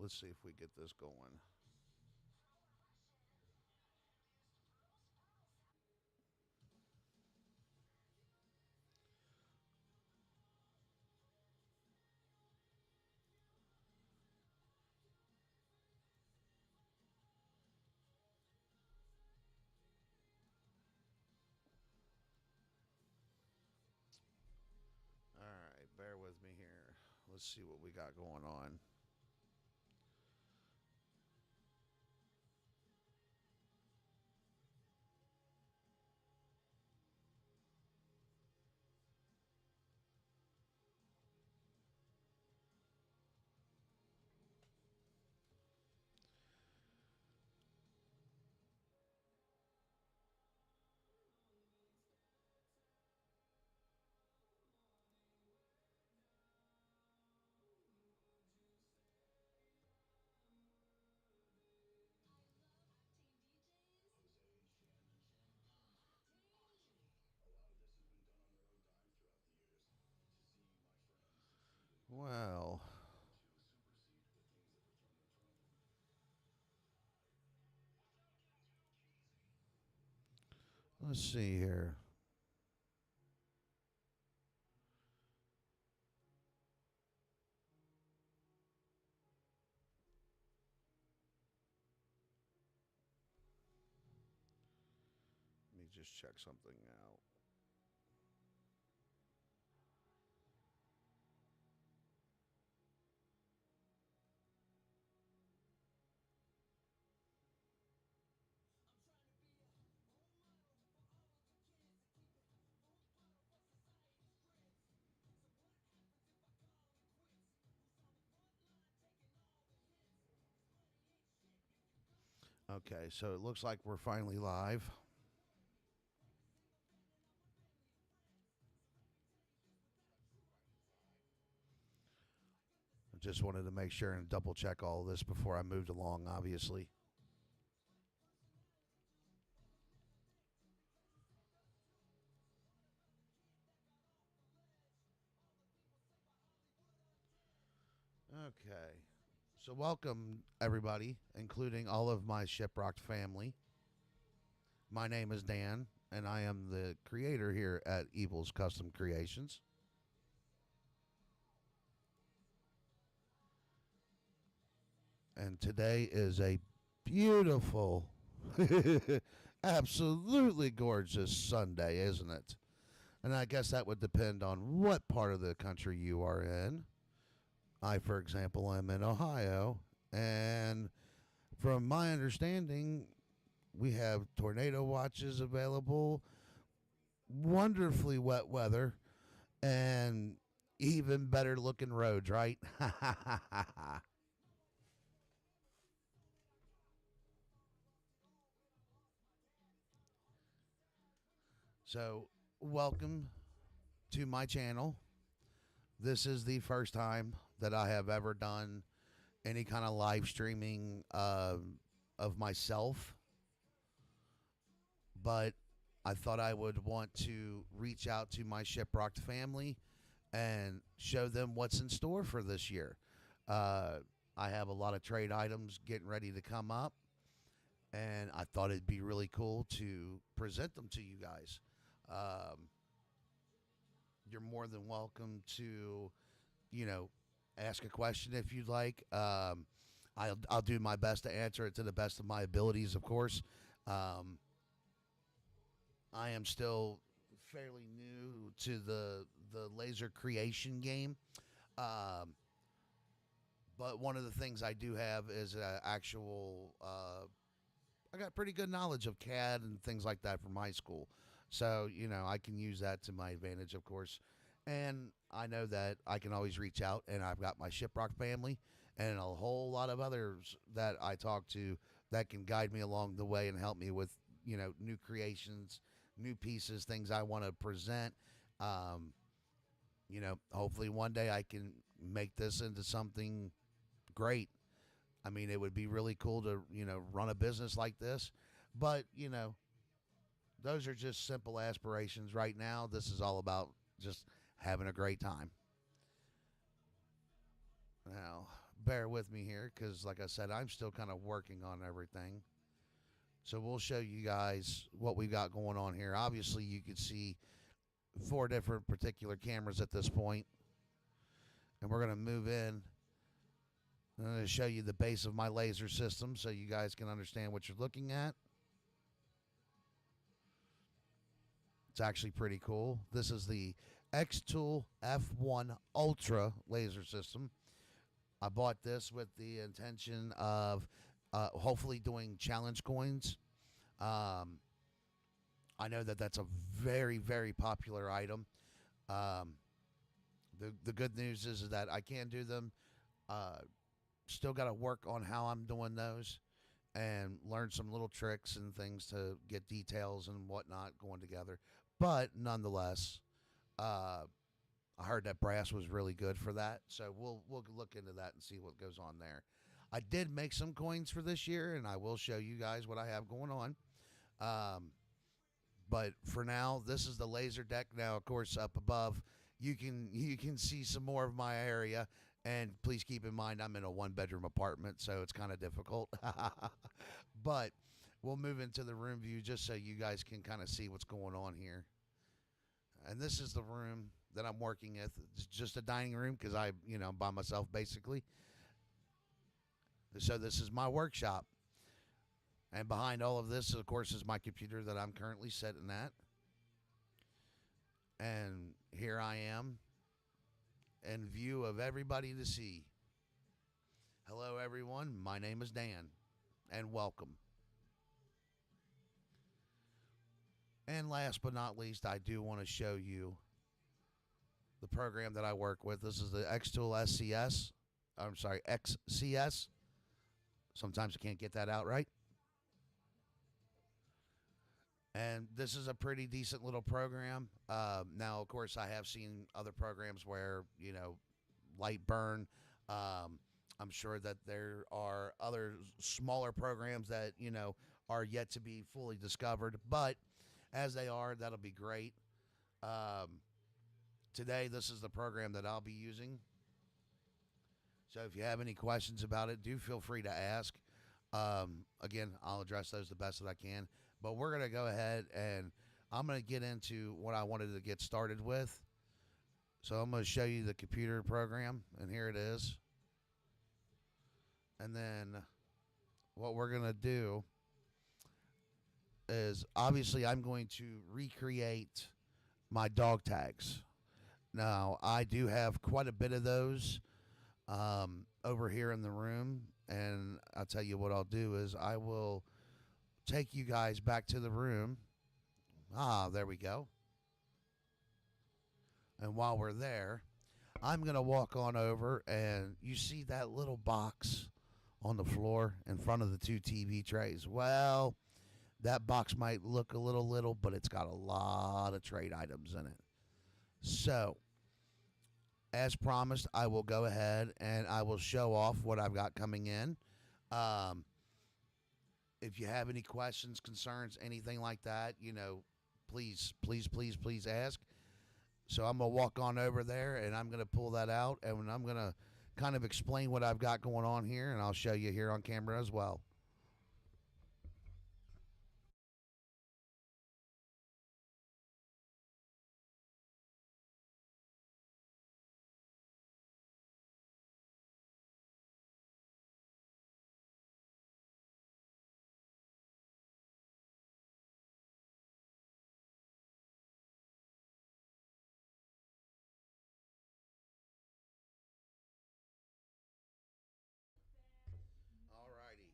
let's see if we get this going. All right, bear with me here. Let's see what we got going on. Well, let's see here. Let me just check something out. Okay, so it looks like we're finally live. I just wanted to make sure and double check all of this before I moved along, obviously. Okay. So, welcome, everybody, including all of my Shiprocked family. My name is Dan, and I am the creator here at Evil's Custom Creations. And today is a beautiful, absolutely gorgeous Sunday, isn't it? And I guess that would depend on what part of the country you are in. I, for example, am in Ohio, and from my understanding, we have tornado watches available, wonderfully wet weather, and even better looking roads, right? So, welcome to my channel. This is the first time that I have ever done any kind of live streaming of myself, but I thought I would want to reach out to my Shiprocked family and show them what's in store for this year. I have a lot of trade items getting ready to come up, and I thought it'd be really cool to present them to you guys. Um, you're more than welcome to, you know, ask a question if you'd like. I'll do my best to answer it to the best of my abilities, of course. Um, I am still fairly new to the laser creation game. Um, but one of the things I do have is actual. I got pretty good knowledge of CAD and things like that from high school, so I can use that to my advantage, of course. And I know that I can always reach out, and I've got my Shiprock family and a whole lot of others that I talk to that can guide me along the way and help me with new creations, new pieces, things I want to present. Um, hopefully one day I can make this into something great. I mean, it would be really cool to, run a business like this. But, those are just simple aspirations right now. This is all about just having a great time. Now, bear with me here because, like I said, I'm still kind of working on everything. So we'll show you guys what we got going on here. Obviously, you can see 4 different particular cameras at this point, and we're going to move in. I'm going to show you the base of my laser system so you guys can understand what you're looking at. It's actually pretty cool. This is the X-Tool F1 Ultra laser system. I bought this with the intention of hopefully doing challenge coins. I know that that's a very, very popular item. Um, the good news is that I can do them. Still got to work on how I'm doing those and learn some little tricks and things to get details and whatnot going together. But nonetheless, I heard that brass was really good for that, so we'll look into that and see what goes on there. I did make some coins for this year, and I will show you guys what I have going on. But for now, this is the laser deck. Now, of course, up above, you can see some more of my area. And please keep in mind, I'm in a 1-bedroom apartment, so it's kind of difficult. But we'll move into the room view just so you guys can kind of see what's going on here. And this is the room that I'm working with. It's just a dining room because I'm by myself basically. So this is my workshop. And behind all of this, of course, is my computer that I'm currently sitting at. And here I am in view of everybody to see. Hello, everyone. My name is Dan, and welcome. And last but not least, I do want to show you the program that I work with. This is the X-Tool SCS. I'm sorry, XCS. Sometimes I can't get that out right. And this is a pretty decent little program. Now, of course, I have seen other programs where, light burn. I'm sure that there are other smaller programs that, are yet to be fully discovered. But as they are, that'll be great. Today, this is the program that I'll be using. So if you have any questions about it, do feel free to ask. Again, I'll address those the best that I can. But we're going to go ahead and I'm going to get into what I wanted to get started with. So I'm going to show you the computer program, and here it is. And then what we're going to do is obviously I'm going to recreate my dog tags. Now, I do have quite a bit of those over here in the room, and I'll tell you what I'll do is I will take you guys back to the room. There we go. And while we're there, I'm going to walk on over, and you see that little box on the floor in front of the 2 TV trays. Well, that box might look a little, but it's got a lot of trade items in it. So, as promised, I will go ahead and I will show off what I've got coming in. If you have any questions, concerns, anything like that, please ask. So I'm going to walk on over there, and I'm going to pull that out, and I'm going to kind of explain what I've got going on here, and I'll show you here on camera as well. Alrighty.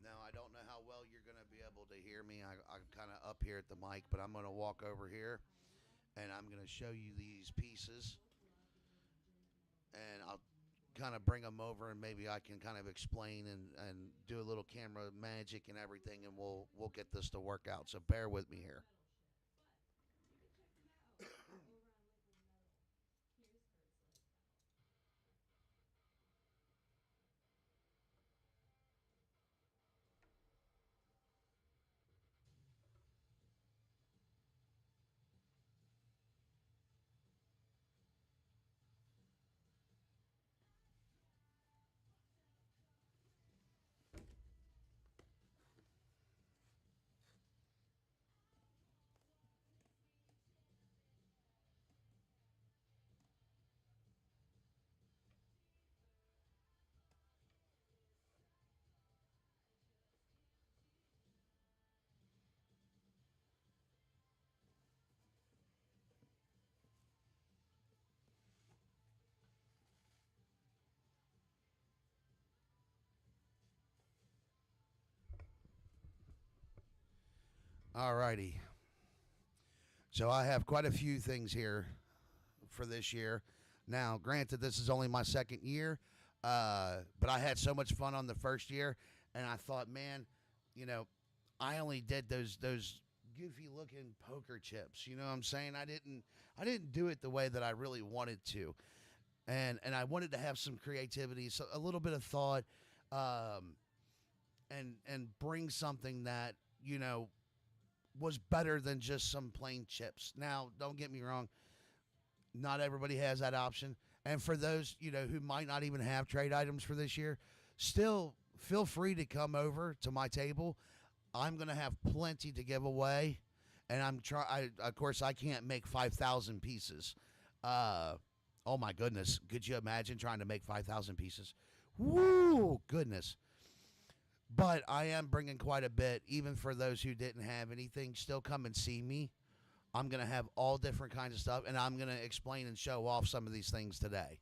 Now, I don't know how well you're going to be able to hear me. I'm kind of up here at the mic, but I'm going to walk over here, and I'm going to show you these pieces, and I'll kind of bring them over, and maybe I can kind of explain and do a little camera magic and everything, and we'll get this to work out. So bear with me here. Alrighty. So I have quite a few things here for this year. Now, granted, this is only my second year, but I had so much fun on the first year, and I thought, man, you know, I only did those goofy looking poker chips. You know what I'm saying? I didn't do it the way that I really wanted to, and I wanted to have some creativity, so a little bit of thought, um, and bring something that was better than just some plain chips. Now, don't get me wrong. Not everybody has that option. And for those, who might not even have trade items for this year, still feel free to come over to my table. I'm going to have plenty to give away. And of course, I can't make 5,000 pieces. Oh my goodness. Could you imagine trying to make 5,000 pieces? Woo, goodness. But I am bringing quite a bit, even for those who didn't have anything. Still come and see me. I'm going to have all different kinds of stuff, and I'm going to explain and show off some of these things today.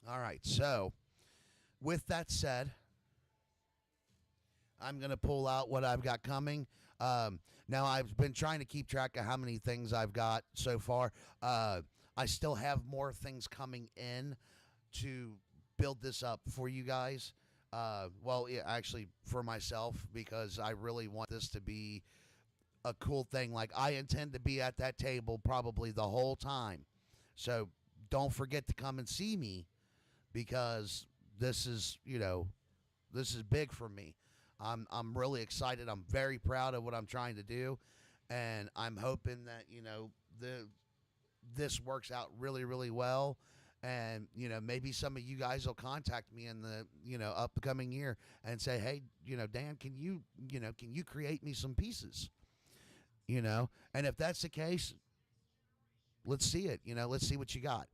All right, so with that said, I'm going to pull out what I've got coming. Now, I've been trying to keep track of how many things I've got so far. I still have more things coming in to build this up for you guys. Well, yeah, actually, for myself, because I really want this to be a cool thing. Like, I intend to be at that table probably the whole time. So don't forget to come and see me, because this is, this is big for me. I'm really excited. I'm very proud of what I'm trying to do, and I'm hoping that this works out really, really well. And maybe some of you guys will contact me in the upcoming year and say, hey, Dan, can you create me some pieces? And if that's the case, let's see it. Let's see what you got.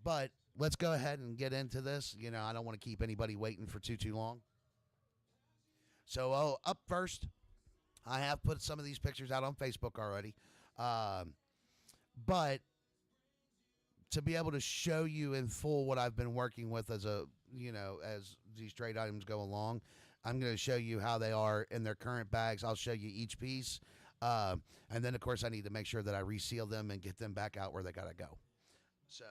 But let's go ahead and get into this. I don't want to keep anybody waiting for too long. So, up first, I have put some of these pictures out on Facebook already. But to be able to show you in full what I've been working with as these trade items go along, I'm going to show you how they are in their current bags. I'll show you each piece. And then, of course, I need to make sure that I reseal them and get them back out where they got to go. So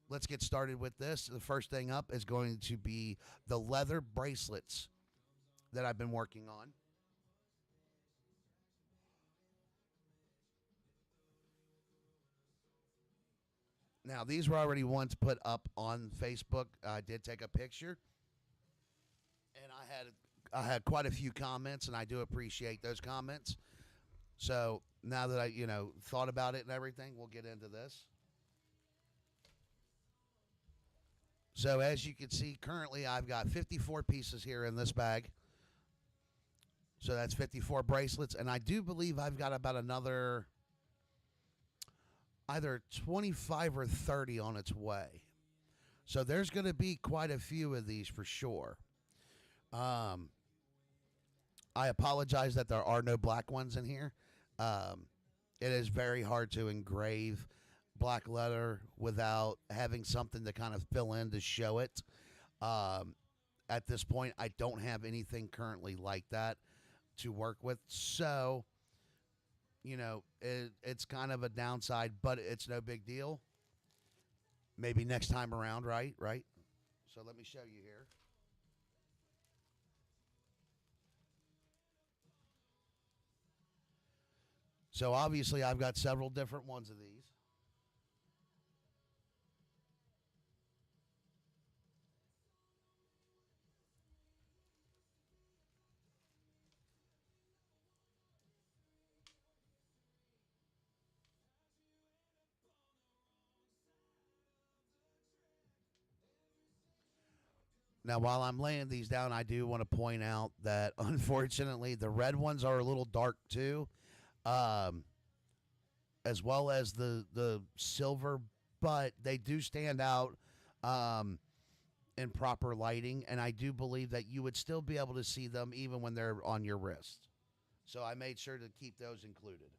let's get started with this. The first thing up is going to be the leather bracelets that I've been working on. Now, these were already once put up on Facebook. I did take a picture, and I had quite a few comments, and I do appreciate those comments. So now that I thought about it and everything, we'll get into this. So as you can see, currently I've got 54 pieces here in this bag. So that's 54 bracelets, and I do believe I've got about another either 25 or 30 on its way. So there's going to be quite a few of these for sure. I apologize that there are no black ones in here. It is very hard to engrave black leather without having something to kind of fill in to show it. At this point, I don't have anything currently like that to work with. So, it's kind of a downside, but it's no big deal. Maybe next time around, right? So let me show you here. So obviously I've got several different ones of these. Now, while I'm laying these down, I do want to point out that, unfortunately, the red ones are a little dark, too, as well as the silver, but they do stand out in proper lighting, and I do believe that you would still be able to see them even when they're on your wrist. So I made sure to keep those included.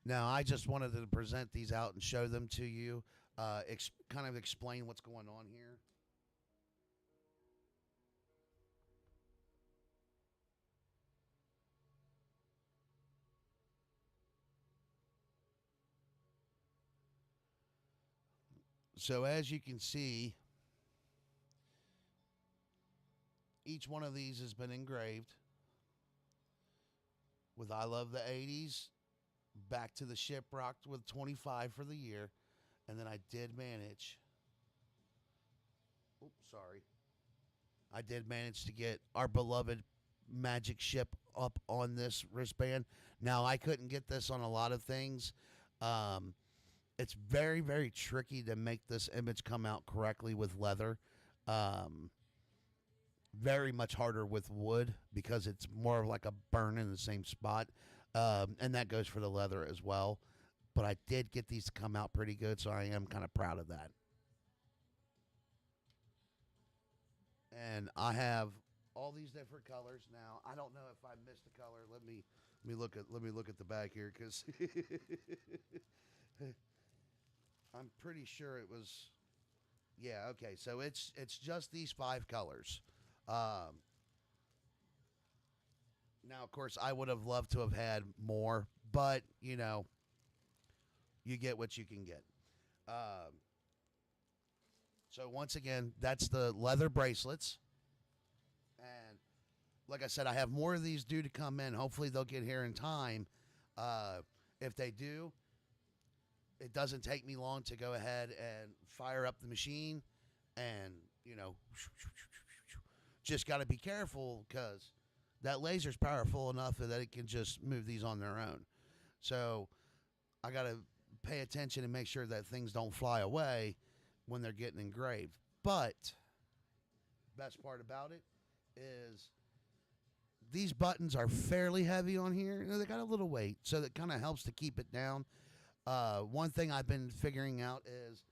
Now, I just wanted to present these out and show them to you, kind of explain what's going on here. So, as you can see, each one of these has been engraved with I Love the 80s, back to the Shiprocked with 25 for the year, and then I did manage. Oops, sorry. I did manage to get our beloved Magic Ship up on this wristband. Now, I couldn't get this on a lot of things. Um, it's very, very tricky to make this image come out correctly with leather. Um, Very much harder with wood because it's more of like a burn in the same spot. And that goes for the leather as well. But I did get these to come out pretty good, so I am kind of proud of that. And I have all these different colors now. I don't know if I missed a color. Let me look at the back here because I'm pretty sure it was. Yeah, okay. So it's just these 5 colors. Um, Now, of course, I would have loved to have had more, but you get what you can get. Um, so once again, that's the leather bracelets, and like I said, I have more of these due to come in. Hopefully, they'll get here in time. Uh, if they do, it doesn't take me long to go ahead and fire up the machine, and just got to be careful because that laser's powerful enough that it can just move these on their own. So I got to pay attention and make sure that things don't fly away when they're getting engraved. But best part about it is these buttons are fairly heavy on here. They got a little weight, so that kind of helps to keep it down. One thing I've been figuring out is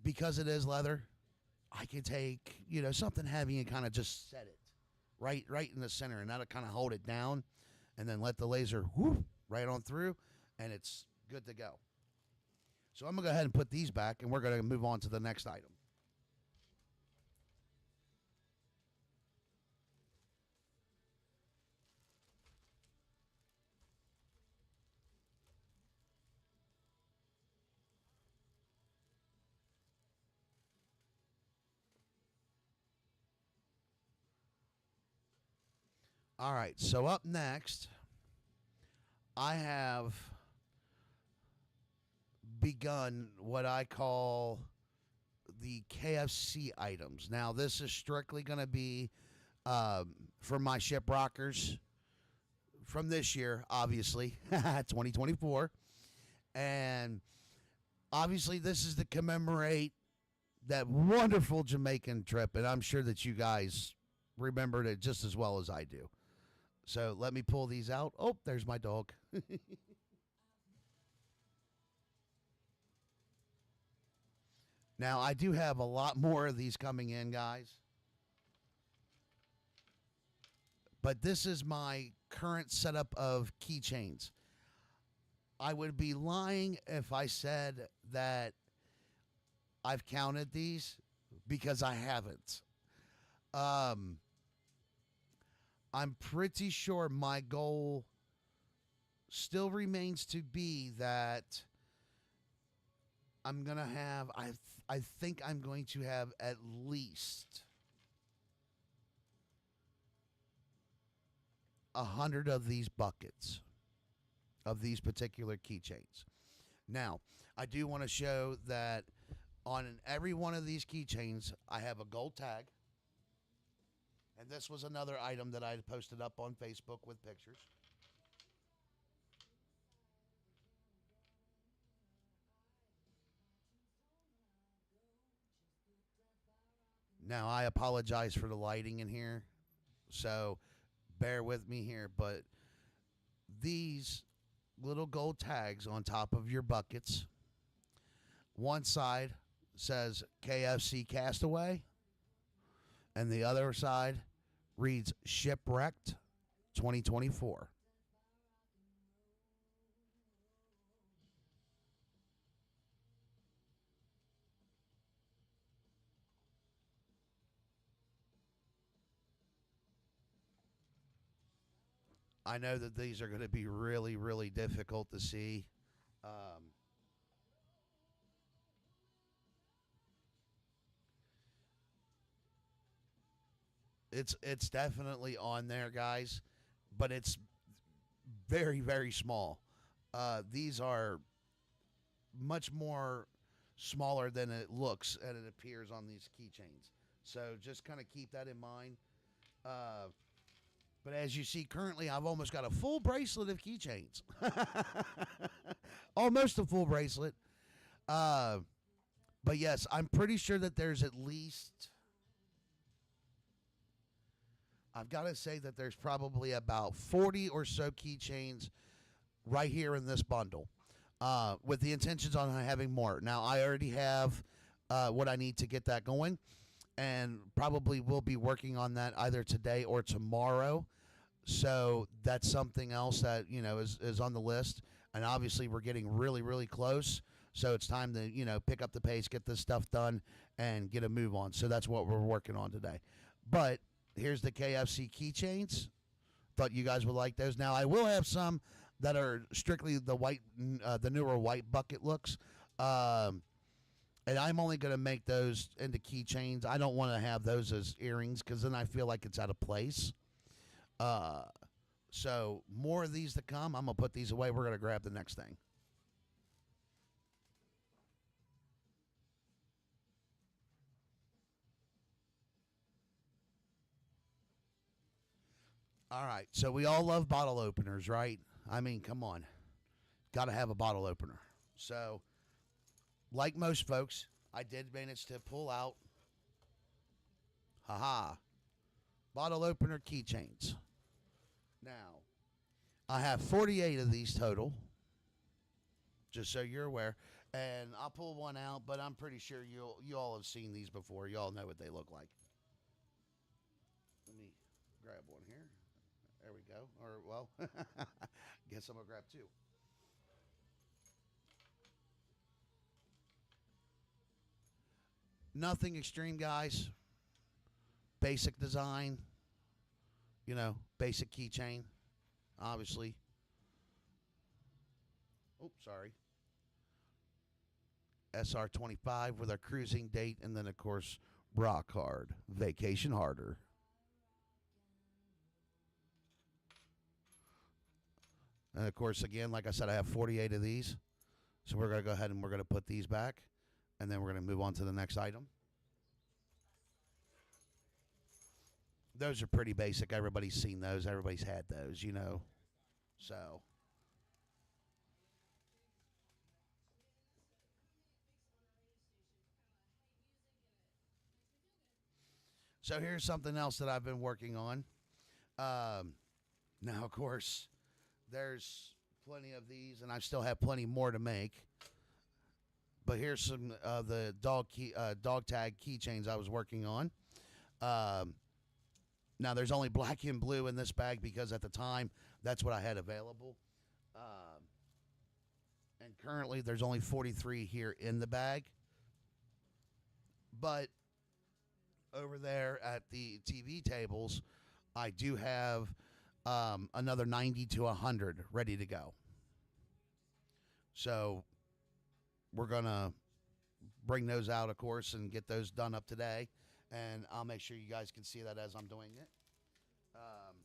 because it is leather, I can take something heavy and kind of just set it right in the center, and that'll kind of hold it down, and then let the laser whoop right on through, and it's good to go. So I'm gonna go ahead and put these back, and we're gonna move on to the next item. All right, so up next, I have begun what I call the KFC items. Now, this is strictly going to be for my ship rockers from this year, obviously, 2024. And obviously, this is to commemorate that wonderful Jamaican trip. And I'm sure that you guys remembered it just as well as I do. So let me pull these out. Oh, there's my dog. Now, I do have a lot more of these coming in, guys. But this is my current setup of keychains. I would be lying if I said that I've counted these because I haven't. Um, I'm pretty sure my goal still remains to be that I'm going to have, I think I'm going to have at least 100 of these buckets of these particular keychains. Now, I do want to show that on every one of these keychains, I have a gold tag. And this was another item that I had posted up on Facebook with pictures. Now, I apologize for the lighting in here, so bear with me here, but these little gold tags on top of your buckets, one side says KFC Castaway, and the other side reads Shiprocked 2024. I know that these are going to be really, really difficult to see. Um, it's definitely on there, guys, but it's very, very small. These are much more smaller than it looks and it appears on these keychains. So just kind of keep that in mind. Uh, but as you see currently, I've almost got a full bracelet of keychains. Almost a full bracelet. Uh, but yes, I'm pretty sure that there's at least, I've got to say that there's probably about 40 or so keychains right here in this bundle, with the intentions on having more. Now, I already have what I need to get that going, and probably will be working on that either today or tomorrow. So that's something else that is on the list, and obviously we're getting really, really close. So it's time to pick up the pace, get this stuff done, and get a move on. So that's what we're working on today. But here's the KFC keychains. Thought you guys would like those. Now I will have some that are strictly the white, the newer white bucket looks, and I'm only going to make those into keychains. I don't want to have those as earrings because then I feel like it's out of place. Uh, so more of these to come. I'm gonna put these away. We're gonna grab the next thing. All right. So we all love bottle openers, right? I mean, come on, got to have a bottle opener. So, like most folks, I did manage to pull out, haha, bottle opener keychains. Now, I have 48 of these total, just so you're aware. And I'll pull one out, but I'm pretty sure you all have seen these before. You all know what they look like. Let me grab one here. There we go. Or well, guess I'm gonna grab two. Nothing extreme, guys. Basic design. Basic keychain. Obviously. Oops, sorry. SR25 with our cruising date, and then of course rock hard, vacation harder. And of course, again, like I said, I have 48 of these. So we're going to go ahead and we're going to put these back. And then we're going to move on to the next item. Those are pretty basic. Everybody's seen those. Everybody's had those. So. So here's something else that I've been working on. Now, of course, there's plenty of these, and I still have plenty more to make. But here's some of the dog tag keychains I was working on. Um, Now there's only black and blue in this bag because at the time that's what I had available. Um, and currently there's only 43 here in the bag. But over there at the TV tables, I do have another 90 to 100 ready to go. So we're going to bring those out, of course, and get those done up today. And I'll make sure you guys can see that as I'm doing it. Um,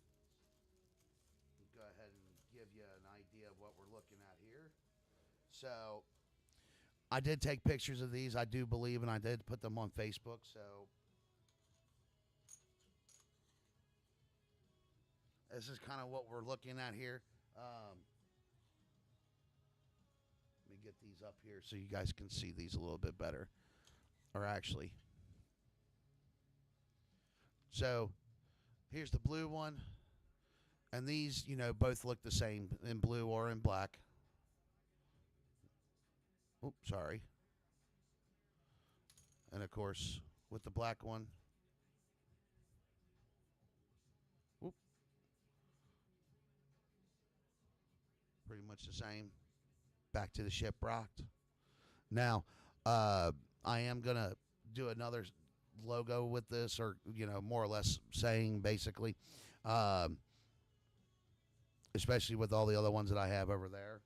go ahead and give you an idea of what we're looking at here. So I did take pictures of these, I do believe, and I did put them on Facebook. So this is kind of what we're looking at here. Let me get these up here so you guys can see these a little bit better. Or actually, so here's the blue one. And these, both look the same in blue or in black. Oops, sorry. And of course, with the black one, whoop, pretty much the same. Back to the Shiprocked. Now, I am going to do another logo with this, or, more or less saying basically, especially with all the other ones that I have over there.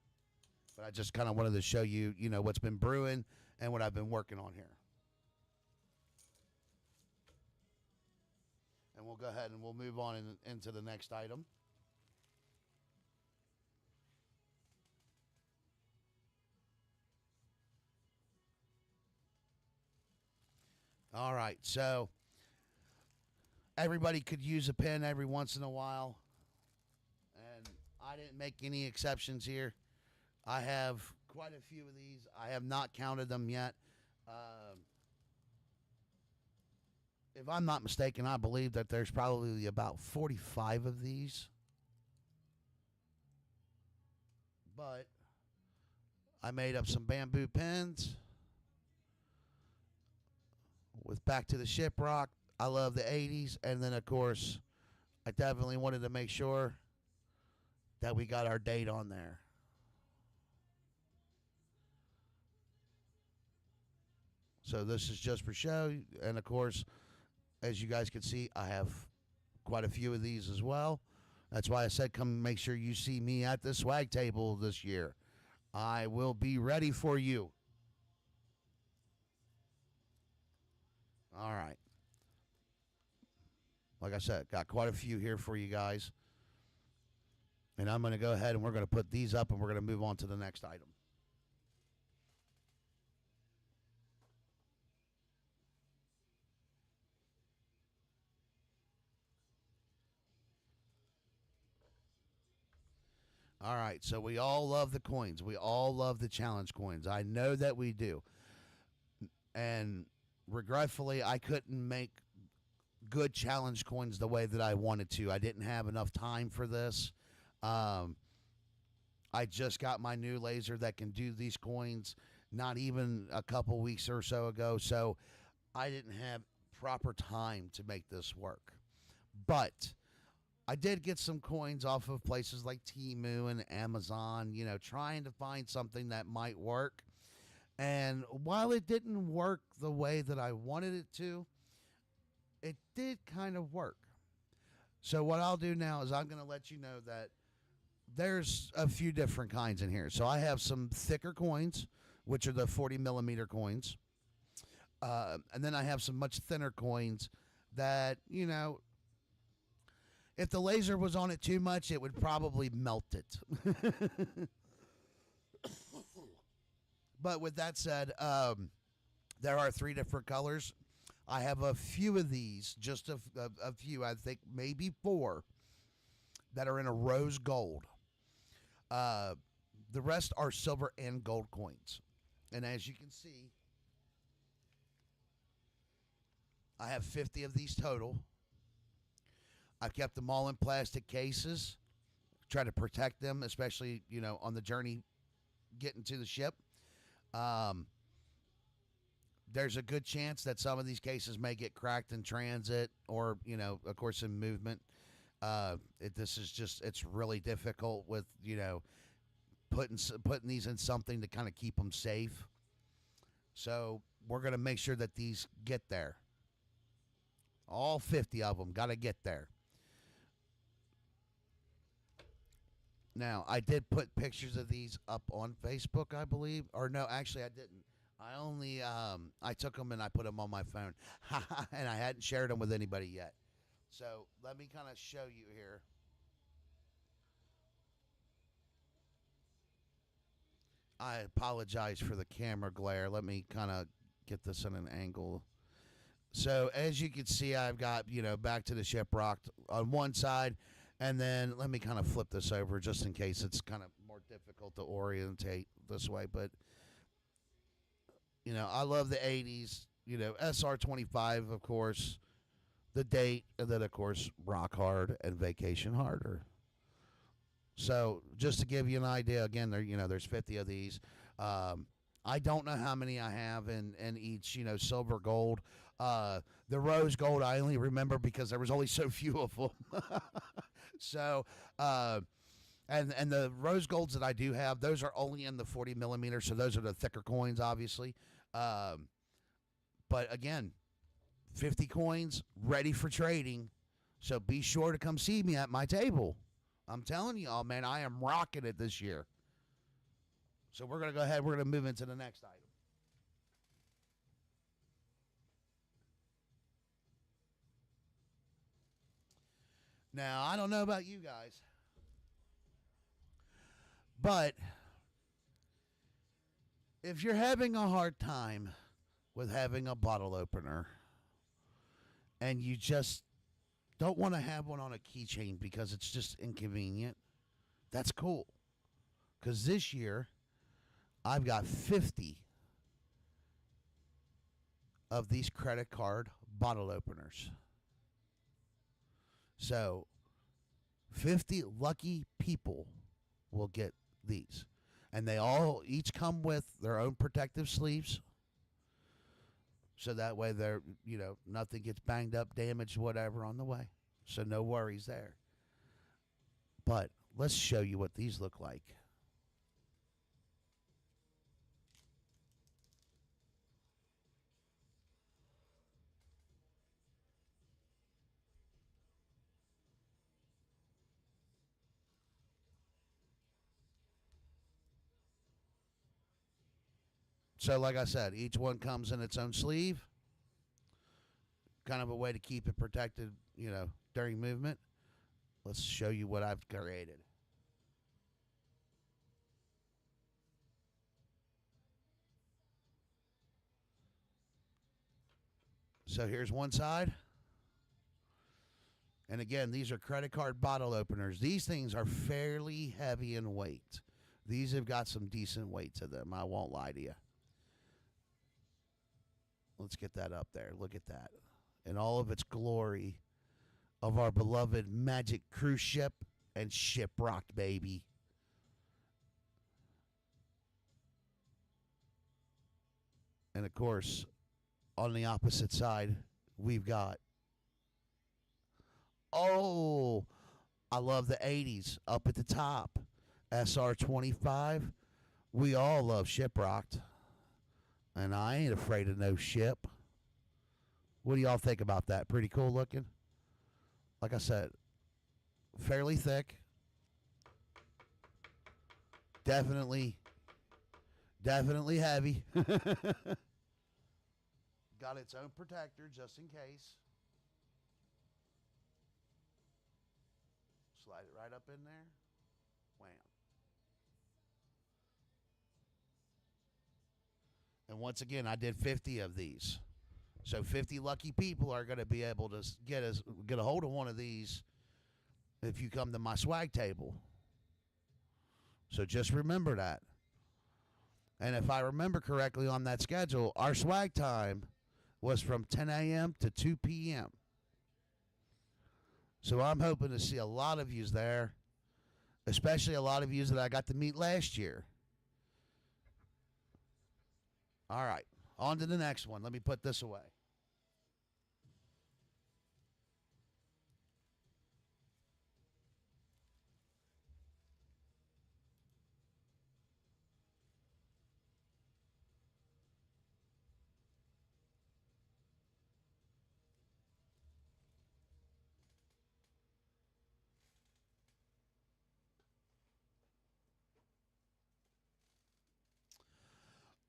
But I just kind of wanted to show you, what's been brewing and what I've been working on here. And we'll go ahead and we'll move on into the next item. All right, so everybody could use a pen every once in a while, and I didn't make any exceptions here. I have quite a few of these. I have not counted them yet. If I'm not mistaken, I believe that there's probably about 45 of these. But I made up some bamboo pens with Back to the Shiprocked. I love the 80s. And then, of course, I definitely wanted to make sure that we got our date on there. So this is just for show. And, of course, as you guys can see, I have quite a few of these as well. That's why I said come make sure you see me at the swag table this year. I will be ready for you. All right. Like I said, got quite a few here for you guys. And I'm going to go ahead and we're going to put these up and we're going to move on to the next item. All right, so we all love the coins. We all love the challenge coins. I know that we do. And regretfully, I couldn't make good challenge coins the way that I wanted to. I didn't have enough time for this. I just got my new laser that can do these coins not even a couple weeks or so ago, so I didn't have proper time to make this work. But I did get some coins off of places like Temu and Amazon, trying to find something that might work. And while it didn't work the way that I wanted it to, it did kind of work. So what I'll do now is I'm going to let you know that there's a few different kinds in here. So I have some thicker coins, which are the 40 millimeter coins. And then I have some much thinner coins that, if the laser was on it too much, it would probably melt it. But with that said, there are 3 different colors. I have a few of these, just a few, I think maybe 4, that are in a rose gold. The rest are silver and gold coins. And as you can see, I have 50 of these total. I've kept them all in plastic cases, try to protect them, especially, on the journey getting to the ship. There's a good chance that some of these cases may get cracked in transit or, of course, in movement. It's really difficult with, putting these in something to kind of keep them safe. So we're going to make sure that these get there. All 50 of them got to get there. Now, I did put pictures of these up on Facebook, I believe. Or no, actually, I didn't. I took them and I put them on my phone. And I hadn't shared them with anybody yet. So let me kind of show you here. I apologize for the camera glare. Let me kind of get this in an angle. So as you can see, I've got, Back to the Shiprocked on one side. And then let me kind of flip this over just in case it's kind of more difficult to orientate this way. But, I love the 80s, SR25, of course, the date, and then, of course, Rock Hard and Vacation Harder. So just to give you an idea, again, there's 50 of these. I don't know how many I have in each, silver, gold. The rose gold I only remember because there was only so few of them. So, and the rose golds that I do have, those are only in the 40 millimeter. So those are the thicker coins, obviously. But again, 50 coins ready for trading. So be sure to come see me at my table. I'm telling you all, man, I am rocking it this year. So we're going to go ahead. We're going to move into the next item. Now, I don't know about you guys, but if you're having a hard time with having a bottle opener and you just don't want to have one on a keychain because it's just inconvenient, that's cool. Because this year, I've got 50 of these credit card bottle openers. So, 50 lucky people will get these. And they all each come with their own protective sleeves. So that way they're, nothing gets banged up, damaged, whatever on the way. So no worries there. But let's show you what these look like. So like I said, each one comes in its own sleeve. Kind of a way to keep it protected, during movement. Let's show you what I've created. So here's one side. And again, these are credit card bottle openers. These things are fairly heavy in weight. These have got some decent weight to them. I won't lie to you. Let's get that up there. Look at that. In all of its glory of our beloved magic cruise ship and Shiprocked, baby. And of course, on the opposite side, we've got, I love the 80s up at the top. SR25. We all love Shiprocked. And I ain't afraid of no ship. What do y'all think about that? Pretty cool looking? Like I said, fairly thick. Definitely heavy. Got its own protector just in case. Slide it right up in there. Wham. And once again, I did 50 of these. So 50 lucky people are going to be able to get a hold of one of these if you come to my swag table. So just remember that. And if I remember correctly on that schedule, our swag time was from 10 a.m. to 2 p.m. So I'm hoping to see a lot of yous there, especially a lot of yous that I got to meet last year. All right, on to the next one. Let me put this away.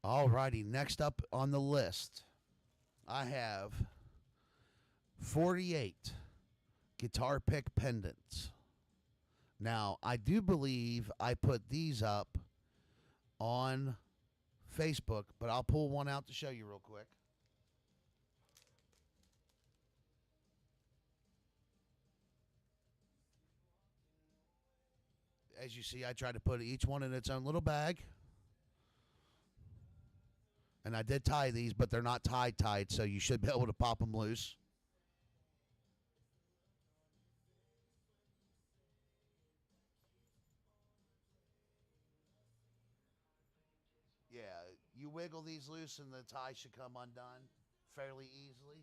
All righty, next up on the list, I have 48 guitar pick pendants. Now, I do believe I put these up on Facebook, but I'll pull one out to show you real quick. As you see, I tried to put each one in its own little bag. And I did tie these, but they're not tied, so you should be able to pop them loose. Yeah, you wiggle these loose and the tie should come undone fairly easily.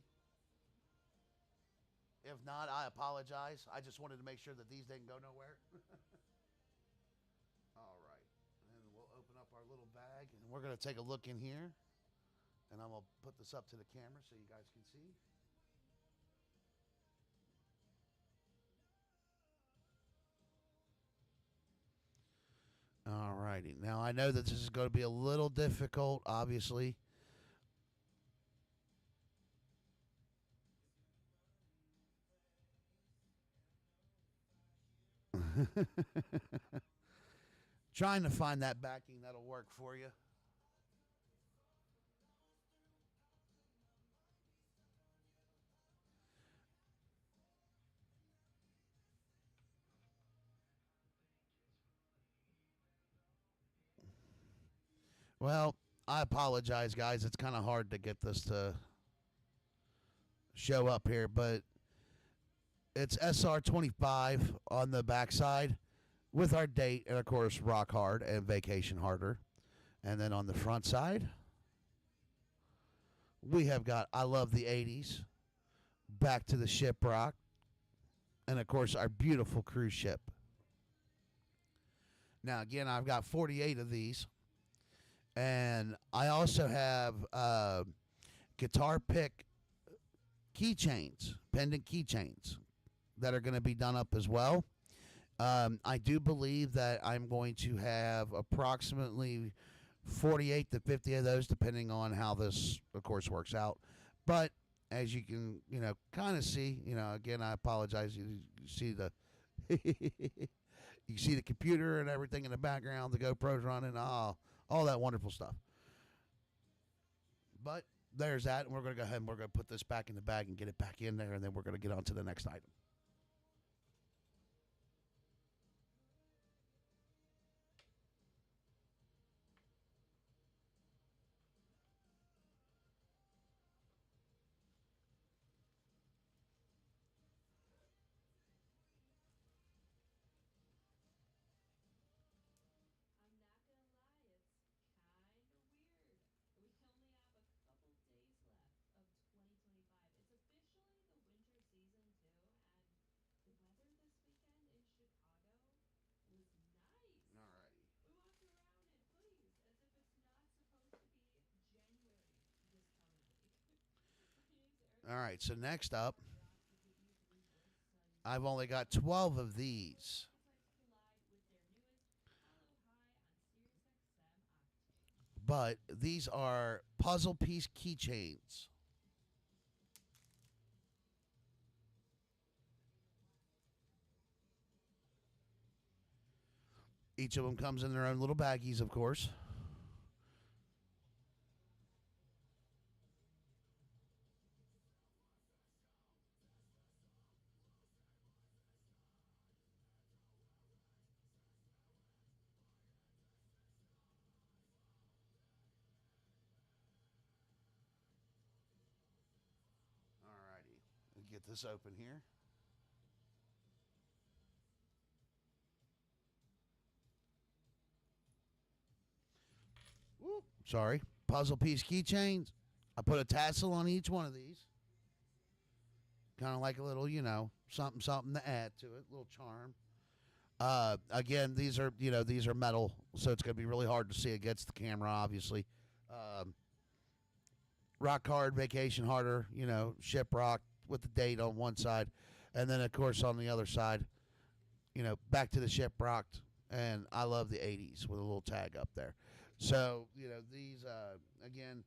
If not, I apologize. I just wanted to make sure that these didn't go nowhere. All right. And we'll open up our little bag, and we're going to take a look in here. And I'm going to put this up to the camera so you guys can see. righty. Now, I know that this is going to be a little difficult, obviously. Trying to find that backing that'll work for you. Well, I apologize, guys. It's kind of hard to get this to show up here, but it's SR25 on the backside with our date and, of course, Rock Hard and Vacation Harder. And then on the front side, we have got I Love the 80s, Back to the Shiprock, and, of course, our beautiful cruise ship. Now, again, I've got 48 of these. And I also have guitar pick keychains, pendant keychains that are going to be done up as well. I do believe that I'm going to have approximately 48 to 50 of those, depending on how this, of course, works out. But as you can, kind of see, again, I apologize. You see the you see the computer and everything in the background, the GoPro's running, all that wonderful stuff. But there's that, and we're going to go ahead and we're going to put this back in the bag and get it back in there, and then we're going to get on to the next item. All right, so next up, I've only got 12 of these. But these are puzzle piece keychains. Each of them comes in their own little baggies, of course. All righty. Get this open here. Whoop, sorry. Puzzle piece keychains. I put a tassel on each one of these. Kind of like a little, something to add to it, a little charm. Again, these are metal, so it's going to be really hard to see against the camera, obviously. Rock Hard, Vacation Harder, Shiprocked with the date on one side. And then, of course, on the other side, Back to the Shiprocked and I Love the 80s with a little tag up there. So, these, again,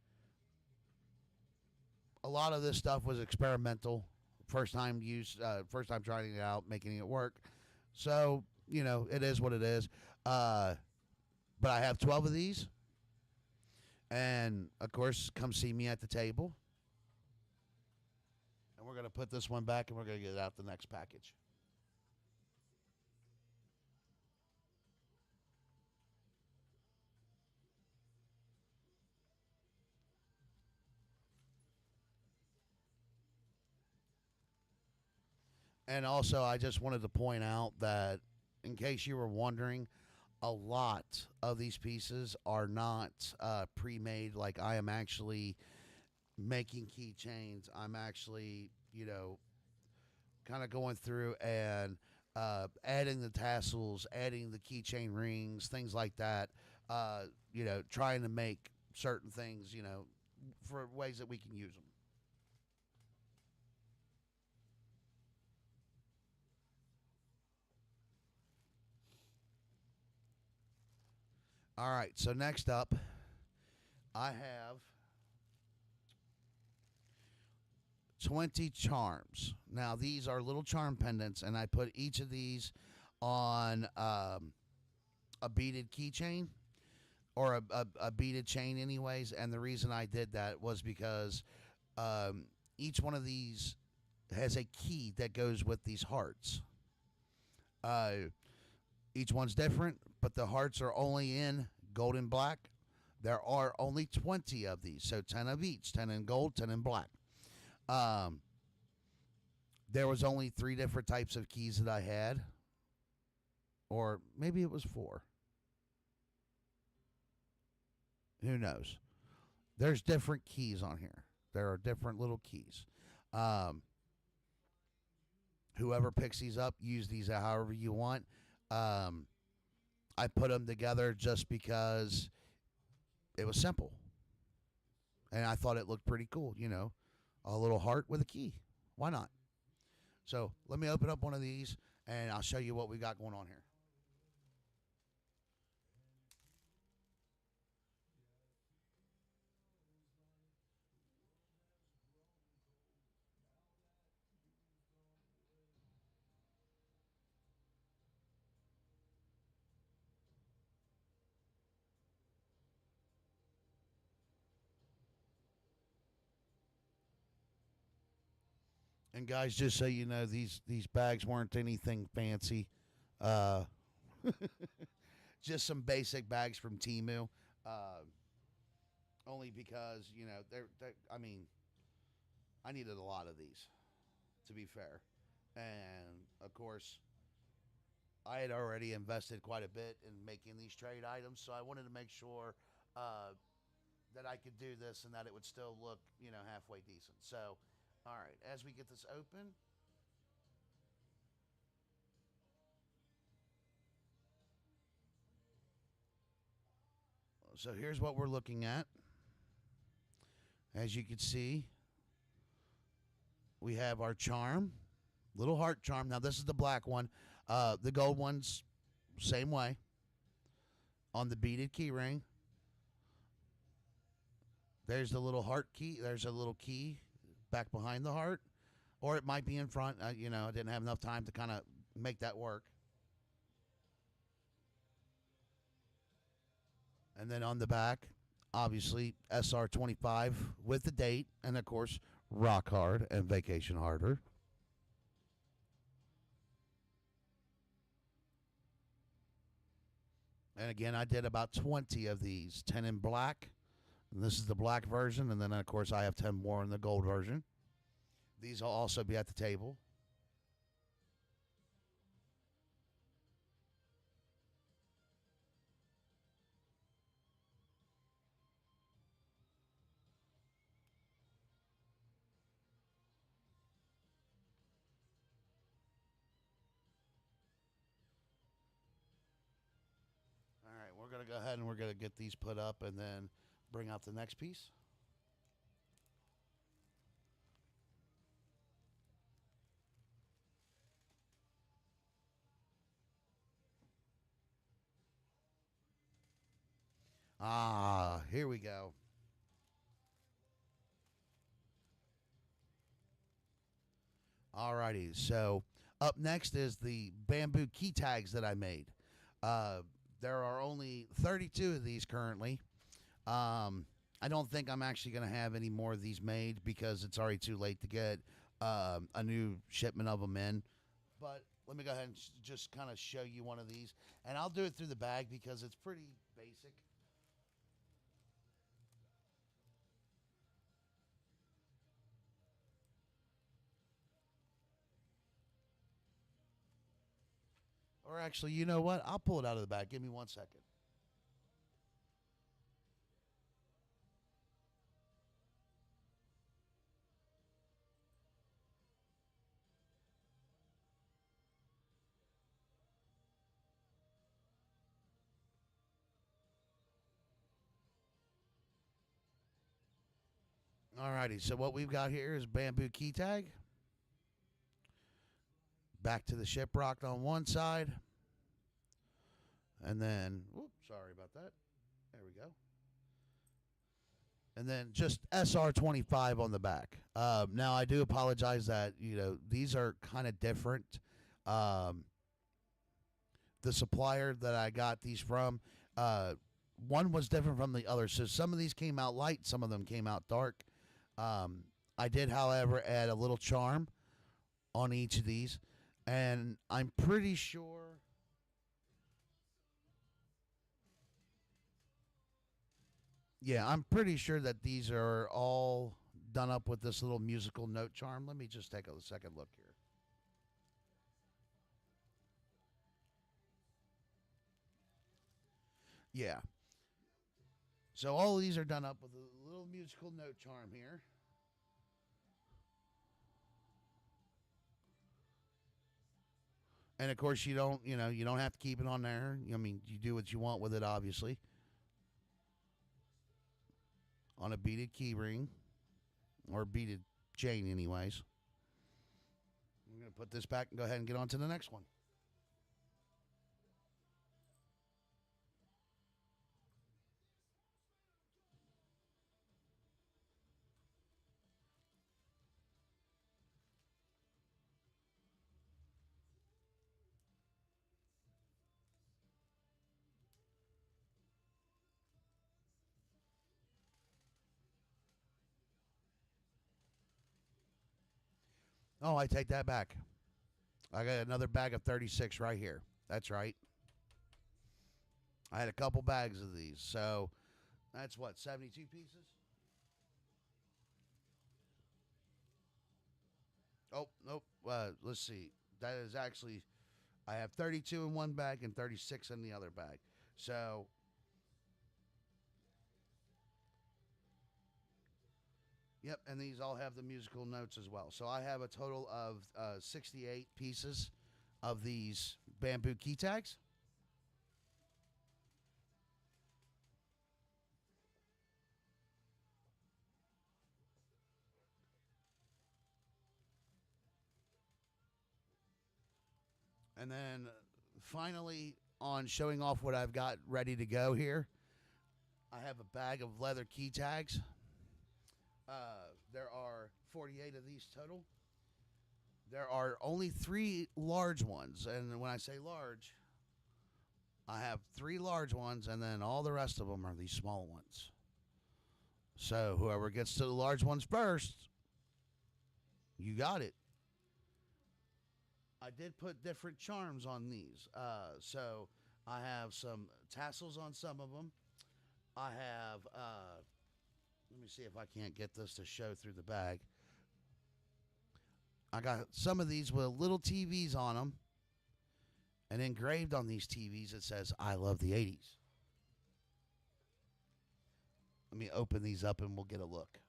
a lot of this stuff was experimental. First time first time trying it out, making it work. So, it is what it is. But I have 12 of these. And, of course, come see me at the table. And we're going to put this one back, and we're going to get out the next package. And also, I just wanted to point out that, in case you were wondering, a lot of these pieces are not pre-made. Like, I am actually making keychains. I'm actually, kind of going through and adding the tassels, adding the keychain rings, things like that. Trying to make certain things, for ways that we can use them. All right, so next up, I have 20 charms. Now, these are little charm pendants, and I put each of these on a beaded keychain or a beaded chain, anyways. And the reason I did that was because each one of these has a key that goes with these hearts. Each one's different, but the hearts are only in gold and black. There are only 20 of these, so 10 of each, 10 in gold, 10 in black. There was only 3 different types of keys that I had, or maybe it was 4. Who knows? There's different keys on here. There are different little keys. Whoever picks these up, use these however you want. I put them together just because it was simple. And I thought it looked pretty cool, you know. A little heart with a key. Why not? So let me open up one of these, and I'll show you what we got going on here. And guys, just so you know, these bags weren't anything fancy. Uh, just some basic bags from Temu. Uh, Only because, you know, I mean, I needed a lot of these, to be fair. And of course, I had already invested quite a bit in making these trade items, so I wanted to make sure that I could do this and that it would still look, you know, halfway decent. So, all right, as we get this open, so here's what we're looking at. As you can see, we have our charm, little heart charm. Now, this is the black one. The gold one's same way on the beaded key ring. There's the little heart key. There's a little key back behind the heart, or it might be in front. You know, I didn't have enough time to kind of make that work. And then on the back, obviously, SR25 with the date, and of course, Rock Hard and Vacation Harder. And again, I did about 20 of these, 10 in black. And this is the black version, and then, of course, I have 10 more in the gold version. These will also be at the table. All right, we're going to go ahead and we're going to get these put up and then bring out the next piece. Ah, here we go. Alrighty, so up next is the bamboo key tags that I made. Uh, there are only 32 of these currently. I don't think I'm actually going to have any more of these made because it's already too late to get a new shipment of them in. But let me go ahead and just kind of show you one of these. And I'll do it through the bag because it's pretty basic. Or actually, you know what? I'll pull it out of the bag. Give me 1 second. Alrighty, so what we've got here is bamboo key tag. Back to the Shiprocked on one side. And then, oops, sorry about that. There we go. And then just SR25 on the back. Now I do apologize that these are kind of different. Um, the supplier that I got these from, one was different from the other. So some of these came out light, some of them came out dark. I did, however, add a little charm on each of these, and I'm pretty sure. Yeah, I'm pretty sure that these are all done up with this little musical note charm. Let me just take a second look here. Yeah. So all of these are done up with a little musical note charm here. And of course you don't have to keep it on there. I mean, you do what you want with it, obviously. On a beaded key ring or beaded chain anyways. I'm going to put this back and go ahead and get on to the next one. Oh, I take that back. I got another bag of 36 right here. That's right. I had a couple bags of these. So that's what, 72 pieces? Oh, nope. Let's see. That is actually, I have 32 in one bag and 36 in the other bag. So, yep, and these all have the musical notes as well. So I have a total of 68 pieces of these bamboo key tags. And then finally, on showing off what I've got ready to go here, I have a bag of leather key tags. There are 48 of these total. There are only 3 large ones. And when I say large, I have 3 large ones, and then all the rest of them are these small ones. So whoever gets to the large ones first, you got it. I did put different charms on these. So I have some tassels on some of them. I have, let me see if I can't get this to show through the bag. I got some of these with little TVs on them. And engraved on these TVs, it says, I love the 80s. Let me open these up and we'll get a look.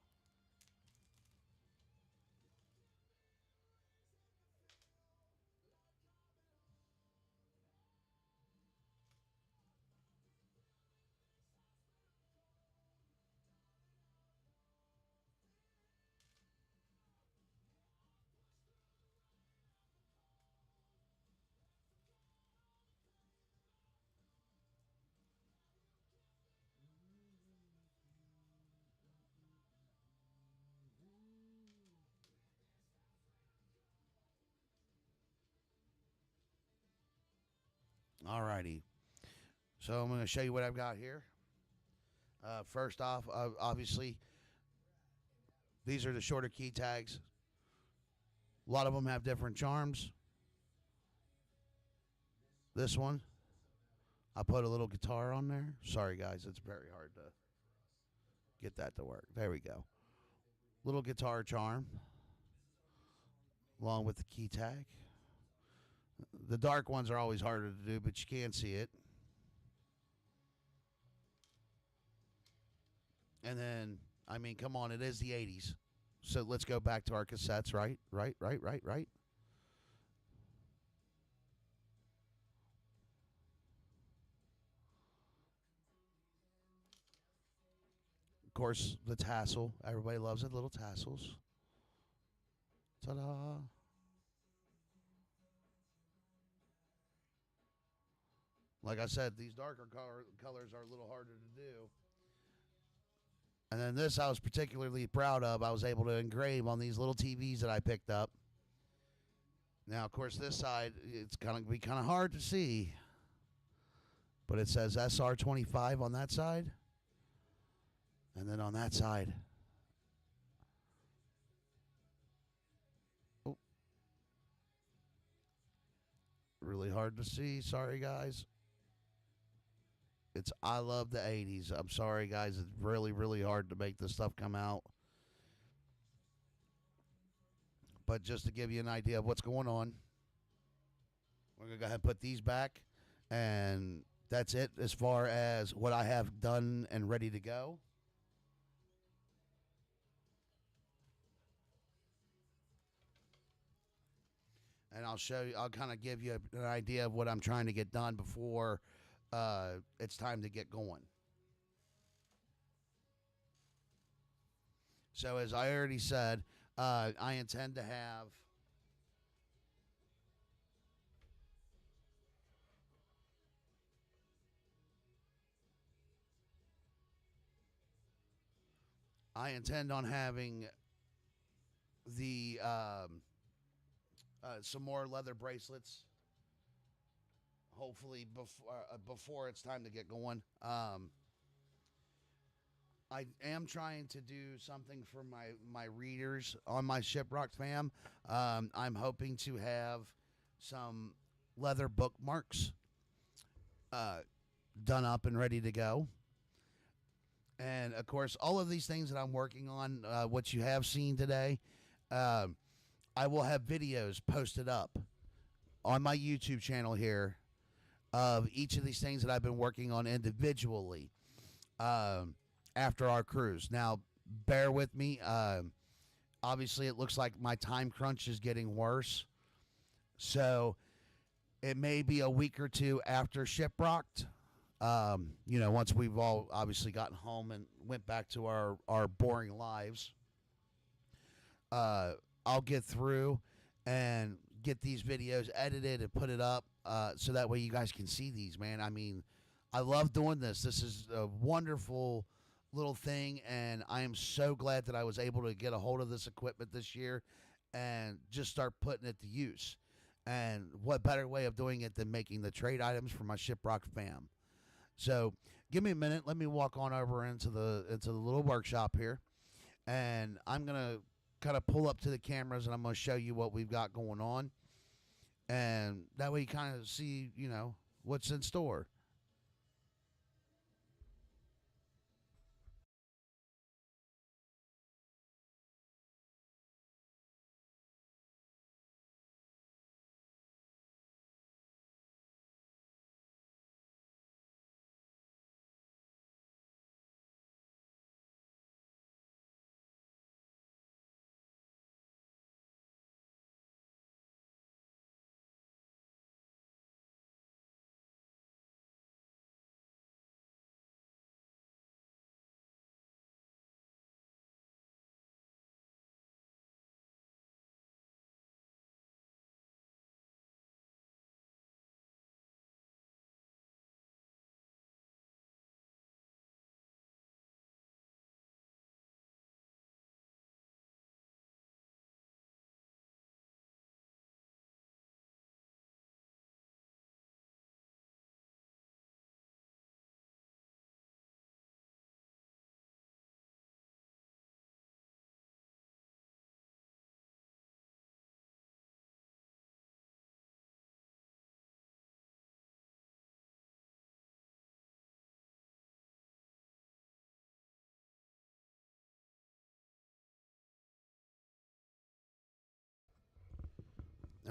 Alrighty. So I'm going to show you what I've got here. First off, obviously, these are the shorter key tags. A lot of them have different charms. This one, I put a little guitar on there. Sorry, guys, it's very hard to get that to work. There we go. Little guitar charm along with the key tag. The dark ones are always harder to do, but you can see it. And then, I mean, come on, it is the 80s. So let's go back to our cassettes, right? Right. Of course, the tassel. Everybody loves it, little tassels. Ta-da. Like I said, these darker colors are a little harder to do. And then this I was particularly proud of. I was able to engrave on these little TVs that I picked up. Now, of course, this side, it's going to be kind of hard to see. But it says SR25 on that side. And then on that side. Oh, really hard to see. Sorry, guys. It's I love the 80s. I'm sorry, guys. It's really, really hard to make this stuff come out. But just to give you an idea of what's going on, we're going to go ahead and put these back. And that's it as far as what I have done and ready to go. And I'll show you, I'll kind of give you an idea of what I'm trying to get done before it's time to get going. So as I already said, I intend to have on having the some more leather bracelets. Hopefully before it's time to get going. I am trying to do something for my readers on my Shiprocked fam. I'm hoping to have some leather bookmarks done up and ready to go. And of course, all of these things that I'm working on, what you have seen today, I will have videos posted up on my YouTube channel here of each of these things that I've been working on individually after our cruise. Now, bear with me. Obviously, it looks like my time crunch is getting worse. So it may be a week or two after Shiprocked. Once we've all obviously gotten home and went back to our boring lives. I'll get through and get these videos edited and put it up so that way you guys can see these, man. I mean, I love doing this. This is a wonderful little thing, and I am so glad that I was able to get a hold of this equipment this year and just start putting it to use. And what better way of doing it than making the trade items for my Shiprocked fam. So give me a minute. Let me walk on over into the little workshop here, and I'm gonna kind of pull up to the cameras, and I'm gonna show you what we've got going on, and that way you kind of see, what's in store.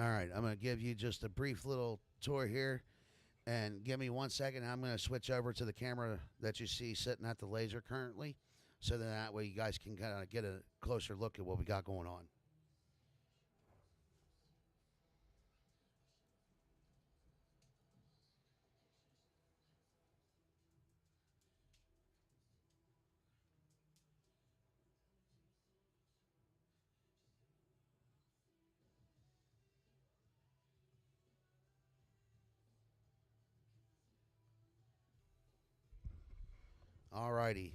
All right, I'm going to give you just a brief little tour here, and give me 1 second. I'm going to switch over to the camera that you see sitting at the laser currently, so that way you guys can kind of get a closer look at what we got going on. Alrighty.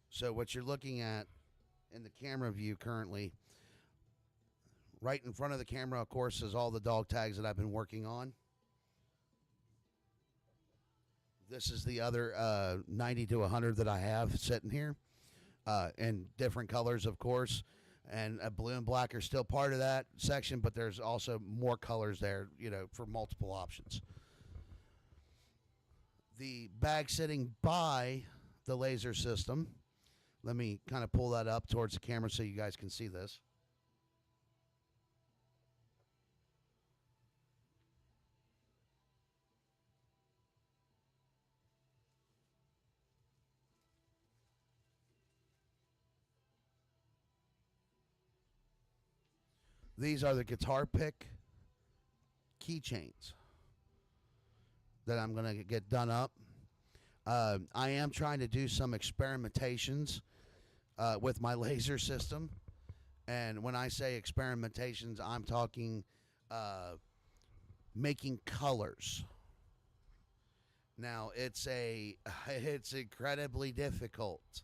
So what you're looking at in the camera view currently, right in front of the camera, of course, is all the dog tags that I've been working on. This is the other 90 to 100 that I have sitting here in different colors, of course. And blue and black are still part of that section, but there's also more colors there, for multiple options. The bag sitting by the laser system, let me kind of pull that up towards the camera so you guys can see this. These are the guitar pick keychains that I'm going to get done up. I am trying to do some experimentations with my laser system. And when I say experimentations, I'm talking making colors. Now, it's incredibly difficult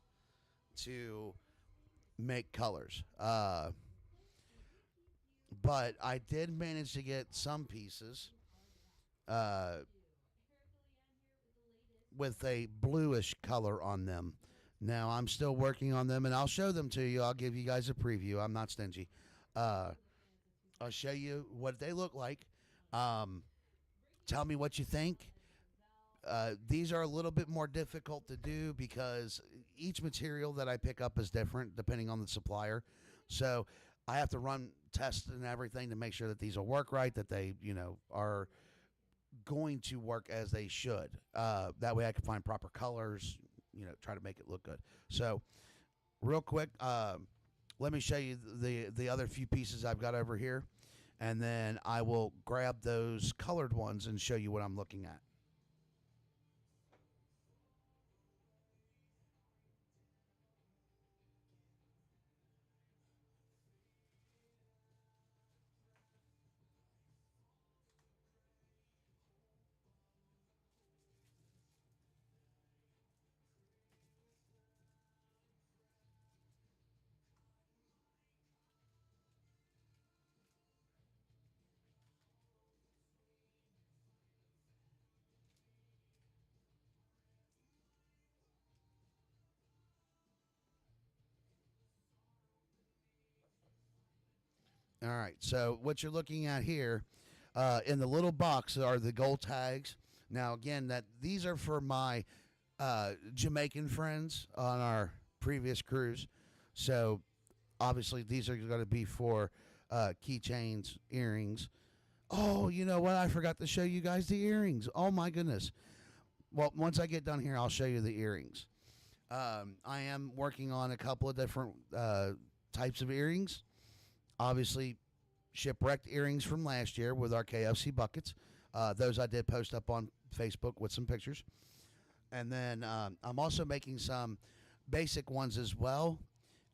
to make colors. But I did manage to get some pieces with a bluish color on them. Now, I'm still working on them, and I'll show them to you. I'll give you guys a preview. I'm not stingy. I'll show you what they look like. Tell me what you think. These are a little bit more difficult to do because each material that I pick up is different depending on the supplier. So I have to run tests and everything to make sure that these will work right, that they, are going to work as they should. That way I can find proper colors, try to make it look good. So real quick, let me show you the other few pieces I've got over here, and then I will grab those colored ones and show you what I'm looking at. All right, so what you're looking at here in the little box are the gold tags. Now, again, these are for my Jamaican friends on our previous cruise. So, obviously, these are going to be for keychains, earrings. Oh, you know what? I forgot to show you guys the earrings. Oh, my goodness. Well, once I get done here, I'll show you the earrings. I am working on a couple of different types of earrings. Obviously, Shiprocked earrings from last year with our KFC buckets. Those I did post up on Facebook with some pictures. And then I'm also making some basic ones as well.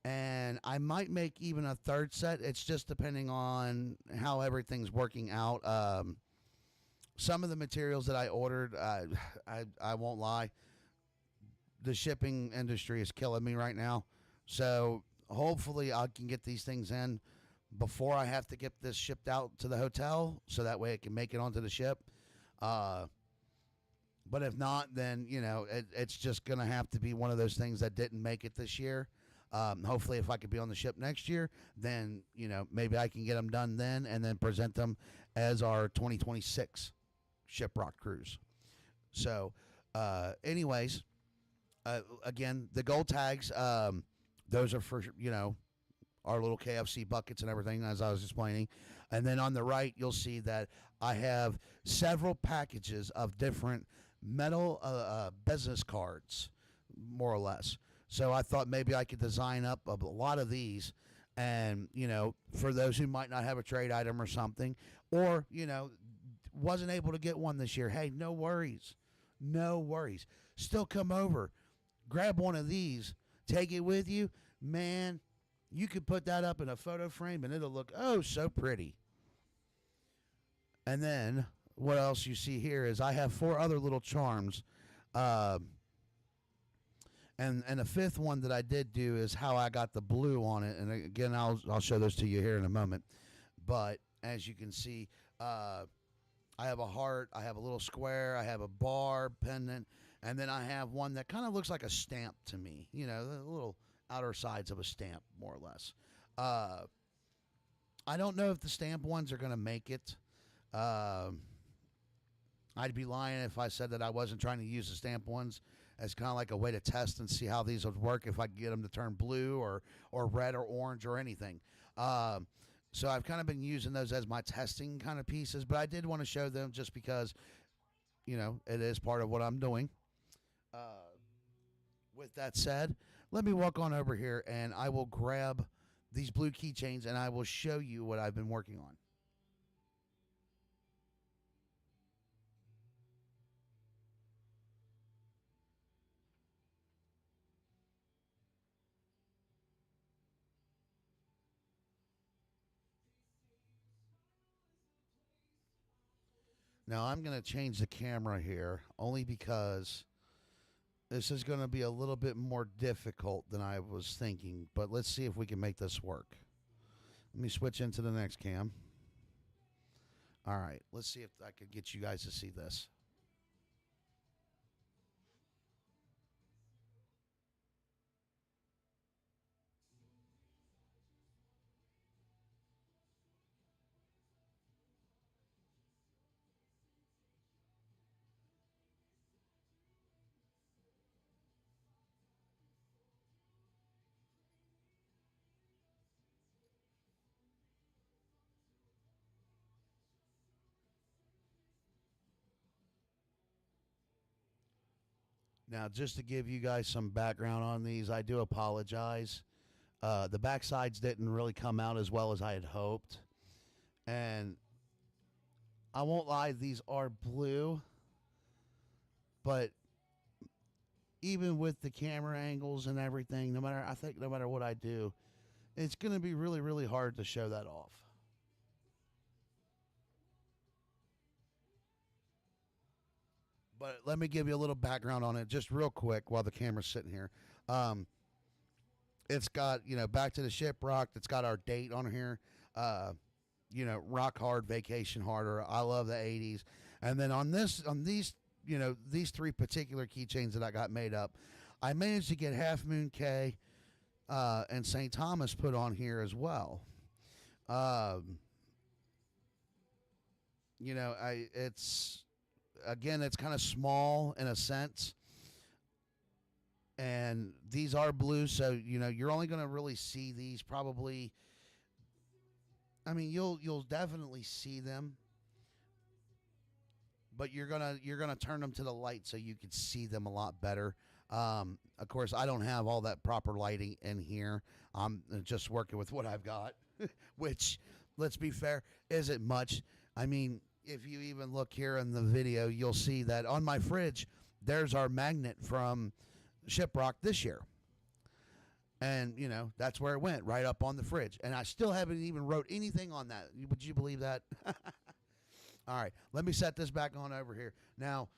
And I might make even a third set. It's just depending on how everything's working out. Some of the materials that I ordered, I won't lie, the shipping industry is killing me right now. So hopefully I can get these things in before I have to get this shipped out to the hotel, so that way it can make it onto the ship. But if not, then, it's just going to have to be one of those things that didn't make it this year. Hopefully, if I could be on the ship next year, then, maybe I can get them done then and then present them as our 2026 Shiprocked cruise. So, anyways, again, the gold tags, those are for, our little KFC buckets and everything, as I was explaining. And then on the right, you'll see that I have several packages of different metal business cards, more or less. So I thought maybe I could design up a lot of these. And, for those who might not have a trade item or something, or, wasn't able to get one this year, hey, no worries. No worries. Still come over, grab one of these, take it with you. Man, you could put that up in a photo frame and it'll look, oh, so pretty. And then what else you see here is I have 4 other little charms Um, and the fifth one that I did do is how I got the blue on it. And again, I'll show those to you here in a moment. But as you can see, I have a heart, I have a little square, I have a bar pendant, and then I have one that kind of looks like a stamp to me. You know, the little outer sides of a stamp, more or less. I don't know if the stamp ones are going to make it. I'd be lying if I said that I wasn't trying to use the stamp ones as kind of like a way to test and see how these would work if I could get them to turn blue or red or orange or anything. So I've kind of been using those as my testing kind of pieces, but I did want to show them just because, you know, it is part of what I'm doing. Uh, with that said, let me walk on over here and I will grab these blue keychains and I will show you what I've been working on. Now I'm going to change the camera here only because this is going to be a little bit more difficult than I was thinking, but let's see if we can make this work. Let me switch into the next cam. All right, let's see if I could get you guys to see this. Now, just to give you guys some background on these, I do apologize. The backsides didn't really come out as well as I had hoped. And I won't lie, these are blue. But even with the camera angles and everything, I think no matter what I do, it's going to be really, really hard to show that off. But let me give you a little background on it just real quick while the camera's sitting here. Um, it's got, you know, back to the Shiprocked. It's got our date on here. You know, rock hard, vacation harder. I love the 80s. And then on these, you know, these three particular keychains that I got made up, I managed to get Half Moon K and St. Thomas put on here as well. You know, it's again, it's kind of small in a sense, and these are blue, so you know you're only going to really see these probably. I mean, you'll definitely see them, but you're gonna turn them to the light so you can see them a lot better. Of course, I don't have all that proper lighting in here. I'm just working with what I've got, which, let's be fair, isn't much. I mean, if you even look here in the video, you'll see that on my fridge, there's our magnet from Shiprocked this year. And, you know, that's where it went, right up on the fridge. And I still haven't even wrote anything on that. Would you believe that? All right, let me set this back on over here. Now,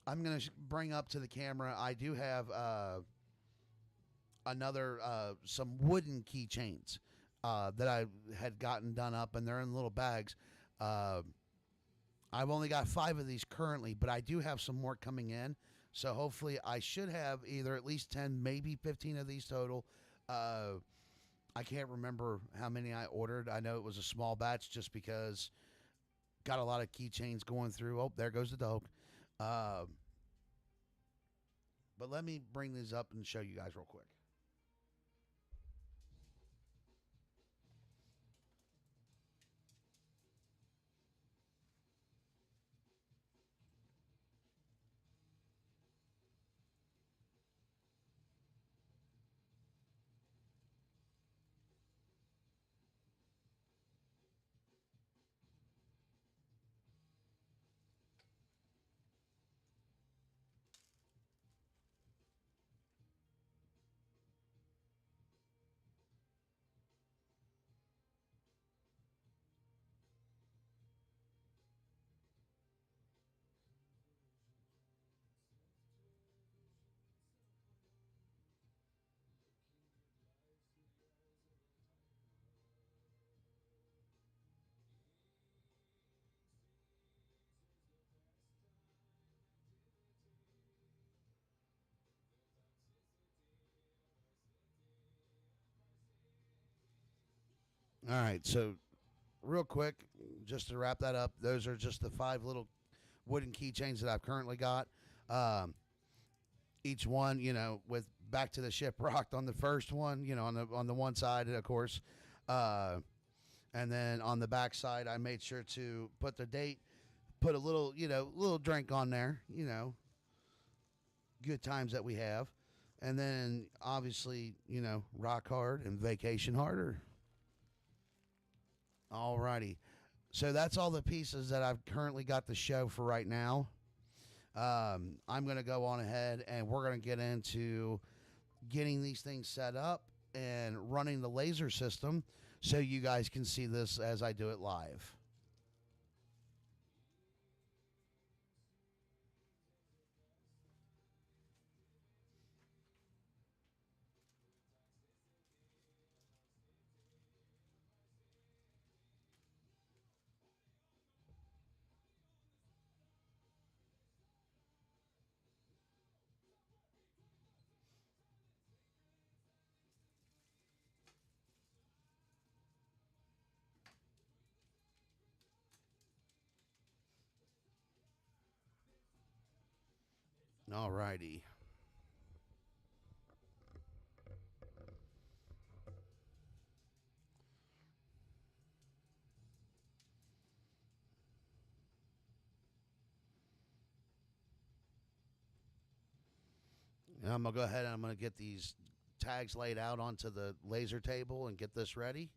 I'm going to bring up to the camera, I do have some wooden keychains that I had gotten done up, and they're in little bags. I've only got 5 of these currently, but I do have some more coming in. So hopefully I should have either at least 10, maybe 15 of these total. I can't remember how many I ordered. I know it was a small batch just because got a lot of keychains going through. Oh, there goes the dog. But let me bring these up and show you guys real quick. All right, so real quick, just to wrap that up, those are just the 5 little wooden keychains that I've currently got. Um, each one, with back to the Shiprocked on the first one, on the one side, of course, uh, and then on the back side, I made sure to put the date, put a little, little drink on there, good times that we have, and then obviously, rock hard and vacation harder. Alrighty. So that's all the pieces that I've currently got the show for right now. I'm going to go on ahead and we're going to get into getting these things set up and running the laser system so you guys can see this as I do it live. Alrighty. And I'm going to go ahead and I'm going to get these tags laid out onto the laser table and get this ready.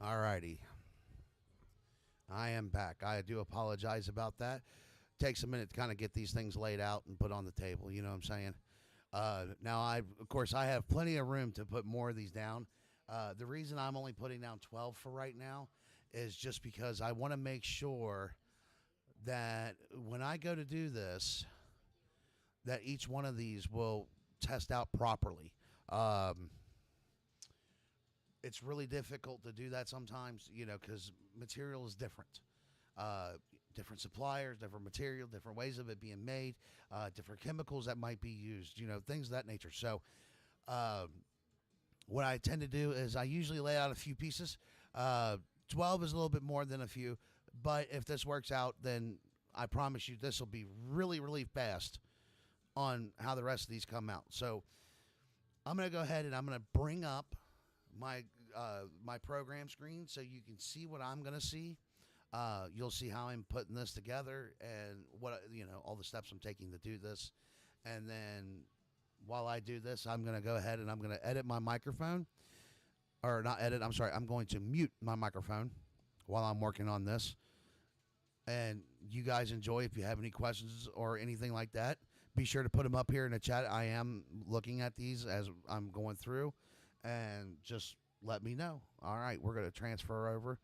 Alrighty, I am back. I do apologize about that. Takes a minute to kind of get these things laid out and put on the table. You know what I'm saying? Now, of course, I have plenty of room to put more of these down. The reason I'm only putting down 12 for right now is just because I want to make sure that when I go to do this, that each one of these will test out properly. Um, it's really difficult to do that sometimes, because material is different. Uh, Different suppliers, different material, different ways of it being made, different chemicals that might be used, things of that nature. So, um, what I tend to do is I usually lay out a few pieces. 12 is a little bit more than a few, but if this works out, then I promise you this will be really, really fast on how the rest of these come out. So I'm going to go ahead and I'm going to bring up my program screen so you can see what I'm going to see. You'll see how I'm putting this together and what all the steps I'm taking to do this. And then while I do this, I'm going to go ahead and I'm going to edit my microphone. Or not edit, I'm sorry. I'm going to mute my microphone while I'm working on this. And you guys enjoy. If you have any questions or anything like that, be sure to put them up here in the chat. I am looking at these as I'm going through. And just let me know. All right, we're going to transfer over.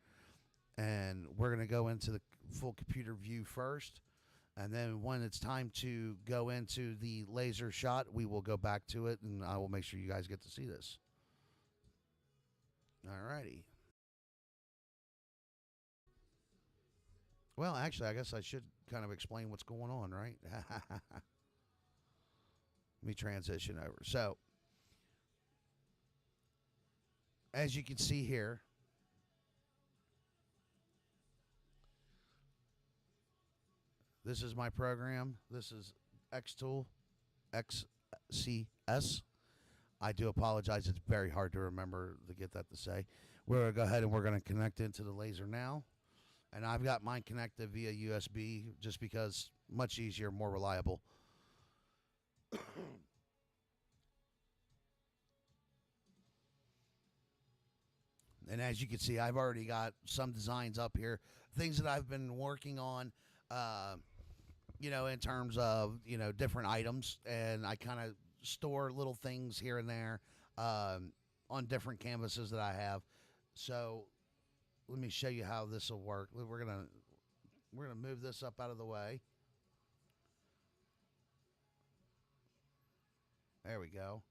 And we're going to go into the full computer view first. And then when it's time to go into the laser shot, we will go back to it, and I will make sure you guys get to see this. All righty. Well, actually, I guess I should kind of explain what's going on, right? Let me transition over. So, as you can see here, this is my program. This is Xtool, XCS. I do apologize. It's very hard to remember to get that to say. We're going to go ahead and we're going to connect into the laser now. And I've got mine connected via USB just because much easier, more reliable. And as you can see, I've already got some designs up here, things that I've been working on, in terms of, different items. And I kind of store little things here and there on different canvases that I have. So let me show you how this will work. We're gonna move this up out of the way. There we go.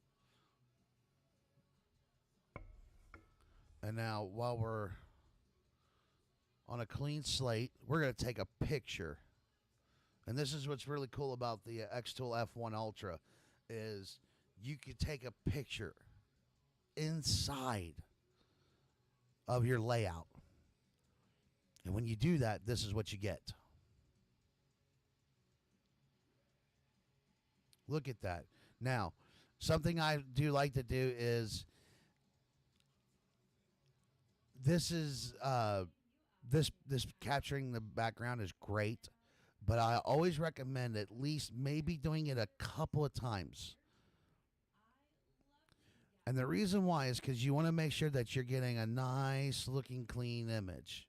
And now while we're on a clean slate, we're going to take a picture. And this is what's really cool about the Xtool F1 Ultra is you could take a picture inside of your layout. And when you do that, this is what you get. Look at that. Now, something I do like to do is this is this capturing the background is great, but I always recommend at least maybe doing it a couple of times. And the reason why is because you want to make sure that you're getting a nice looking clean image.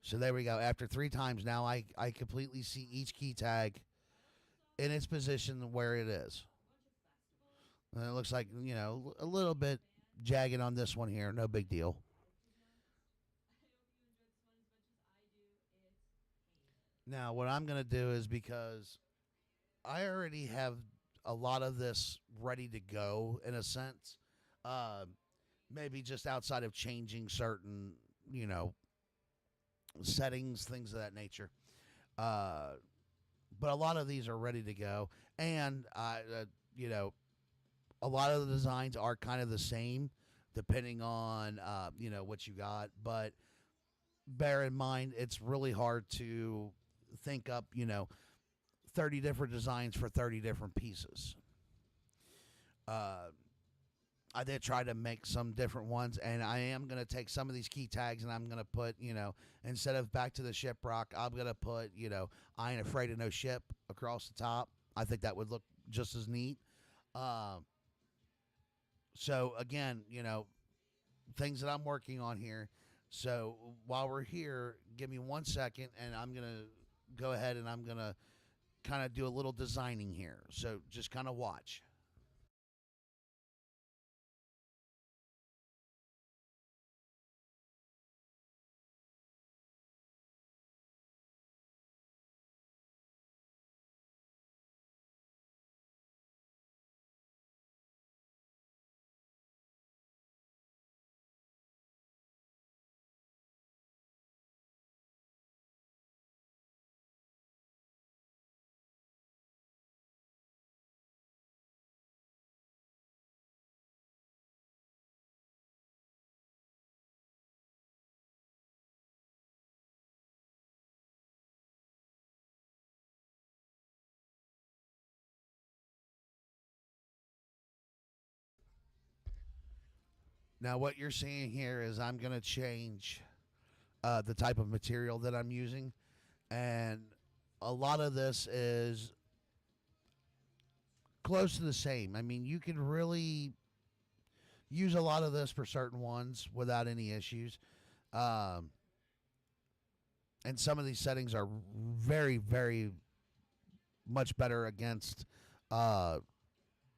So there we go. After 3 times now, I completely see each key tag in its position where it is. And it looks like, a little bit jagged on this one here. No big deal. Now, what I'm going to do is because I already have a lot of this ready to go in a sense, maybe just outside of changing certain, settings, things of that nature. But a lot of these are ready to go. And, a lot of the designs are kind of the same depending on, what you got. But bear in mind, it's really hard to think up, 30 different designs for 30 different pieces. I did try to make some different ones, and I am going to take some of these key tags and I'm going to put, instead of back to the Shiprocked, I'm going to put, I ain't afraid of no ship across the top. I think that would look just as neat. So again, things that I'm working on here. So while we're here, give me 1 second, and I'm gonna go ahead and I'm gonna kind of do a little designing here. So just kind of watch. Now, what you're seeing here is I'm going to change the type of material that I'm using. And a lot of this is close to the same. I mean, you can really use a lot of this for certain ones without any issues. Um, and some of these settings are very, very much better against uh,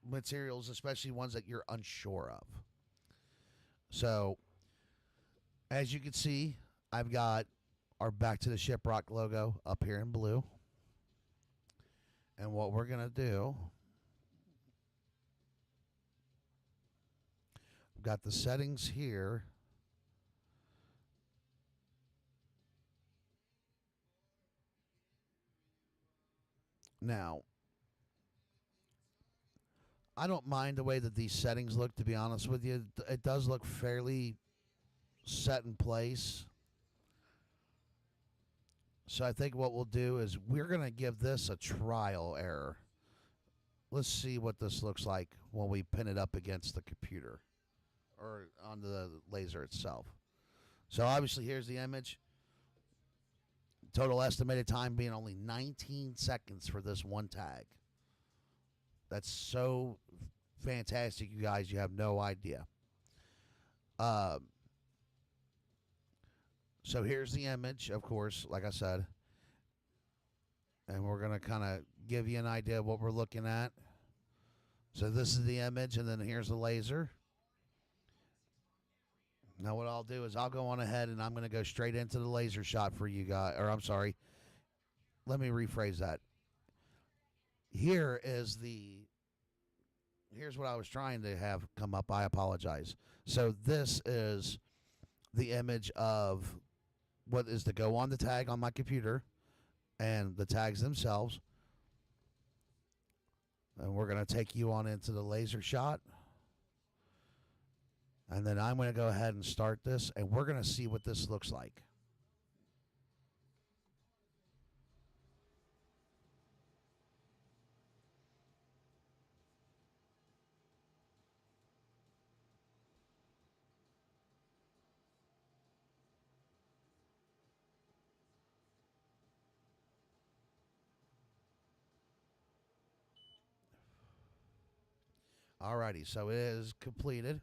materials, especially ones that you're unsure of. So, as you can see, I've got our Back to the Shiprocked logo up here in blue. And what we're going to do, I've got the settings here. Now, I don't mind the way that these settings look, to be honest with you. It does look fairly set in place. So I think what we'll do is we're going to give this a trial error. Let's see what this looks like when we pin it up against the computer or on the laser itself. So obviously here's the image. Total estimated time being only 19 seconds for this one tag. That's so fantastic, you guys. You have no idea. So here's the image, of course, like I said. And we're going to kind of give you an idea of what we're looking at. So this is the image, and then here's the laser. Now what I'll do is I'll go on ahead, and I'm going to go straight into the laser shot for you guys. Or I'm sorry. Let me rephrase that. Here's what I was trying to have come up. I apologize. So this is the image of what is to go on the tag on my computer and the tags themselves. And we're going to take you on into the laser shot. And then I'm going to go ahead and start this, and we're going to see what this looks like. Alrighty, so it is completed.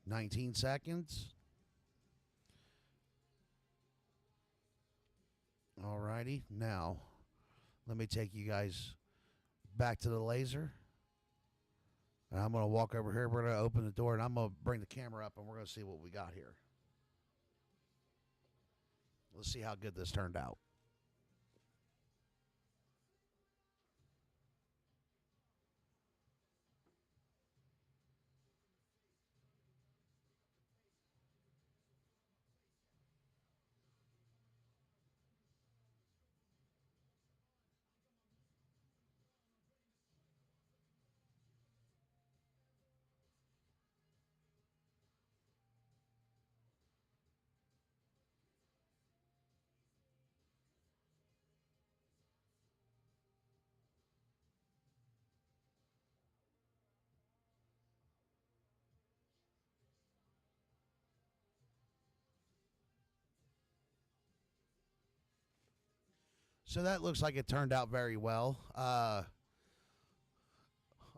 "19 seconds. Alrighty, now let me take you guys back to the laser. And I'm going to walk over here. We're going to open the door, and I'm going to bring the camera up, and we're going to see what we got here. Let's see how good this turned out. So that looks like it turned out very well.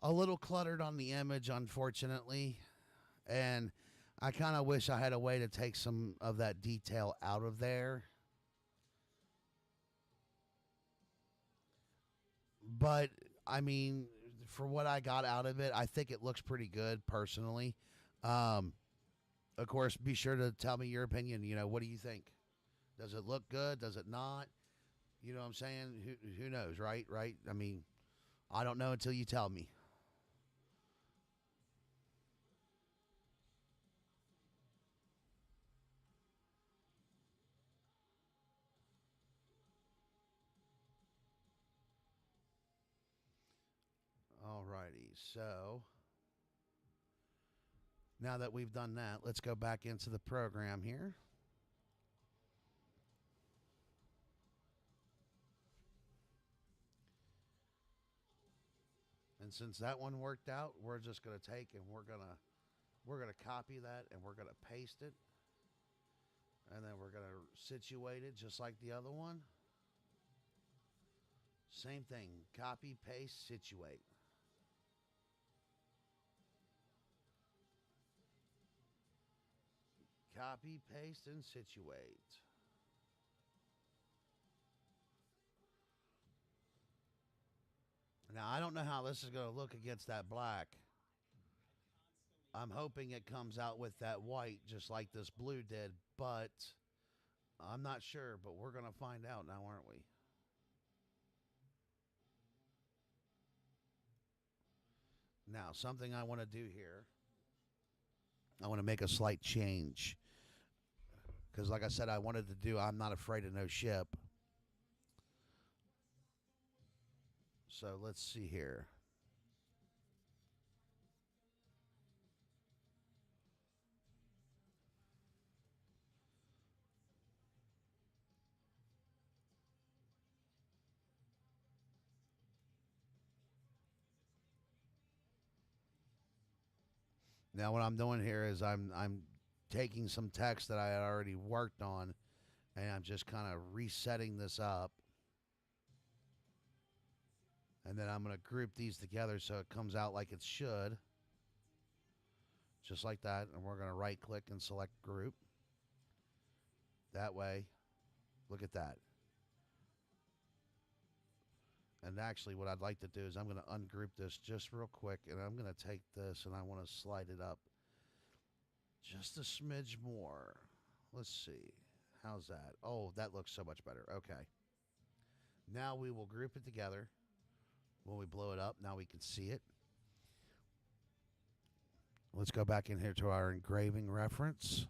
a little cluttered on the image, unfortunately. And I kind of wish I had a way to take some of that detail out of there. But, I mean, for what I got out of it, I think it looks pretty good personally. Um, of course, be sure to tell me your opinion. What do you think? Does it look good? Does it not? You know what I'm saying? Who knows, right? Right? I mean, I don't know until you tell me. Alrighty, so now that we've done that, let's go back into the program here. And since that one worked out, we're just going to take and we're going to copy that and we're going to paste it. And then we're going to situate it just like the other one. Same thing, copy, paste, situate. Copy, paste, and situate. Now, I don't know how this is going to look against that black. I'm hoping it comes out with that white just like this blue did, but I'm not sure, but we're going to find out now, aren't we? Now, something I want to do here, I want to make a slight change. Because, like I said, I wanted to do I'm Not Afraid of No Ship. So let's see here. Now, what I'm doing here is I'm taking some text that I had already worked on, and I'm just kind of resetting this up. And then I'm going to group these together so it comes out like it should. Just like that. And we're going to right click and select group. That way, look at that. And actually what I'd like to do is I'm going to ungroup this just real quick. And I'm going to take this and I want to slide it up just a smidge more. Let's see. How's that? Oh, that looks so much better. Okay. Now we will group it together. When we blow it up, now we can see it. Let's go back in here to our engraving reference.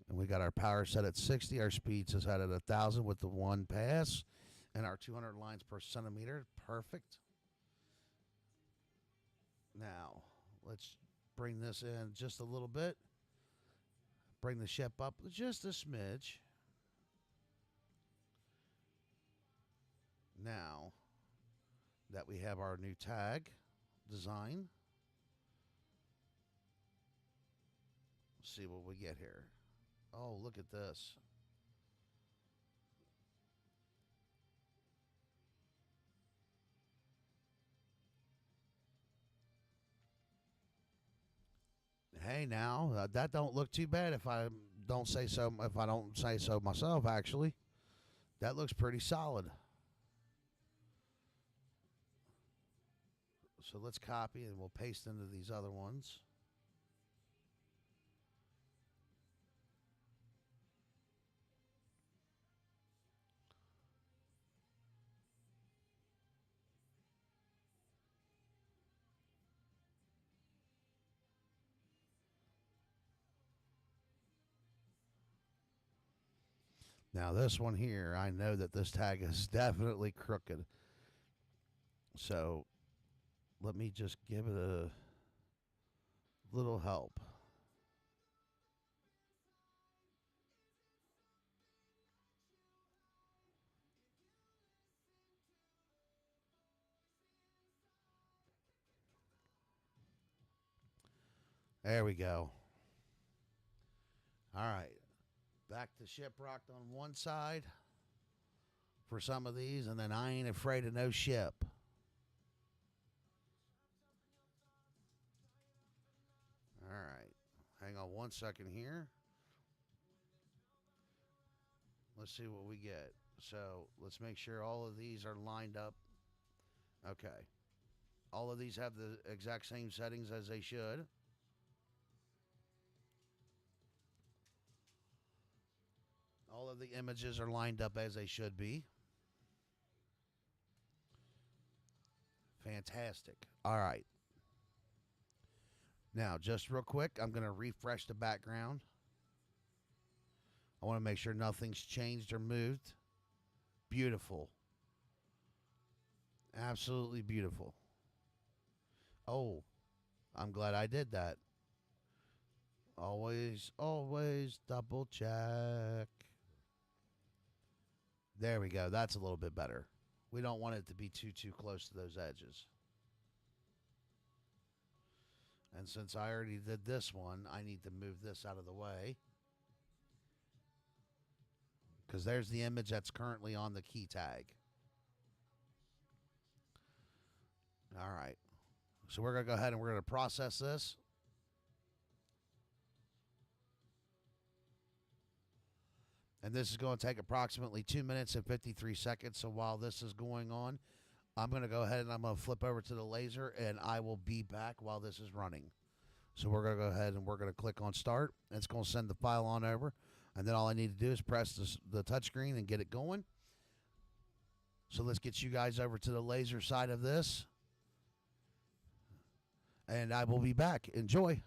And we got our power set at 60. Our speed is set at 1,000 with the one pass. And our 200 lines per centimeter. Perfect. Now, let's bring this in just a little bit. Bring the ship up just a smidge. Now that we have our new tag design, let's see what we get here. Oh, look at this. Hey, now that don't look too bad if I don't say so. If I don't say so myself, actually, that looks pretty solid. So let's copy and we'll paste into these other ones. Now this one here, I know that this tag is definitely crooked. So let me just give it a little help. There we go. All right. Back to Shiprocked on one side for some of these, and then I Ain't Afraid of No Ship. Hang on one second here. Let's see what we get. So let's make sure all of these are lined up. Okay. All of these have the exact same settings as they should. All of the images are lined up as they should be. Fantastic. All right. Now, just real quick, I'm going to refresh the background. I want to make sure nothing's changed or moved. Beautiful. Absolutely beautiful. Oh, I'm glad I did that. Always, always double check. There we go. That's a little bit better. We don't want it to be too close to those edges. And since I already did this one, I need to move this out of the way. Because there's the image that's currently on the key tag. All right. So we're going to go ahead and we're going to process this. And this is going to take approximately 2 minutes and 53 seconds. So while this is going on, I'm going to go ahead and I'm going to flip over to the laser and I will be back while this is running. So we're going to go ahead and we're going to click on start. And it's going to send the file on over. And then all I need to do is press the touchscreen and get it going. So let's get you guys over to the laser side of this. And I will be back. Enjoy.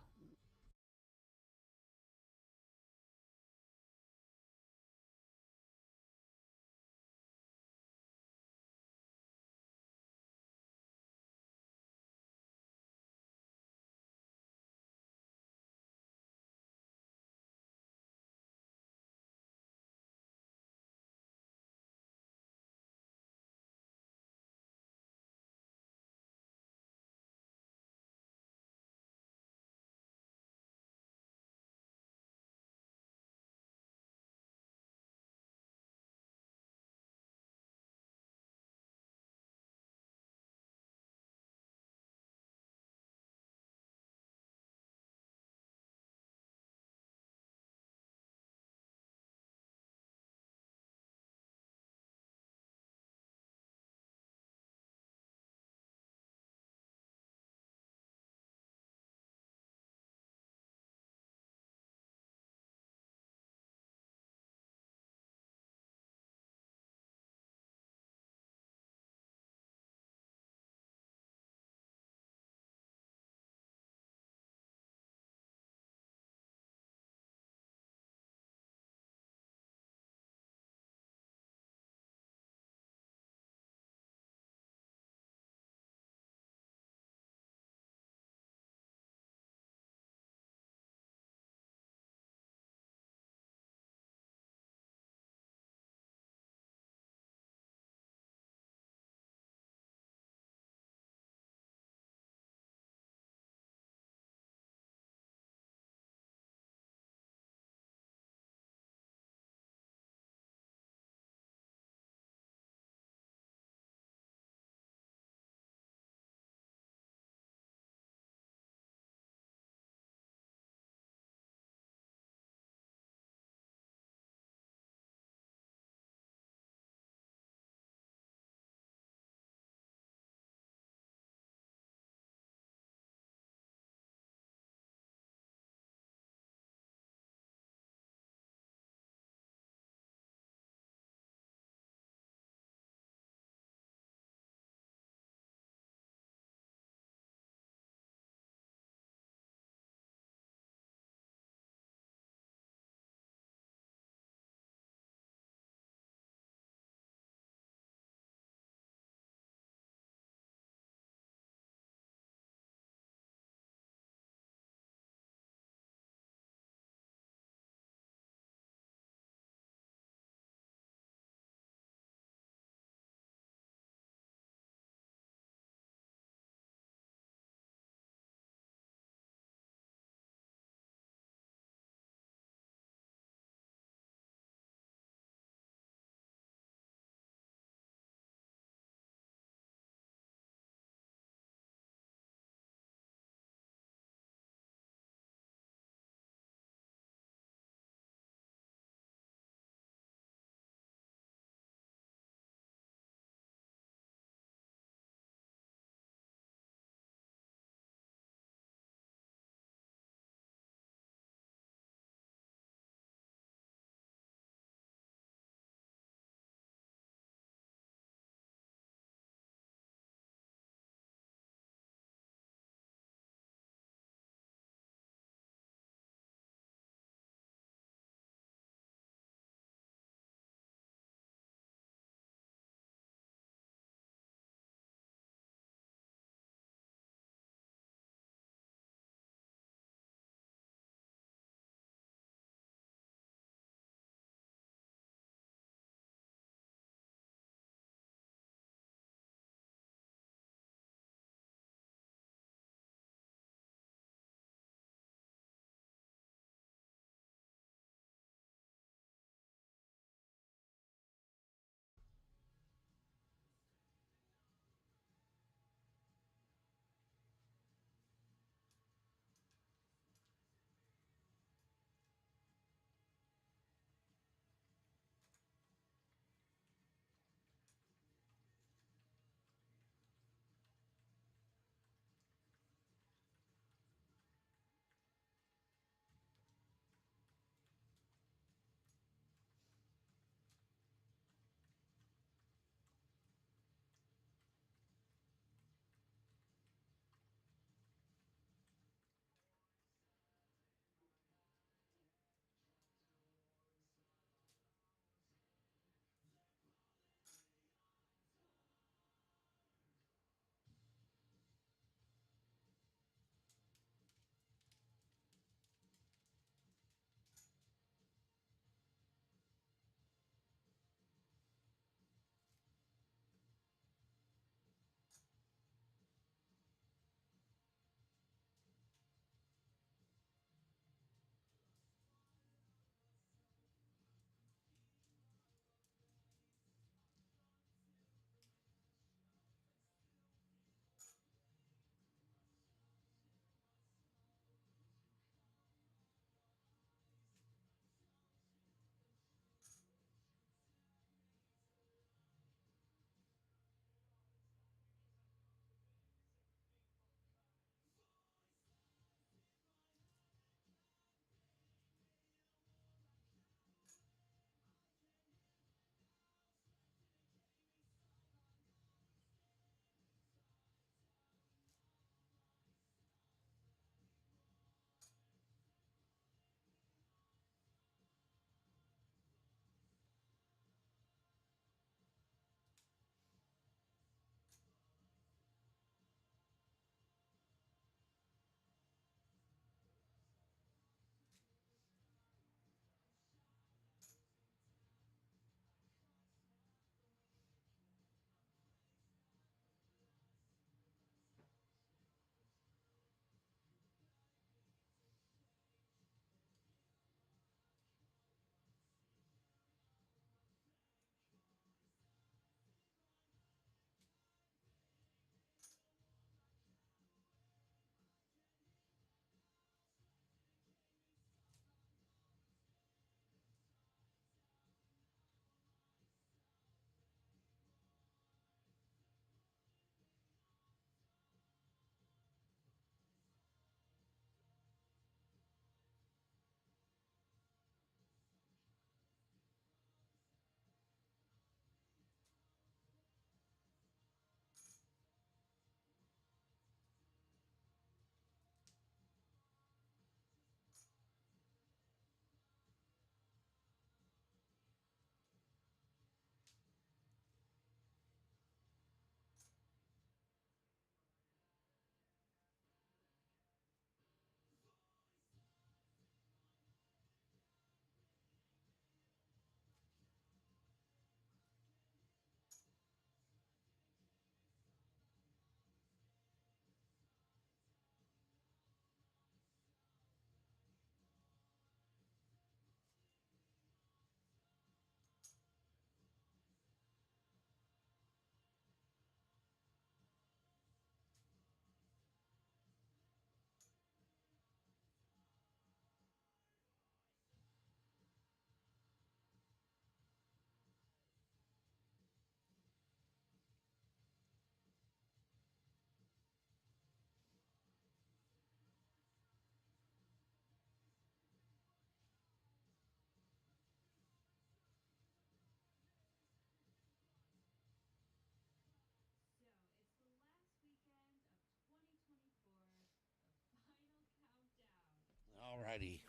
righty.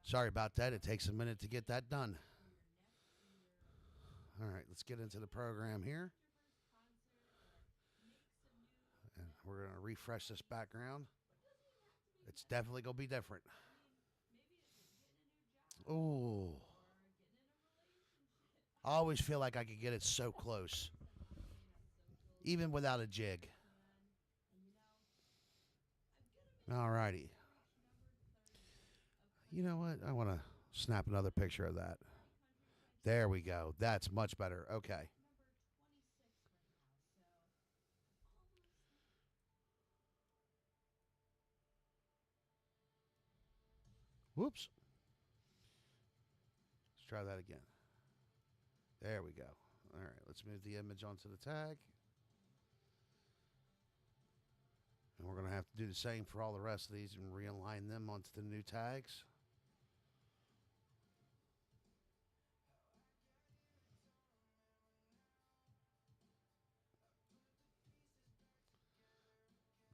Sorry about that. It takes a minute to get that done. All right, let's get into the program here. And we're going to refresh this background. It's definitely going to be different. Ooh. I always feel like I could get it so close, even without a jig. All righty. You know what? I want to snap another picture of that. There we go. That's much better. Okay. Whoops. Let's try that again. There we go. All right, let's move the image onto the tag. And we're going to have to do the same for all the rest of these and realign them onto the new tags.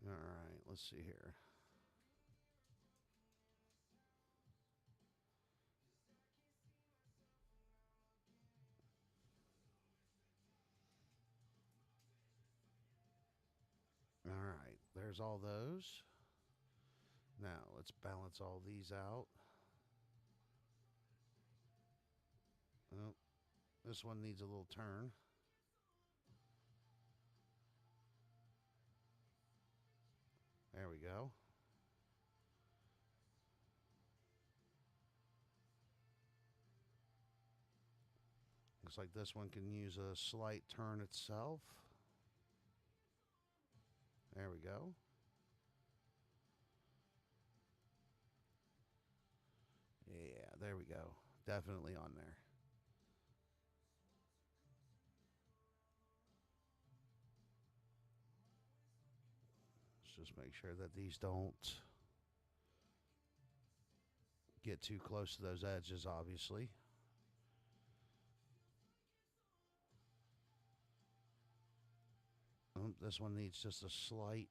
All right, let's see here. All right, there's all those. Now, let's balance all these out. Oh, this one needs a little turn. There we go. Looks like this one can use a slight turn itself. There we go. Yeah, there we go. Definitely on there. Let's just make sure that these don't get too close to those edges, obviously. This one needs just a slight.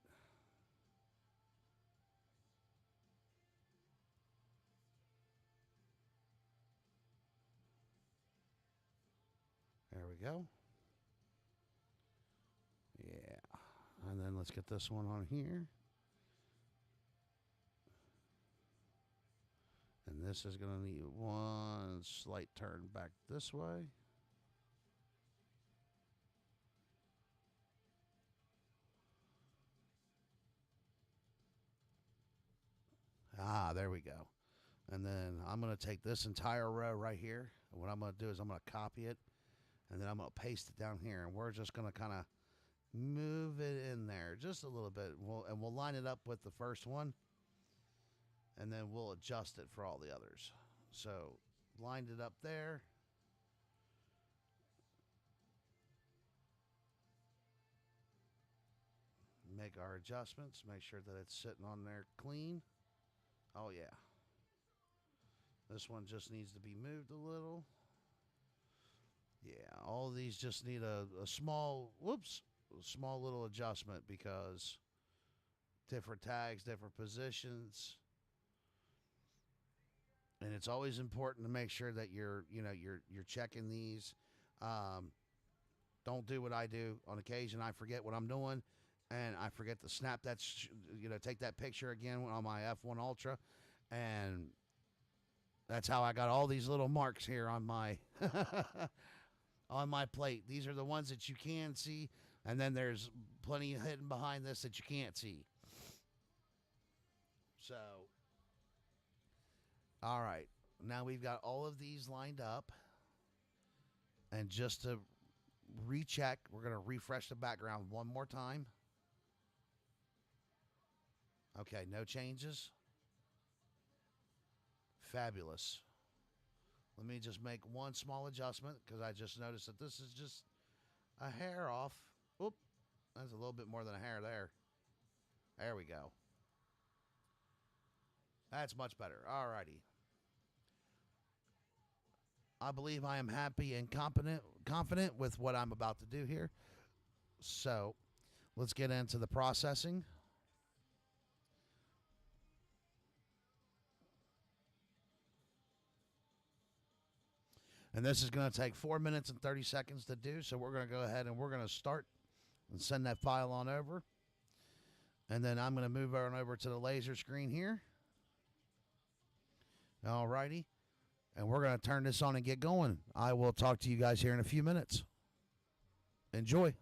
There we go. Yeah. And then let's get this one on here. And this is going to need one slight turn back this way. Ah, there we go. And then I'm going to take this entire row right here. And what I'm going to do is I'm going to copy it. And then I'm going to paste it down here. And we're just going to kind of move it in there just a little bit. We'll line it up with the first one. And then we'll adjust it for all the others. So, lined it up there. Make our adjustments. Make sure that it's sitting on there clean. Oh, yeah. This one just needs to be moved a little. Yeah, all of these just need a small, small little adjustment because different tags, different positions. And it's always important to make sure that you're checking these. Don't do what I do. On occasion, I forget what I'm doing, and I forget to snap that, take that picture again on my F1 Ultra, and that's how I got all these little marks here on my on my plate. These are the ones that you can see, and then there's plenty hidden behind this that you can't see. So, all right. Now we've got all of these lined up. And just to recheck, we're going to refresh the background one more time. Okay, no changes. Fabulous. Let me just make one small adjustment because I just noticed that this is just a hair off. Oop, that's a little bit more than a hair there. There we go. That's much better. All righty. I believe I am happy and confident with what I'm about to do here. So let's get into the processing. And this is going to take 4 minutes and 30 seconds to do. So we're going to go ahead and we're going to start and send that file on over. And then I'm going to move on over to the laser screen here. All righty. And we're going to turn this on and get going. I will talk to you guys here in a few minutes. Enjoy.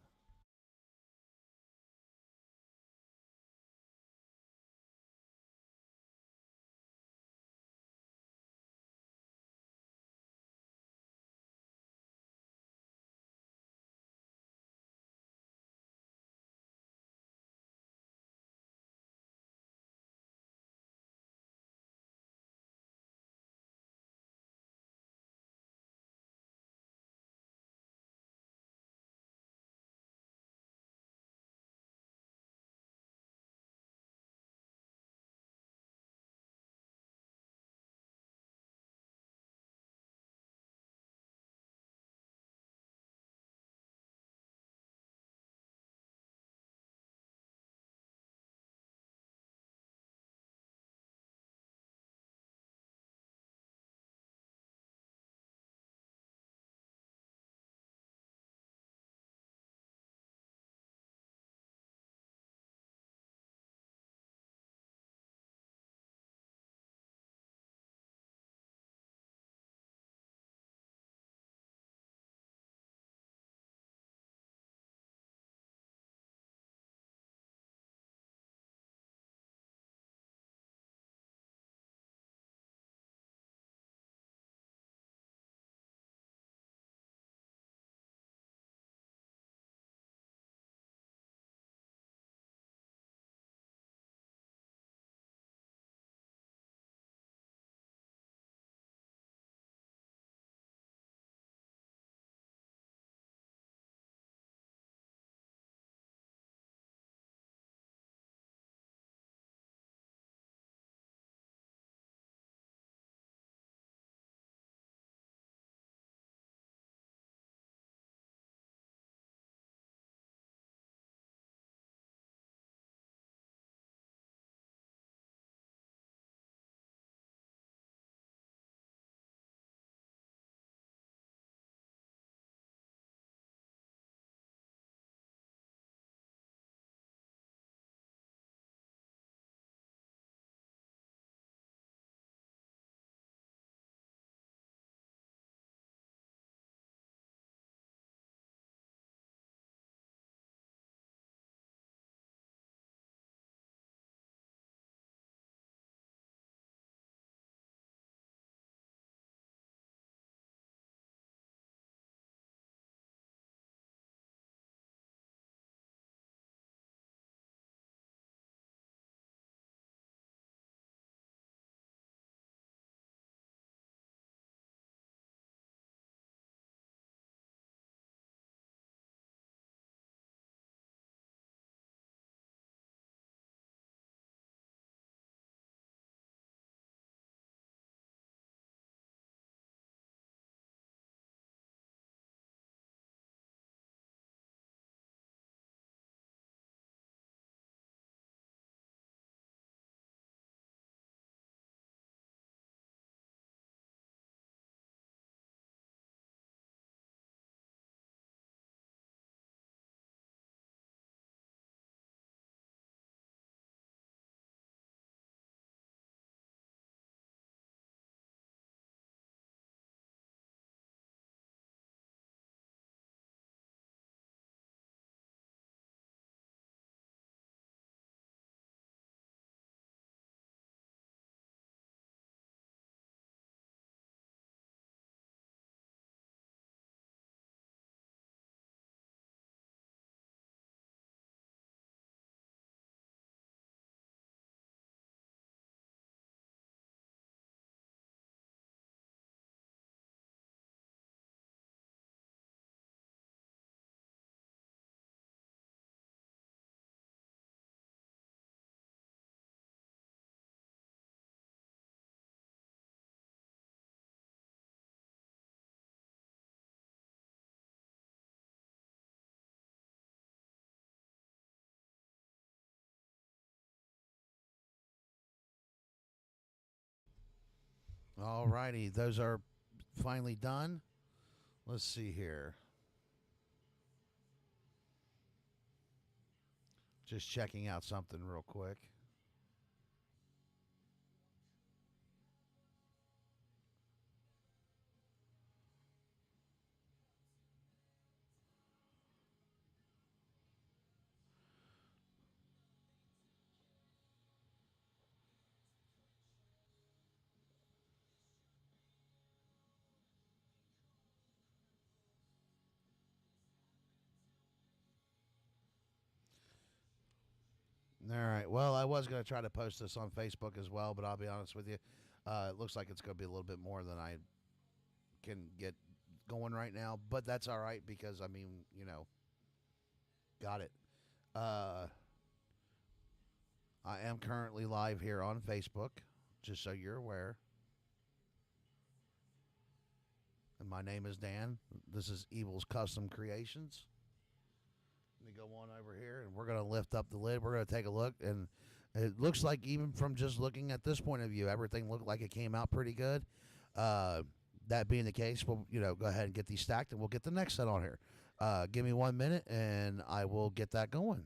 All righty. Those are finally done. Let's see here. Just checking out something real quick. All right. Well, I was going to try to post this on Facebook as well, but I'll be honest with you. It looks like it's going to be a little bit more than I can get going right now, but that's all right because, I mean, got it. Uh, I am currently live here on Facebook, just so you're aware. And my name is Dan. This is Evil's Custom Creations. Let me go on over here, and we're going to lift up the lid. We're going to take a look, and it looks like even from just looking at this point of view, everything looked like it came out pretty good. Uh, that being the case, we'll go ahead and get these stacked, and we'll get the next set on here. Give me 1 minute, and I will get that going.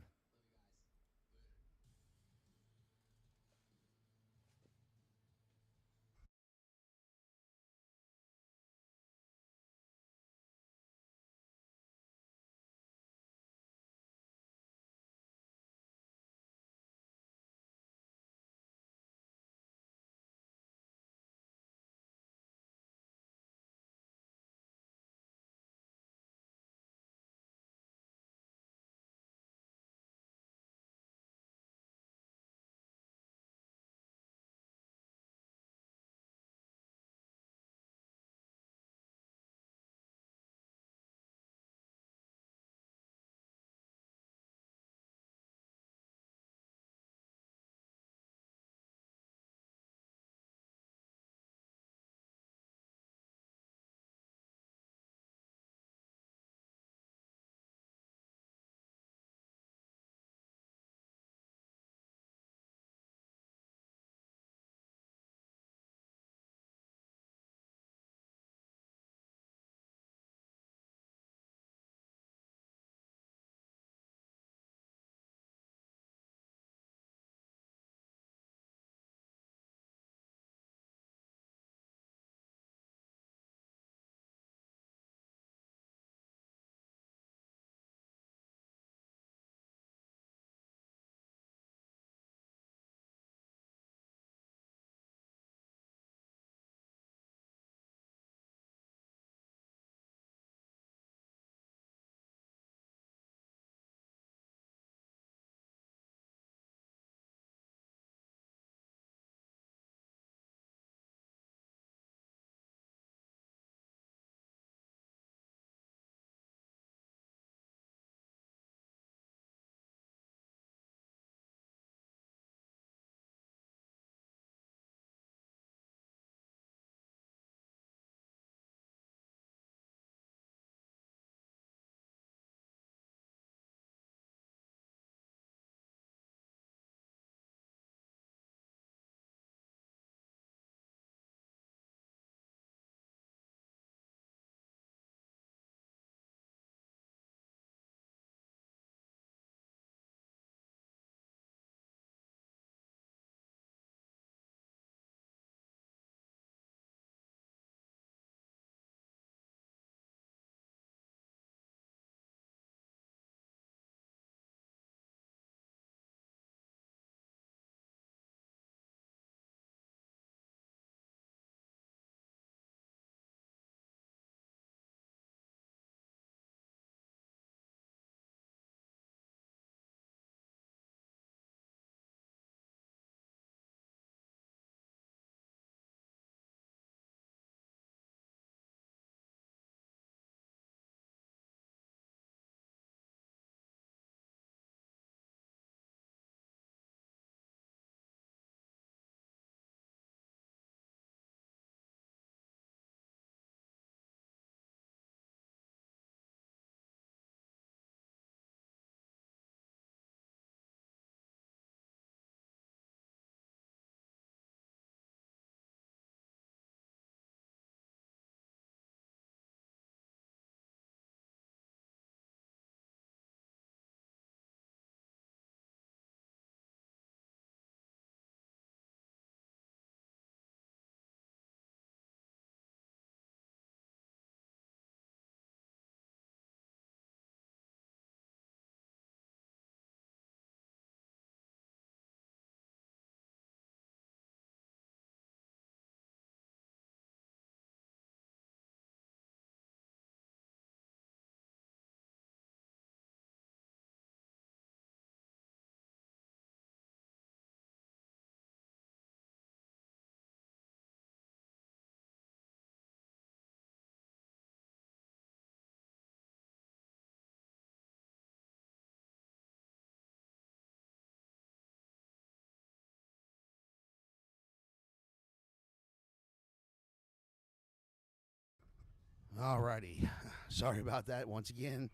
Alrighty. Sorry about that once again.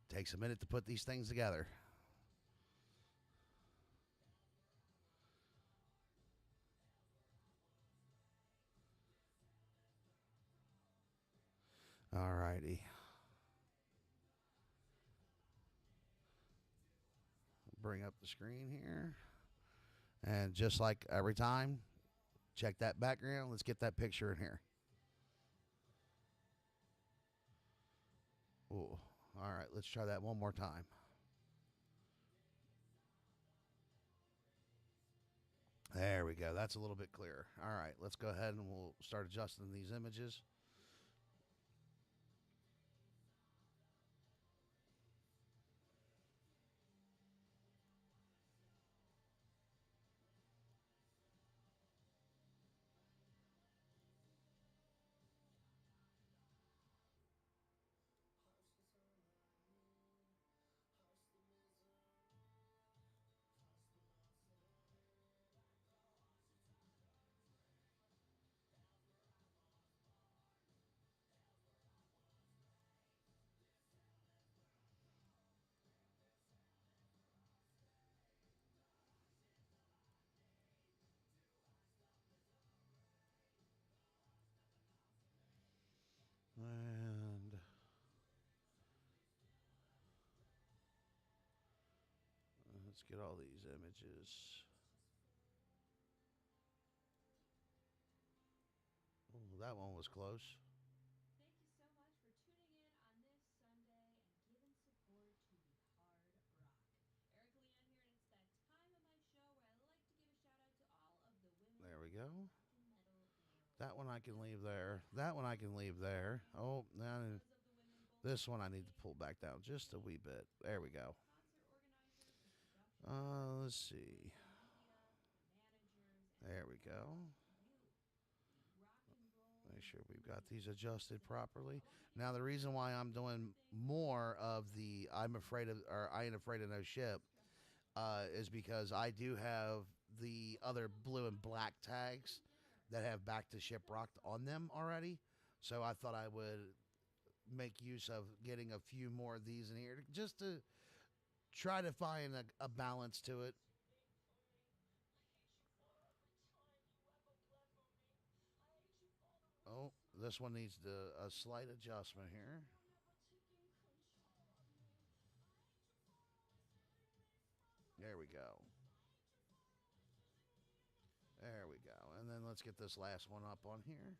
Takes a minute to put these things together. Alrighty. Bring up the screen here. And just like every time, check that background. Let's get that picture in here. Ooh. All right, let's try that one more time. There we go. That's a little bit clearer. All right, let's go ahead and we'll start adjusting these images. And let's get all these images. Ooh, that one was close. Thank you so much for tuning in on this Sunday and giving support to the hard rock. Eric Leon here, and it's that time of my show where I like to give a shout out to all of the women There we in the go. rock and metal world. That one I can leave there. That one I can leave there. Oh, now Photos of the women both this one I need to participating pull in the back down just a wee bit. There we go. concert organizers and production designers, Let's see. the media, the managers, and There we of go. course you, the rock and roll Make sure we've got these enthusiasts. adjusted So properly. I want to give Now you the a reason shout why out I'm for doing hosting more the of the I'm afraid of or I ain't afraid of no ship extra special is because I do have the other blue and black tags that have back to Shiprocked on them already. So I thought I would make use of getting a few more of these in here just to try to find a balance to it. Oh, this one needs a slight adjustment here. There we go. There we go. And then let's get this last one up on here.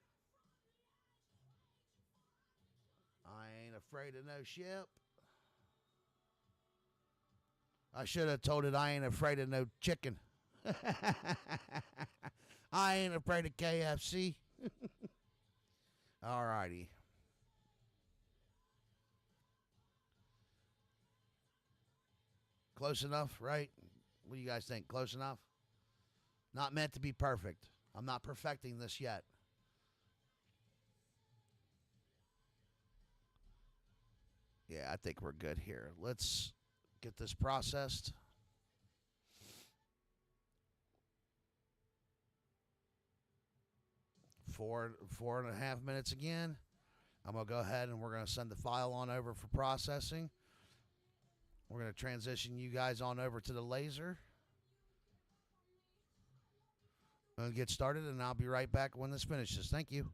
I ain't afraid of no ship. I should have told it I ain't afraid of no chicken. I ain't afraid of KFC. Alrighty. Close enough, right? What do you guys think? Close enough? Not meant to be perfect. I'm not perfecting this yet. Yeah, I think we're good here. Let's get this processed. 4.5 minutes again. I'm gonna go ahead and we're gonna send the file on over for processing. We're gonna transition you guys on over to the laser. I'm gonna get started, and I'll be right back when this finishes. Thank you.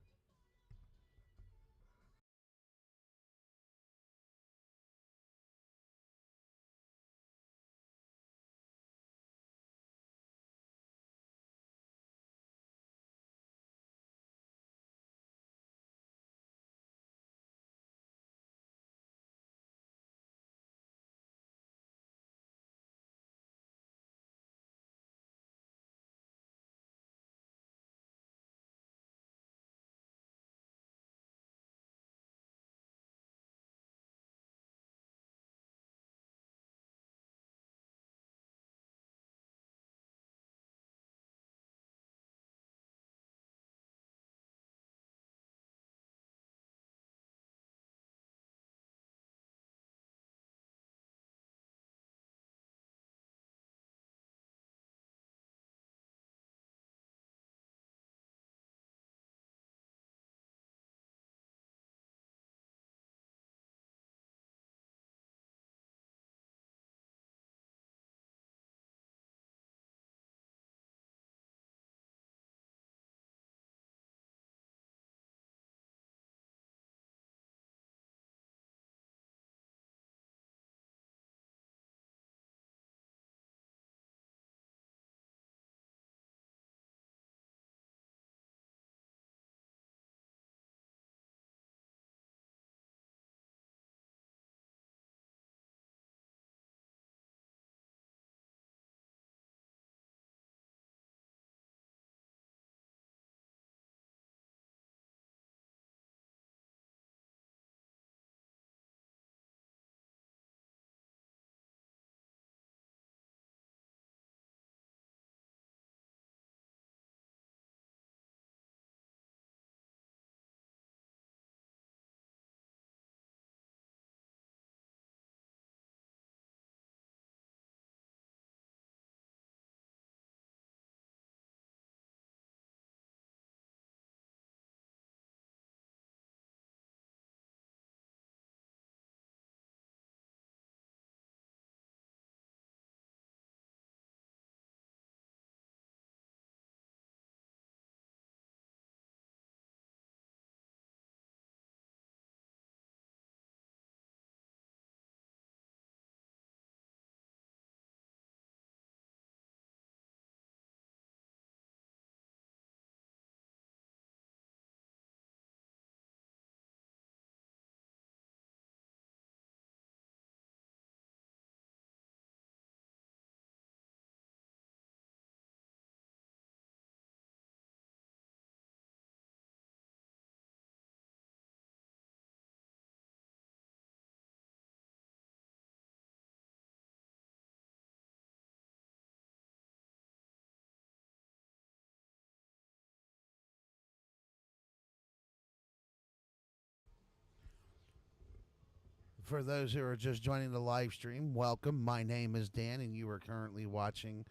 For those who are just joining the live stream, welcome. My name is Dan, and you are currently watching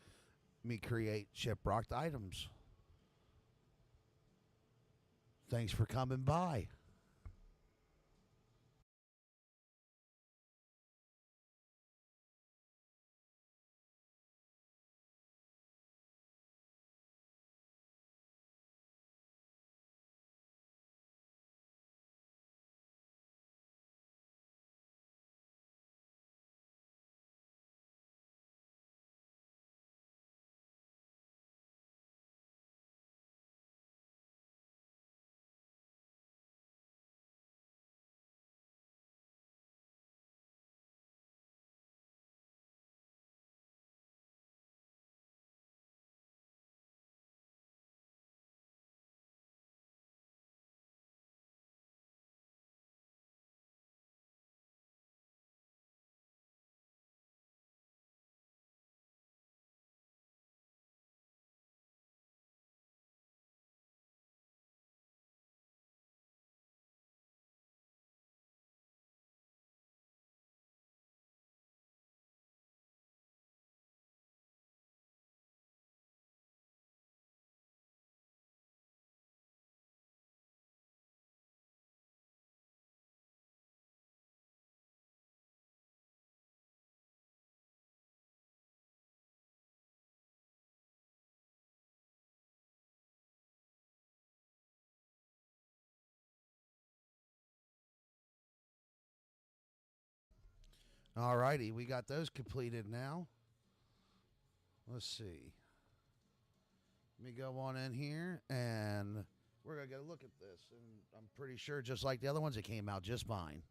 me create Shiprocked items. Thanks for coming by. All righty, we got those completed now. Let's see. Let me go on in here, and we're going to get a look at this. And I'm pretty sure, just like the other ones, it came out just fine.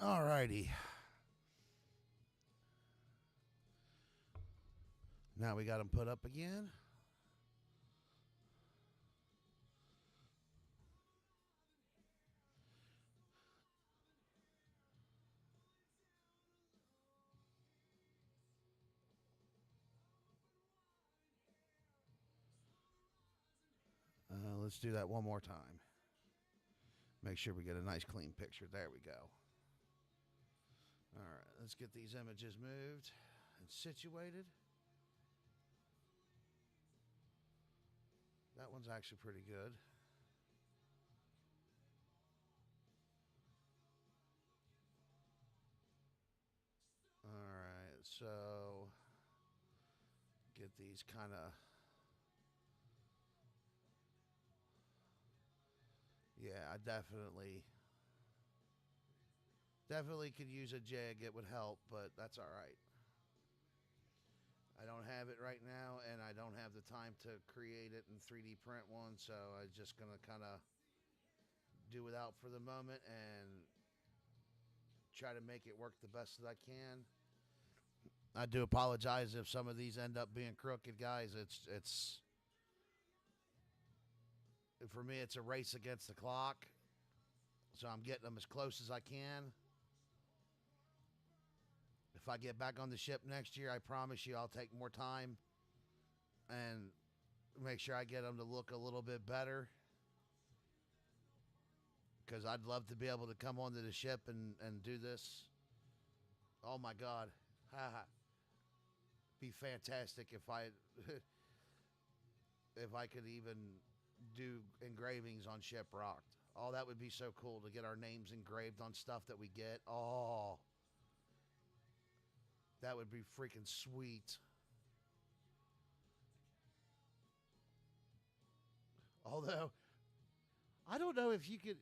Alrighty. Now we got them put up again. Let's do that one more time. Make sure we get a nice clean picture. There we go. All right, let's get these images moved and situated. That one's actually pretty good. All right, so get these kind of. Yeah, I definitely could use a jig. It would help, but that's all right. I don't have it right now, and I don't have the time to create it and 3D print one, so I'm just gonna kind of do without for the moment and try to make it work the best that I can. I do apologize if some of these end up being crooked, guys. It's for me, it's a race against the clock, so I'm getting them as close as I can. If I get back on the ship next year, I promise you I'll take more time and make sure I get them to look a little bit better. Because I'd love to be able to come onto the ship and do this. Oh my God. Be fantastic if I if I could even do engravings on Shiprocked. Oh, that would be so cool to get our names engraved on stuff that we get. Oh, that would be freaking sweet. Although I don't know if you could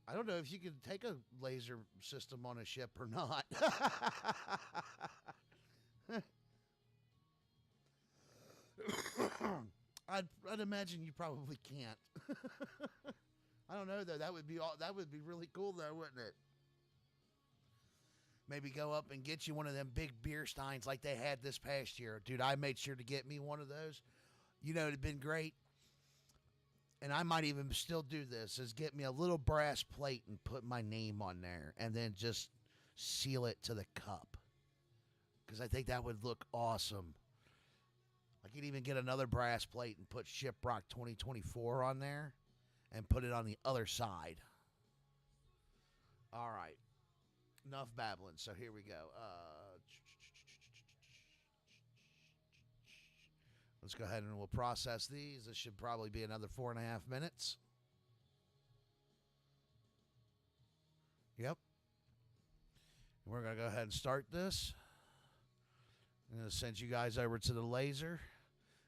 I don't know if you could take a laser system on a ship or not. I'd imagine you probably can't. I don't know though. That would be really cool though, wouldn't it? Maybe go up and get you one of them big beer steins like they had this past year, dude. I made sure to get me one of those. You know, it'd been great, and I might even still do this: is get me a little brass plate and put my name on there, and then just seal it to the cup, because I think that would look awesome. I could even get another brass plate and put Shiprock 2024 on there and put it on the other side. All right. Enough babbling. So here we go. Let's go ahead and we'll process these. This should probably be another 4.5 minutes. Yep. We're going to go ahead and start this. I'm going to send you guys over to the laser,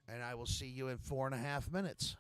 and I will see you in 4.5 minutes.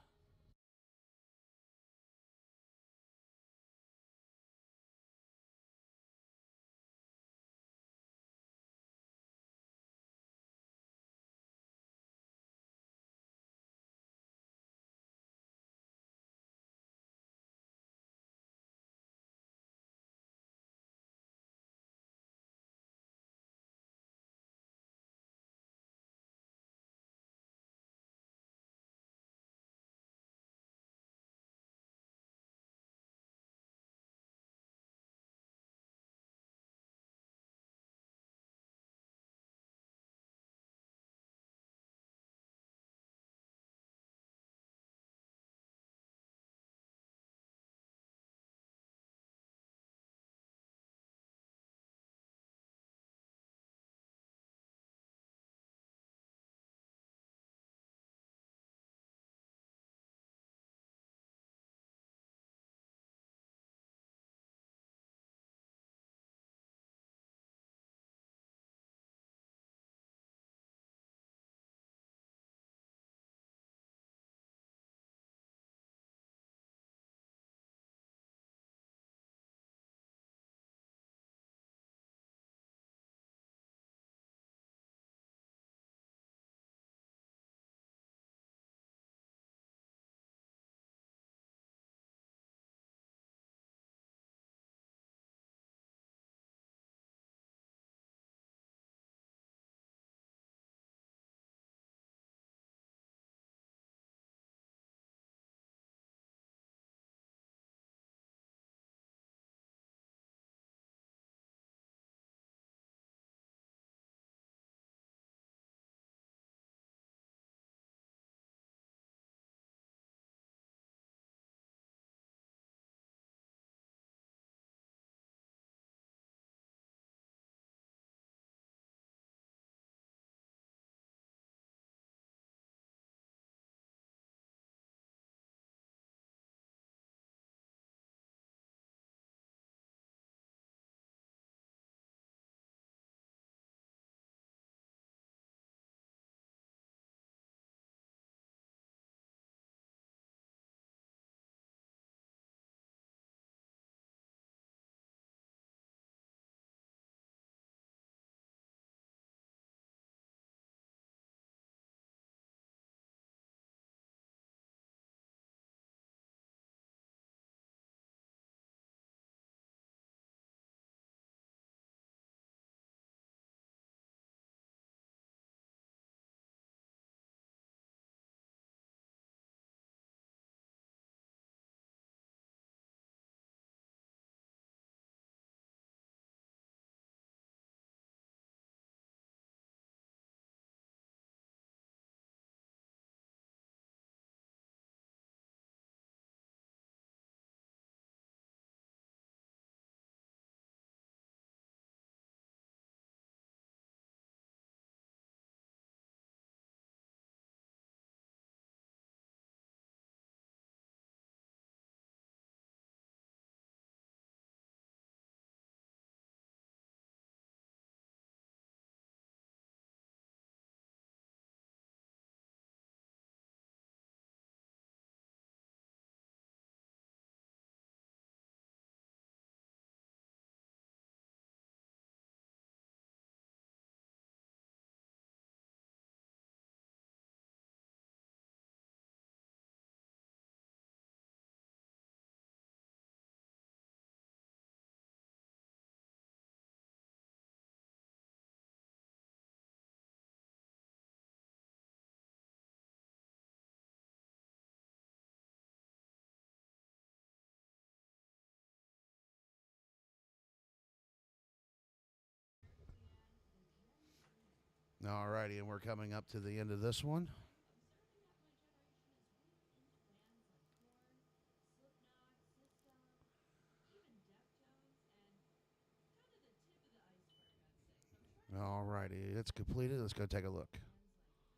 Alrighty, and we're coming up to the end of this one. Observing that my generation is really into bands like Korn, Slipknot, System, even Deftones, and kind of the tip of the iceberg, I'd say. So I'm trying to learn more Alrighty, it's completed. Let's go take a look.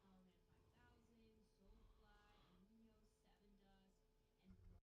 bands like Powerman 5000, Soulfly, Amino, Seven Dust, and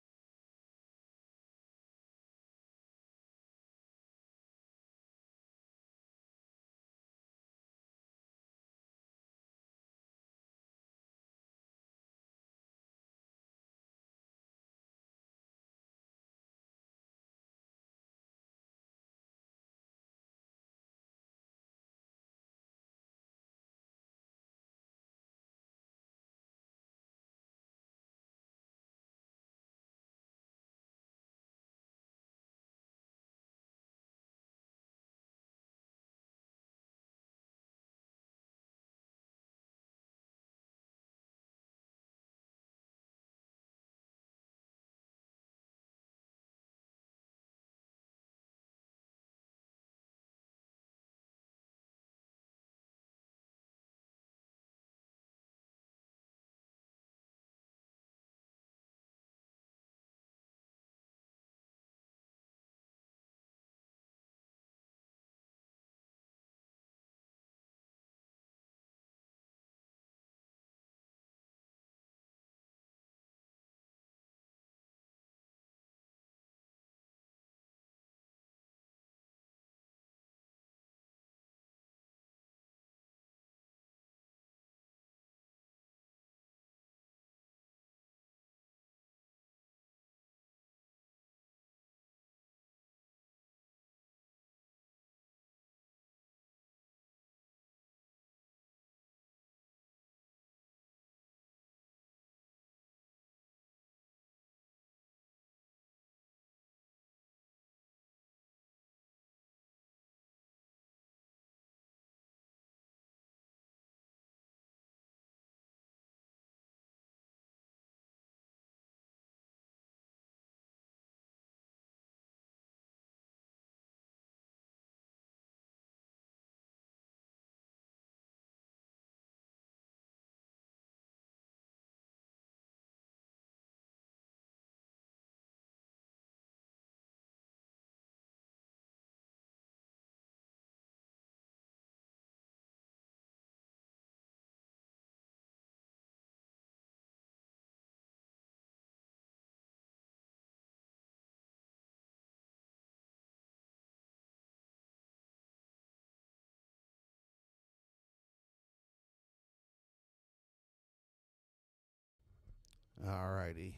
Alrighty.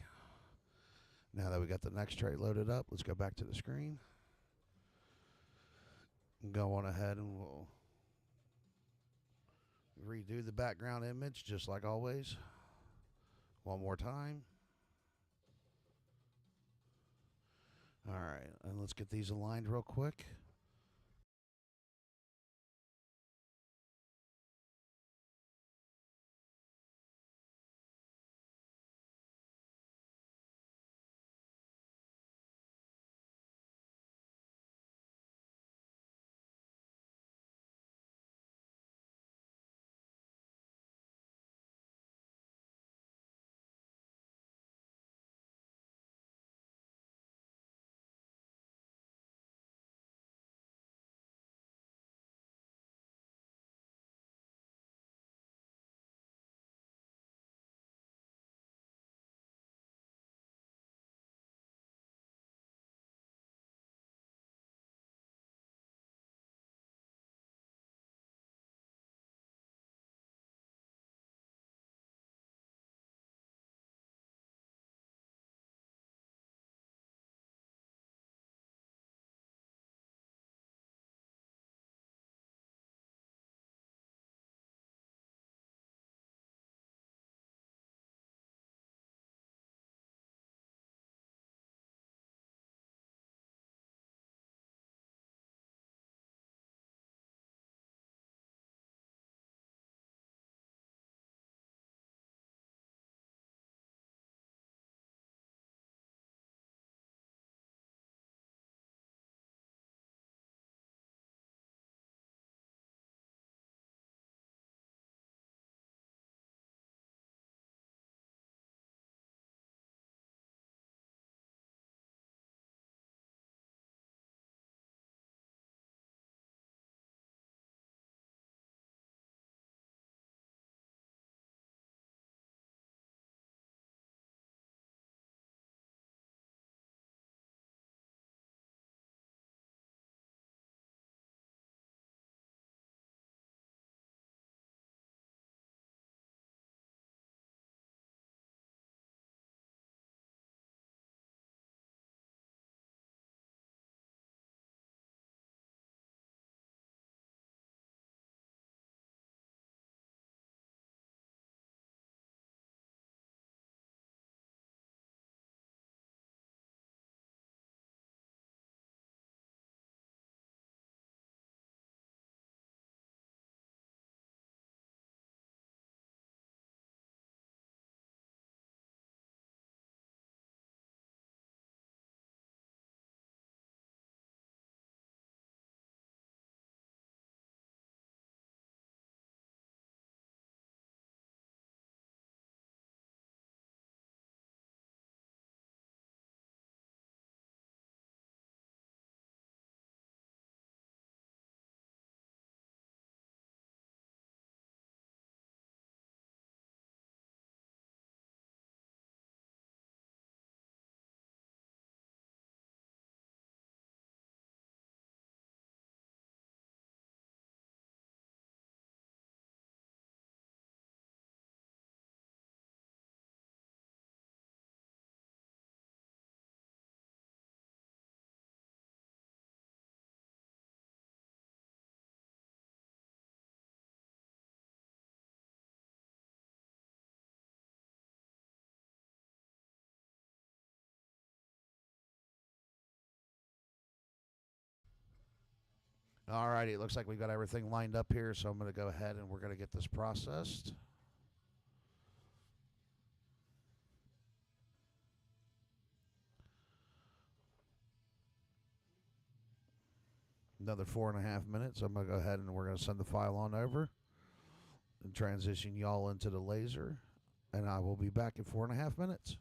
Now that we got the next tray loaded up, let's go back to the screen. Go on ahead and we'll redo the background image just like always. One more time. Alright, and let's get these aligned real quick. All righty, it looks like we got everything lined up here, so I'm going to go ahead and we're going to get this processed. Another 4.5 minutes. I'm going to go ahead and we're going to send the file on over and transition y'all into the laser. And I will be back in 4.5 minutes.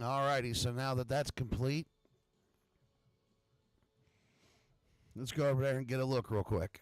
All righty, so now that that's complete, let's go over there and get a look real quick.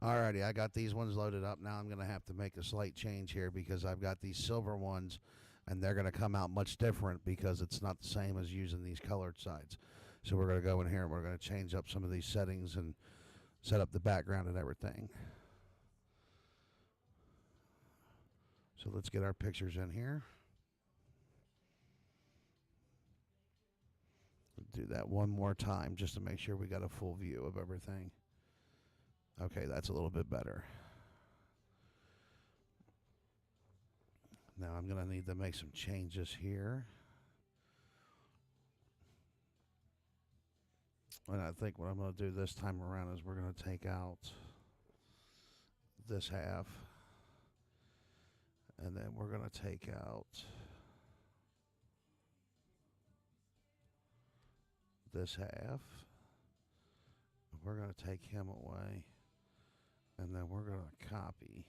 Alrighty, I got these ones loaded up. Now I'm going to have to make a slight change here because I've got these silver ones and they're going to come out much different because it's not the same as using these colored sides. So we're going to go in here and we're going to change up some of these settings and set up the background and everything. So let's get our pictures in here. Do that one more time just to make sure we got a full view of everything. Okay, that's a little bit better. Now I'm going to need to make some changes here. And I think what I'm going to do this time around is we're going to take out this half. And then we're going to take out this half. We're going to take him away. And then we're going to copy.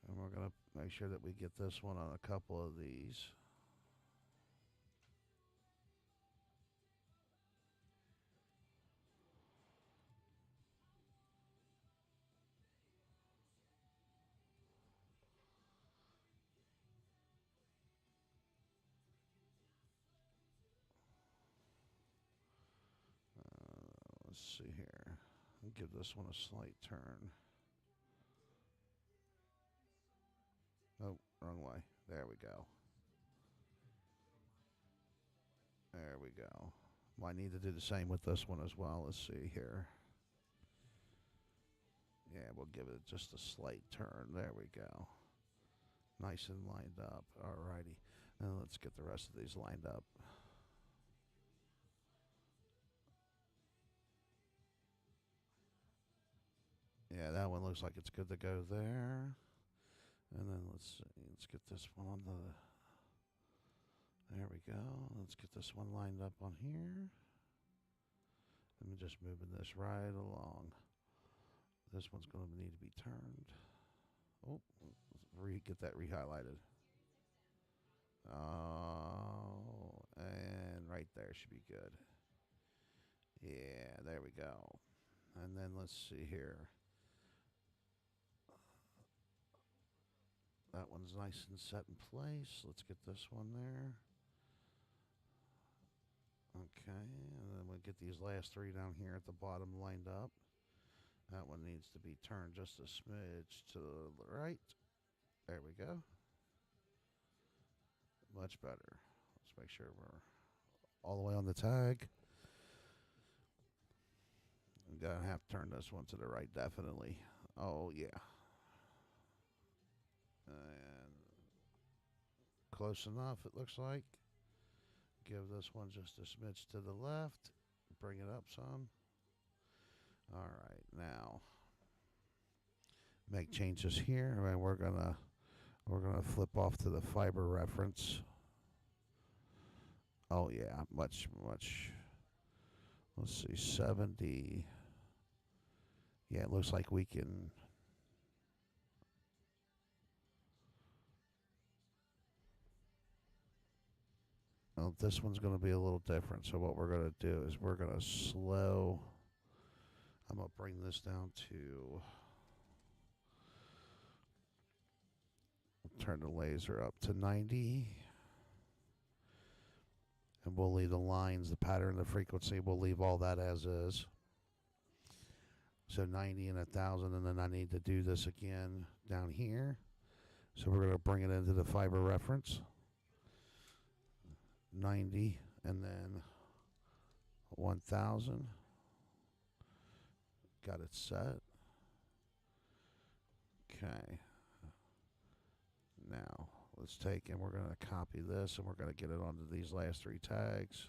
And we're going to make sure that we get this one on a couple of these. Let's see here. I'll give this one a slight turn. Oh, wrong way. There we go. There we go. Well, I need to do the same with this one as well. Let's see here. Yeah, we'll give it just a slight turn. There we go. Nice and lined up. Alrighty. Now let's get the rest of these lined up. Yeah, that one looks like it's good to go there. And then let's see. Let's get this one on the... There we go. Let's get this one lined up on here. I'm just moving this right along. This one's going to need to be turned. Oh, get that re-highlighted. Oh, and right there should be good. Yeah, there we go. And then let's see here. That one's nice and set in place. Let's get this one there. Okay, and then we'll get these last three down here at the bottom lined up. That one needs to be turned just a smidge to the right. There we go. Much better. Let's make sure we're all the way on the tag. I'm going to have to turn this one to the right, definitely. Oh, yeah. And close enough, it looks like. Give this one just a smidge to the left. Bring it up some. All right, now make changes here. And we're gonna flip off to the fiber reference. Oh yeah, much. Let's see, 70. Yeah, it looks like we can. Well, this one's going to be a little different. So what we're going to do is we're going to slow. I'm going to bring this down to. Turn the laser up to 90. And we'll leave the lines, the pattern, the frequency, we'll leave all that as is. So 90 and 1,000, and then I need to do this again down here. So we're going to bring it into the fiber reference. 90 and then 1,000. Got it set. Okay. Now let's take and we're going to copy this and we're going to get it onto these last three tags.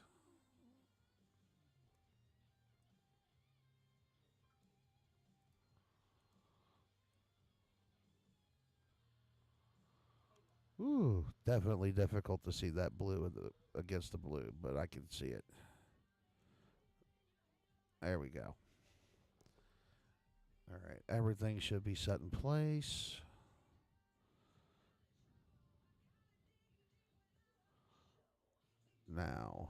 Ooh, definitely difficult to see that blue against the blue, but I can see it. There we go. All right, everything should be set in place. Now,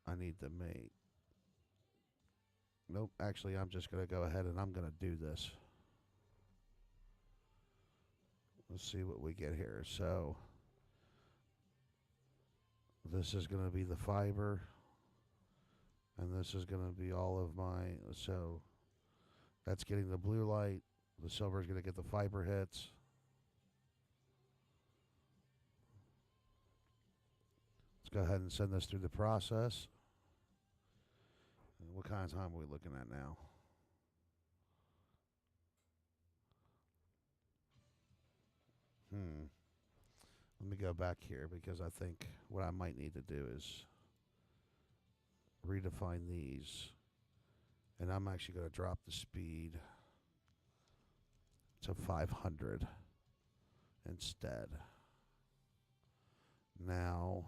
I need to make... Nope, actually, I'm just going to go ahead and I'm going to do this. Let's see what we get here. So, this is going to be the fiber. And this is going to be all of my... So, that's getting the blue light. The silver is going to get the fiber hits. Let's go ahead and send this through the process. What kind of time are we looking at now? Let me go back here because I think what I might need to do is redefine these. And I'm actually going to drop the speed to 500 instead. Now,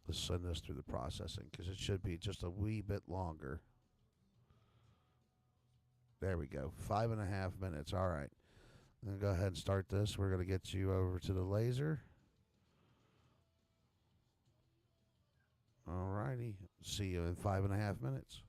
let's send this through the processing because it should be just a wee bit longer. There we go. 5.5 minutes. All right. Then go ahead and start this. We're going to get you over to the laser. All righty. See you in 5.5 minutes.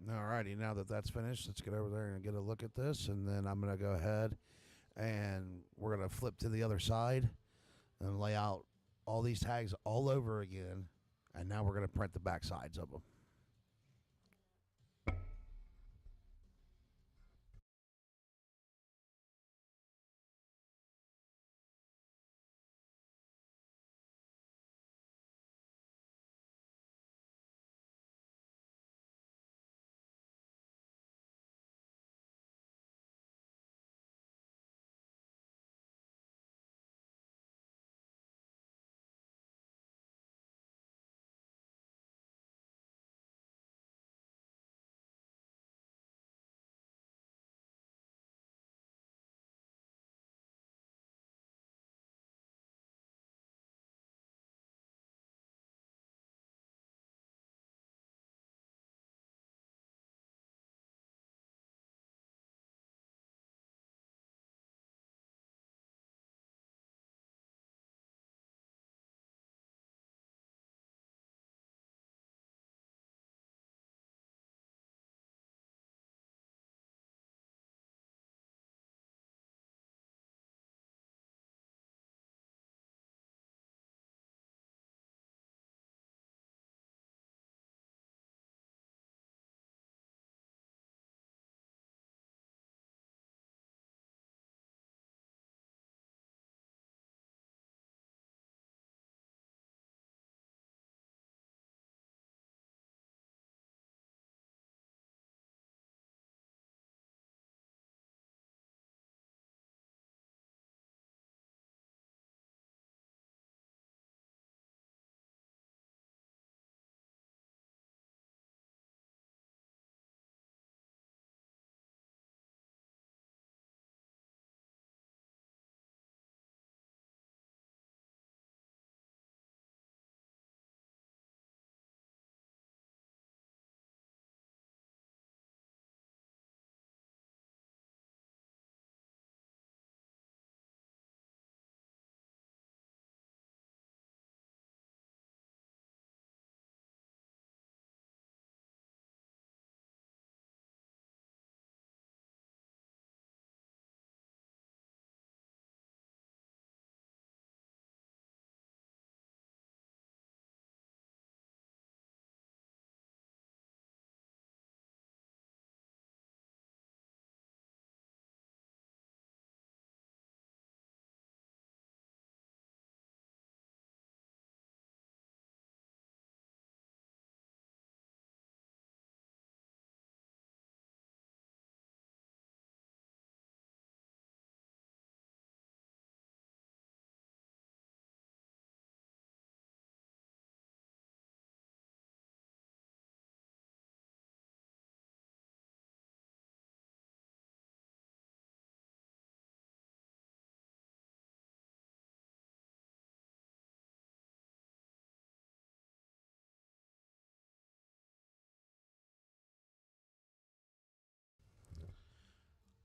Alrighty, now that that's finished, let's get over there and get a look at this, and then I'm gonna go ahead and we're gonna flip to the other side and lay out all these tags all over again, and now we're gonna print the back sides of them.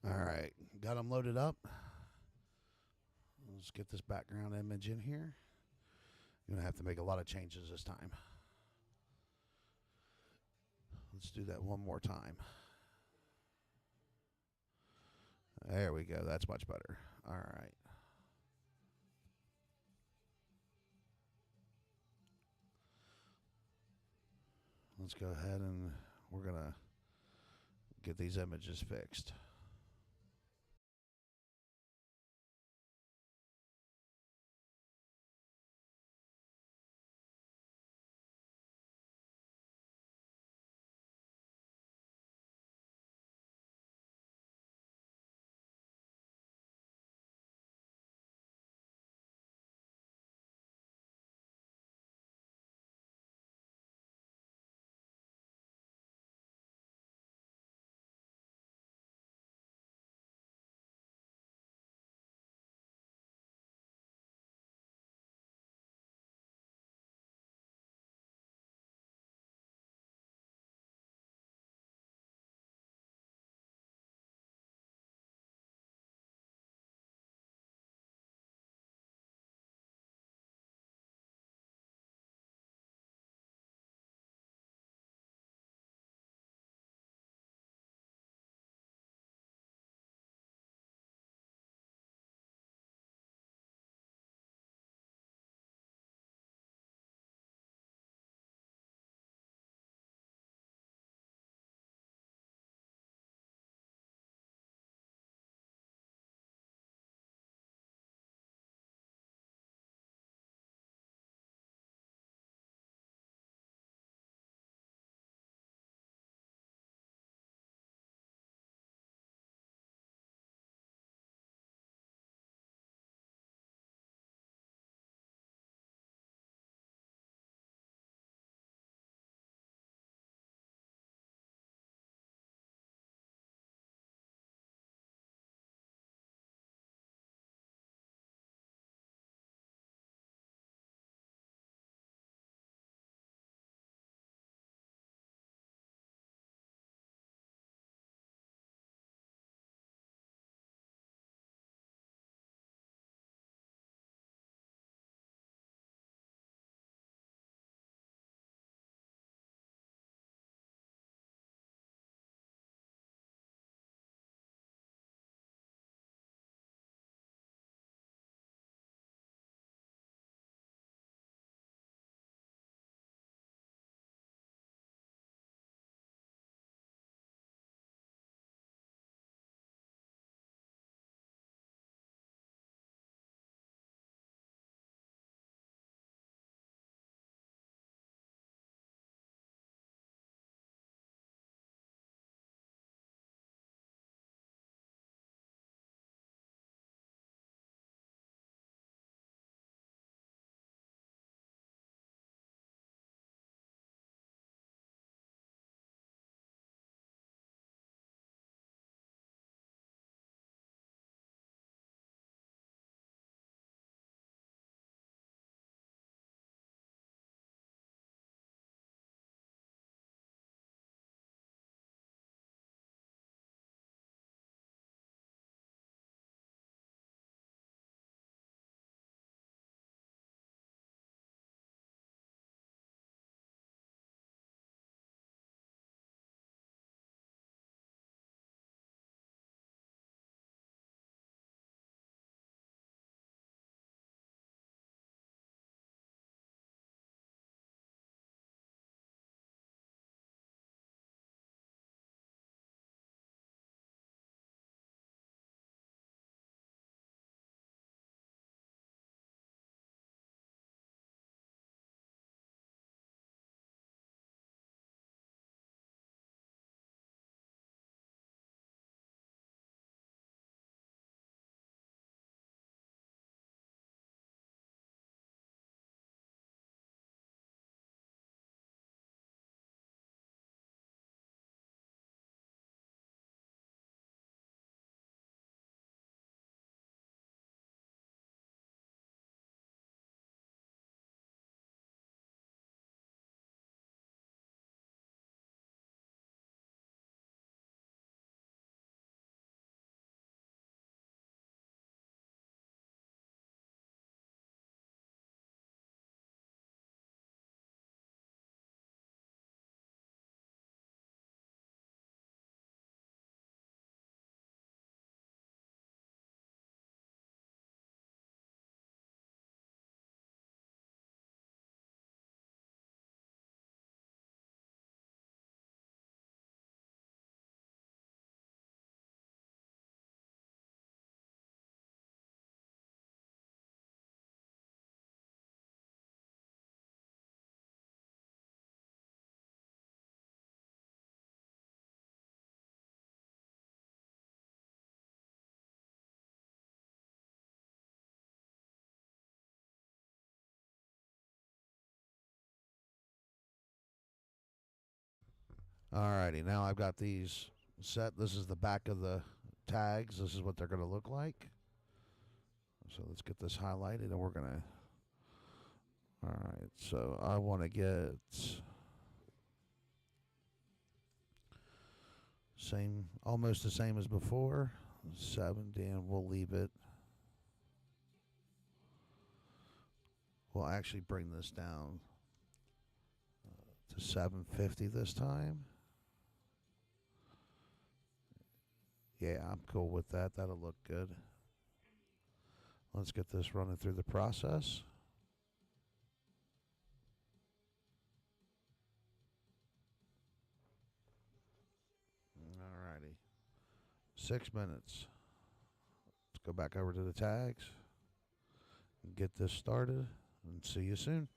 All right, got them loaded up. Let's get this background image in here. You're gonna have to make a lot of changes this time. Let's do that one more time. There we go. That's much better. All right. Let's go ahead and we're gonna get these images fixed. Alrighty, now I've got these set. This is the back of the tags. This is what they're going to look like. So let's get this highlighted, and we're going to. Alright, so I want to get same, almost the same as before. 70, and we'll leave it. We'll actually bring this down to 750 this time. Yeah, I'm cool with that. That'll look good. Let's get this running through the process. Alrighty. 6 minutes. Let's go back over to the tags and get this started, and see you soon.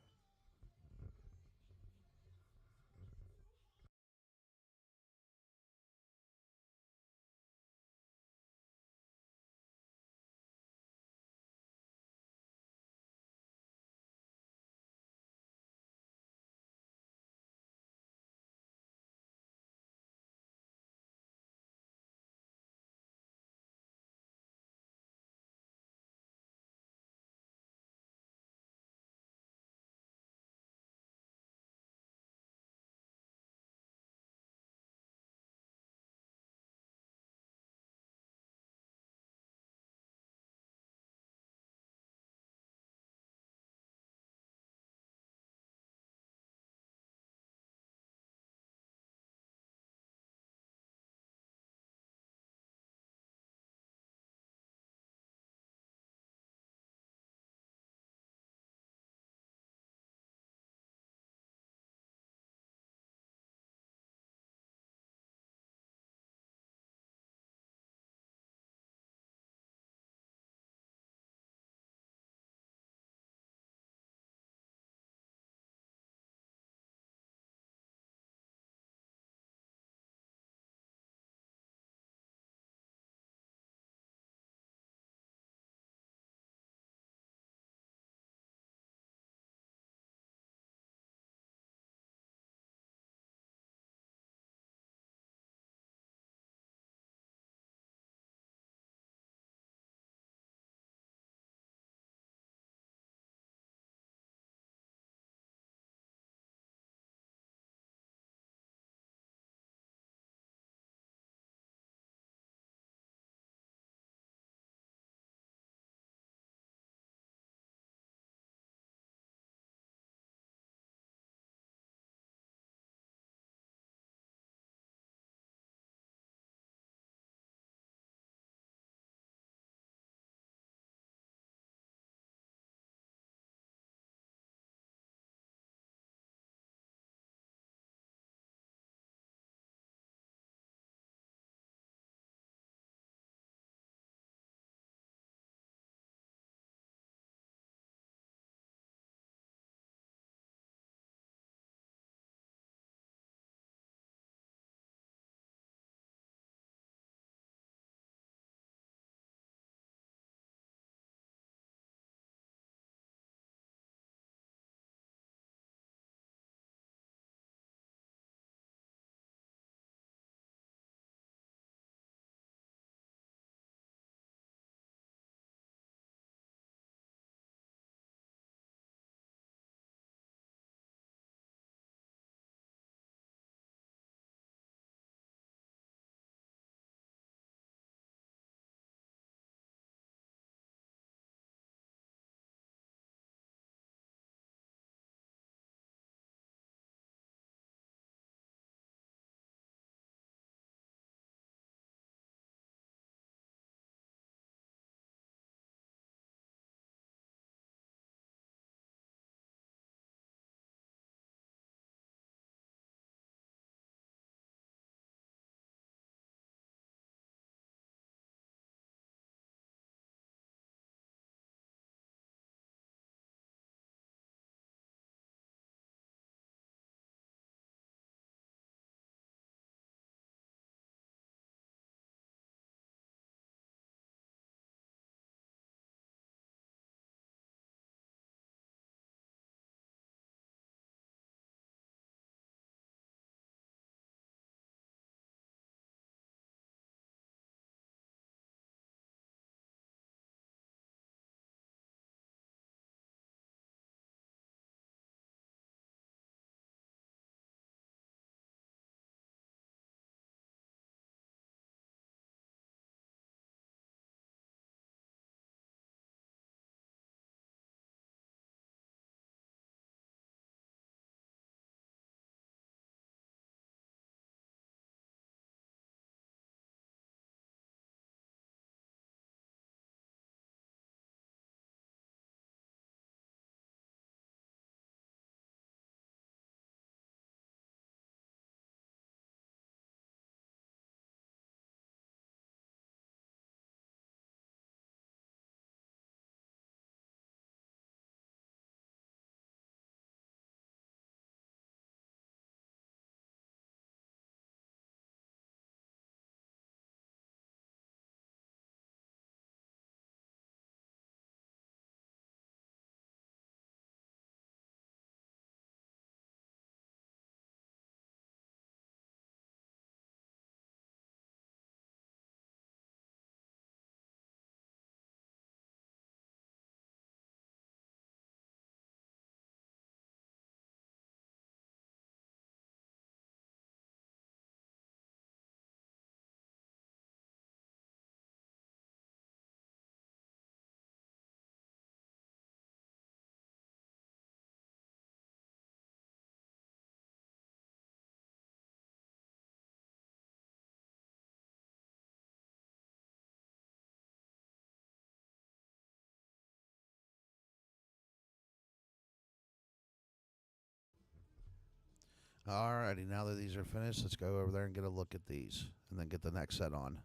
Alrighty, now that these are finished, let's go over there and get a look at these, and then get the next set on.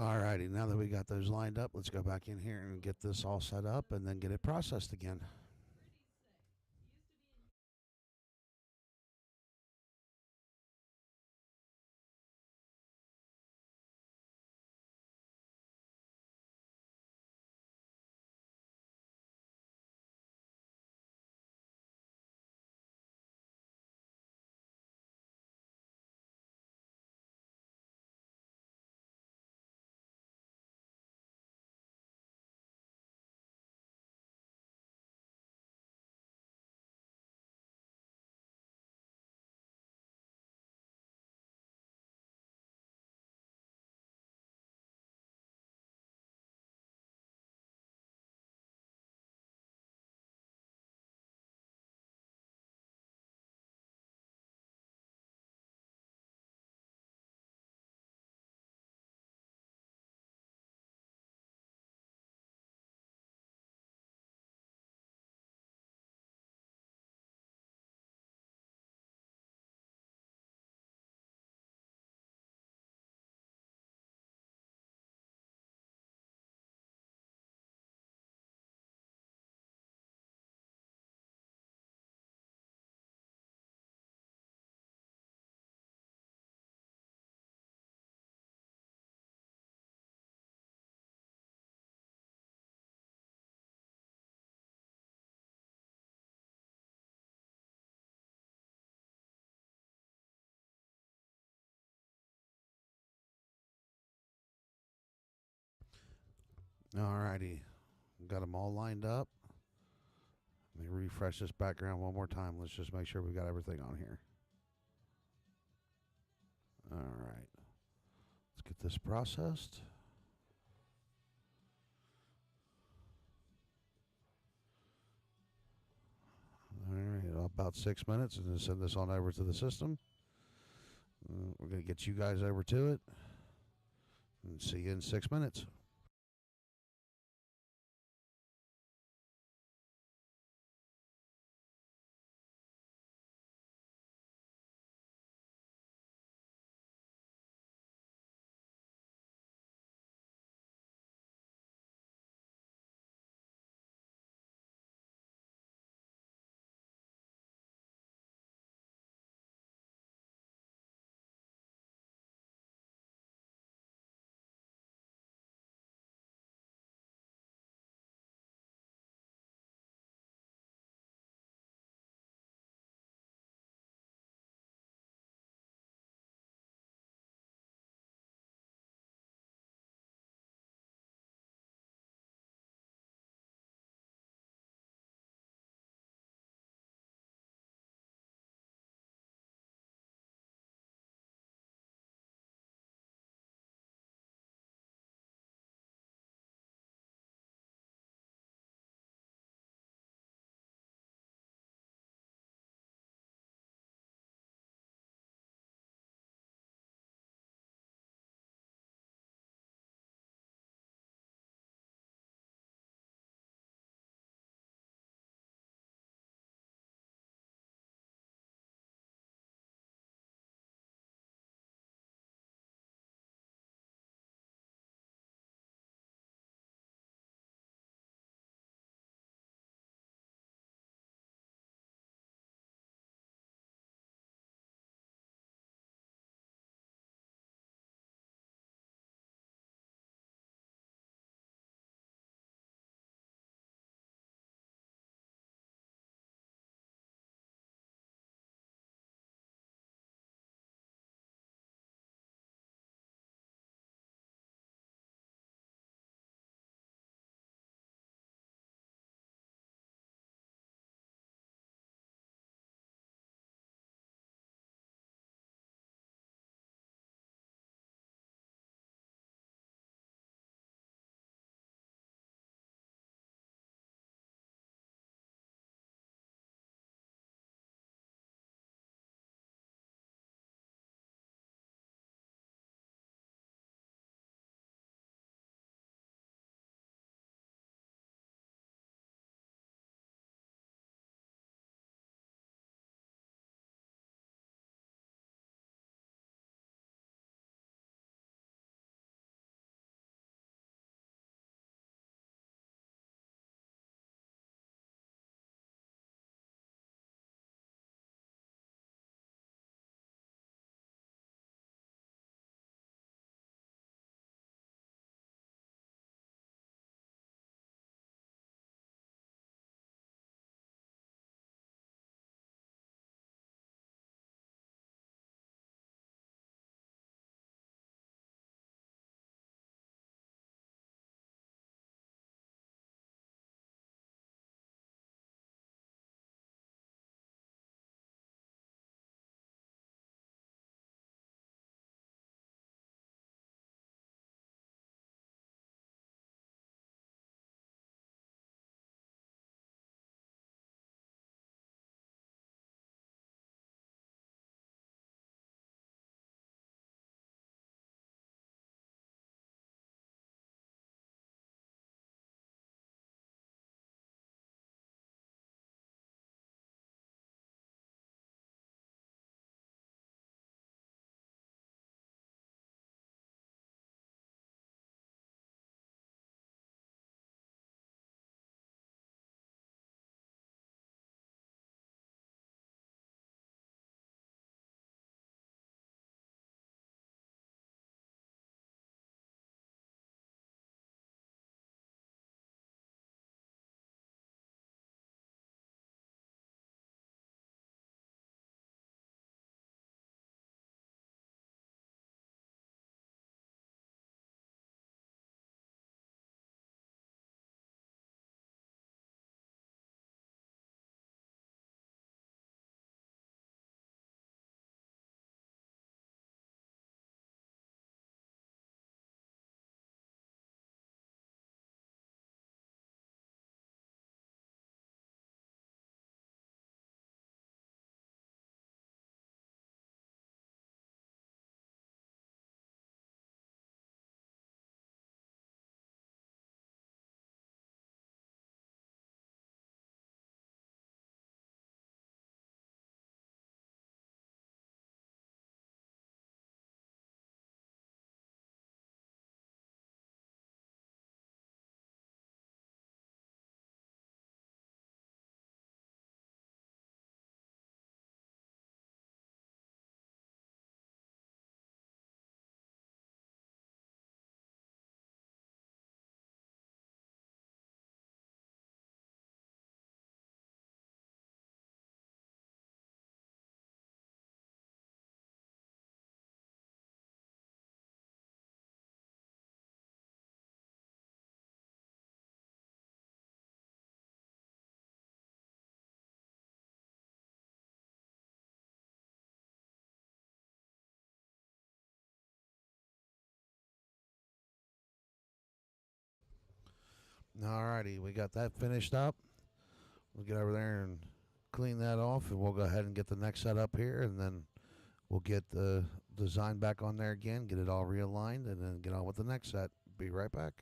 Alrighty, now that we got those lined up, let's go back in here and get this all set up and then get it processed again. Alrighty, got them all lined up. Let me refresh this background one more time. Let's just make sure we got everything on here. All right. Let's get this processed. All right, about 6 minutes, and then send this on over to the system. We're going to get you guys over to it. And see you in 6 minutes. Alrighty, we got that finished up. We'll get over there and clean that off, and we'll go ahead and get the next set up here, and then we'll get the design back on there again, get it all realigned, and then get on with the next set. Be right back.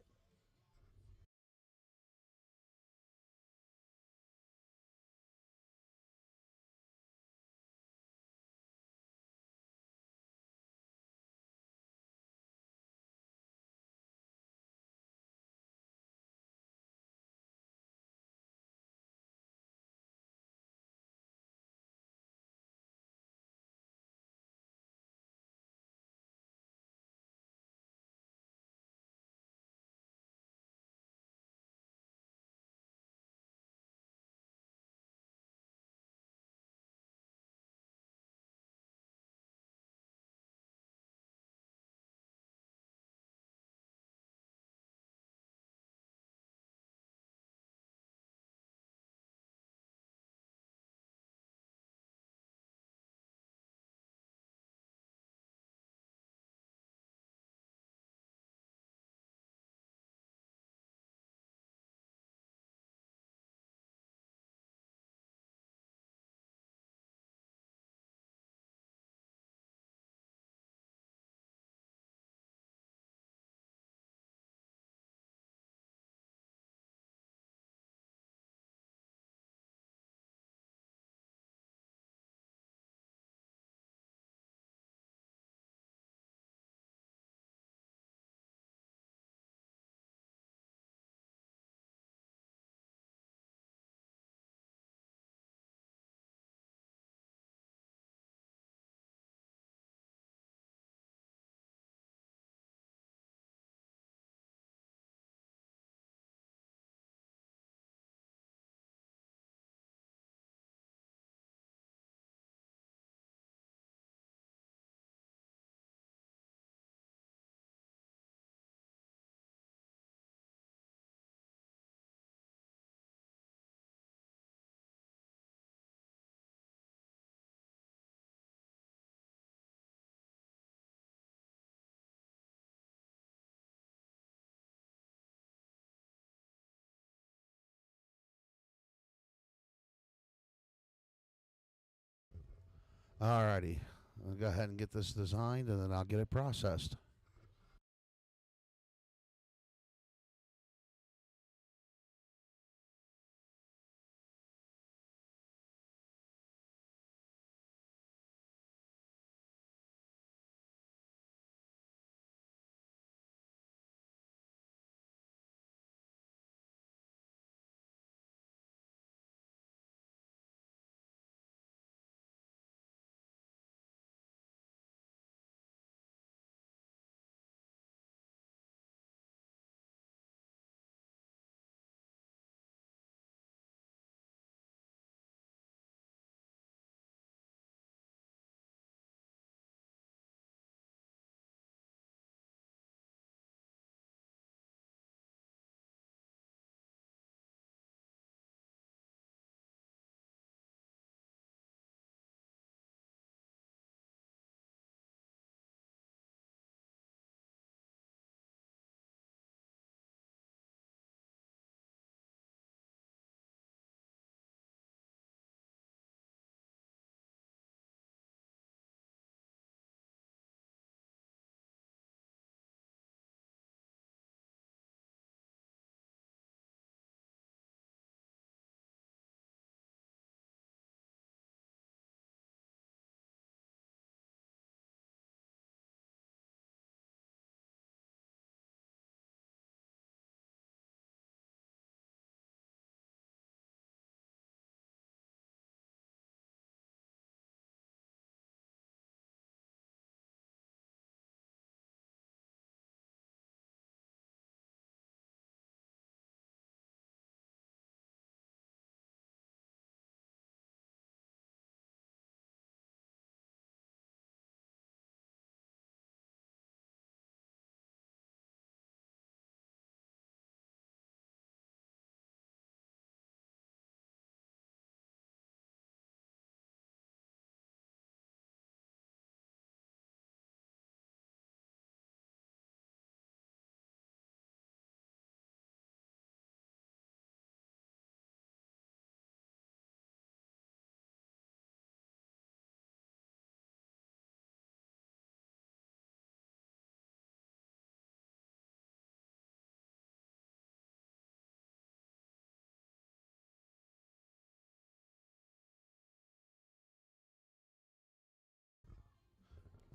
Alrighty, I'll go ahead and get this designed, and then I'll get it processed.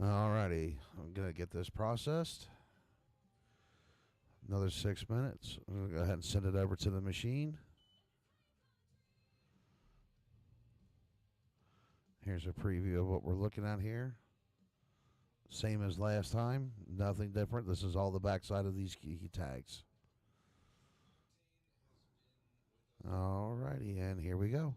Alrighty, I'm gonna get this processed. Another 6 minutes. I'm gonna go ahead and send it over to the machine. Here's a preview of what we're looking at here. Same as last time, nothing different. This is all the backside of these key tags. Alrighty, and here we go.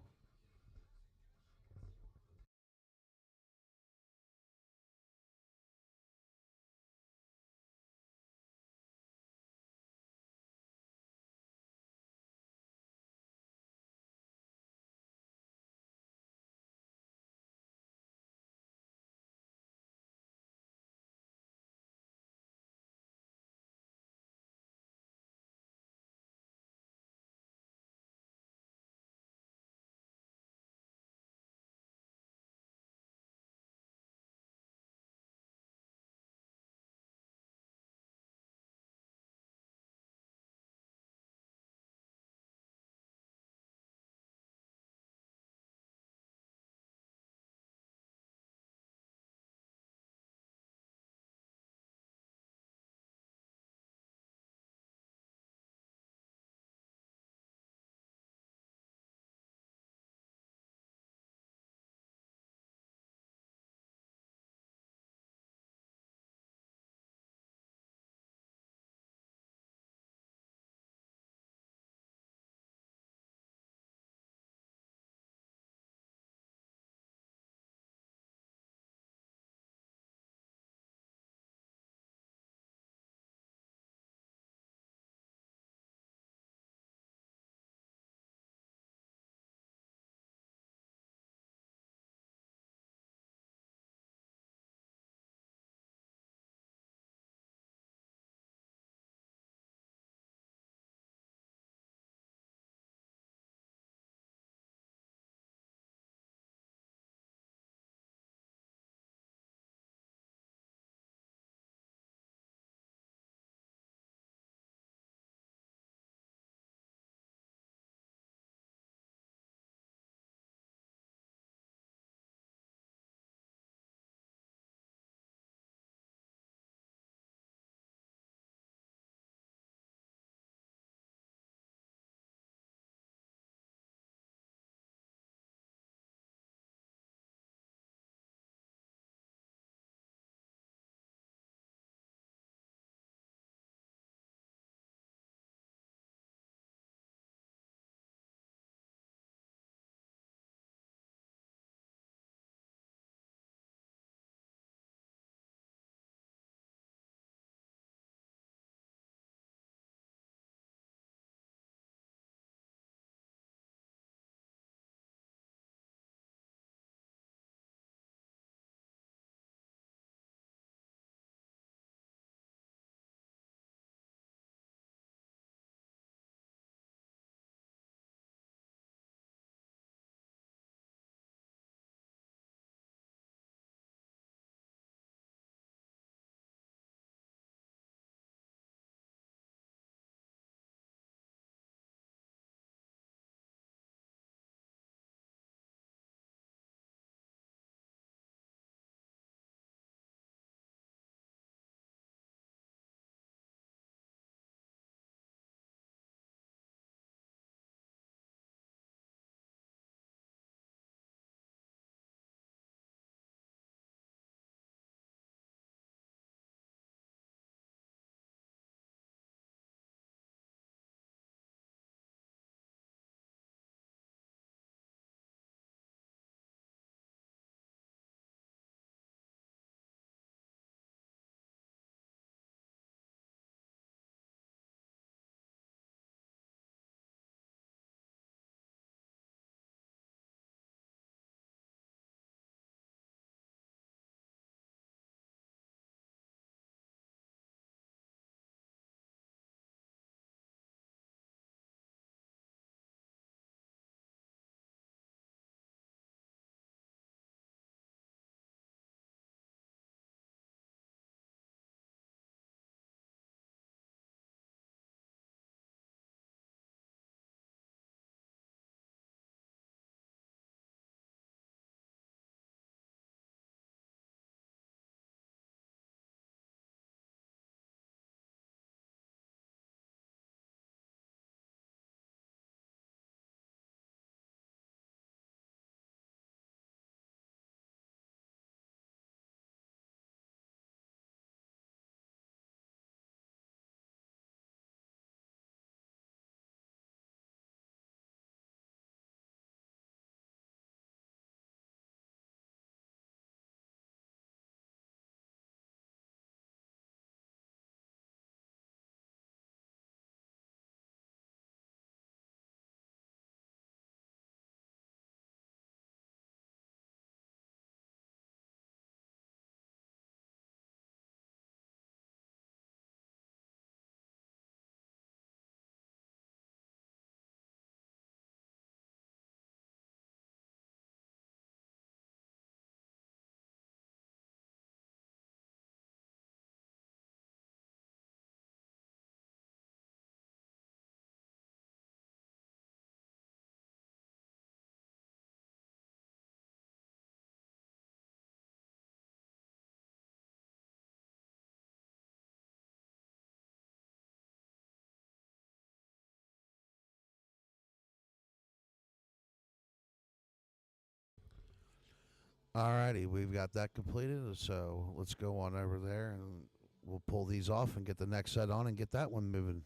Alrighty, we've got that completed. So let's go on over there and we'll pull these off and get the next set on and get that one moving.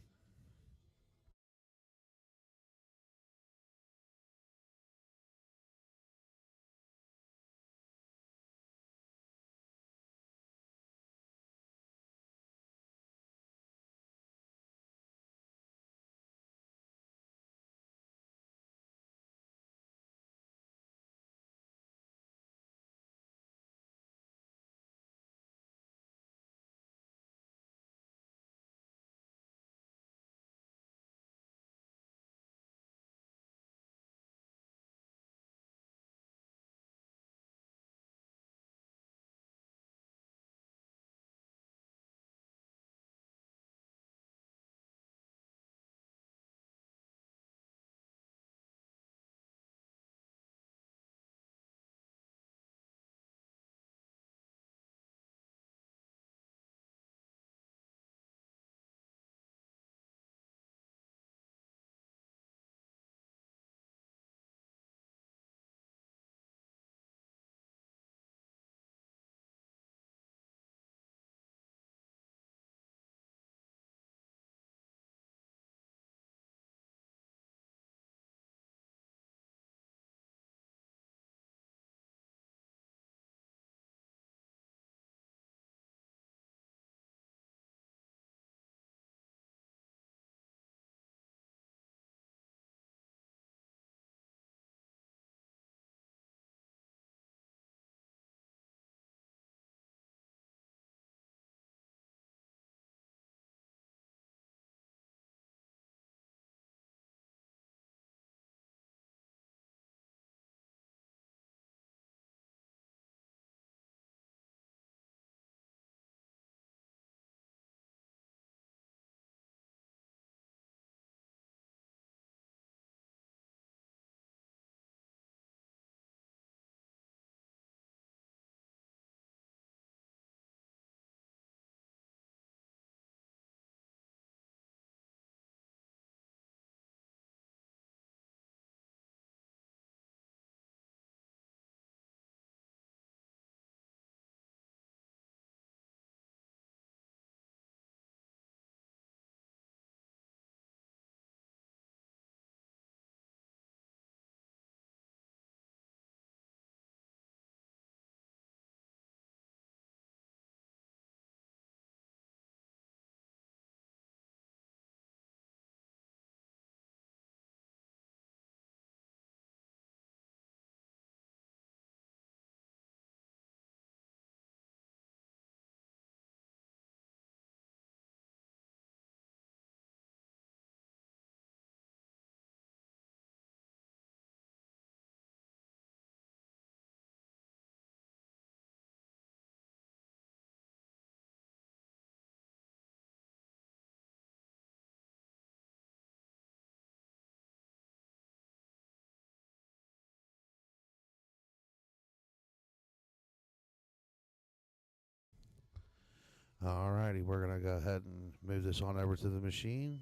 Alrighty, we're going to go ahead and move this on over to the machine.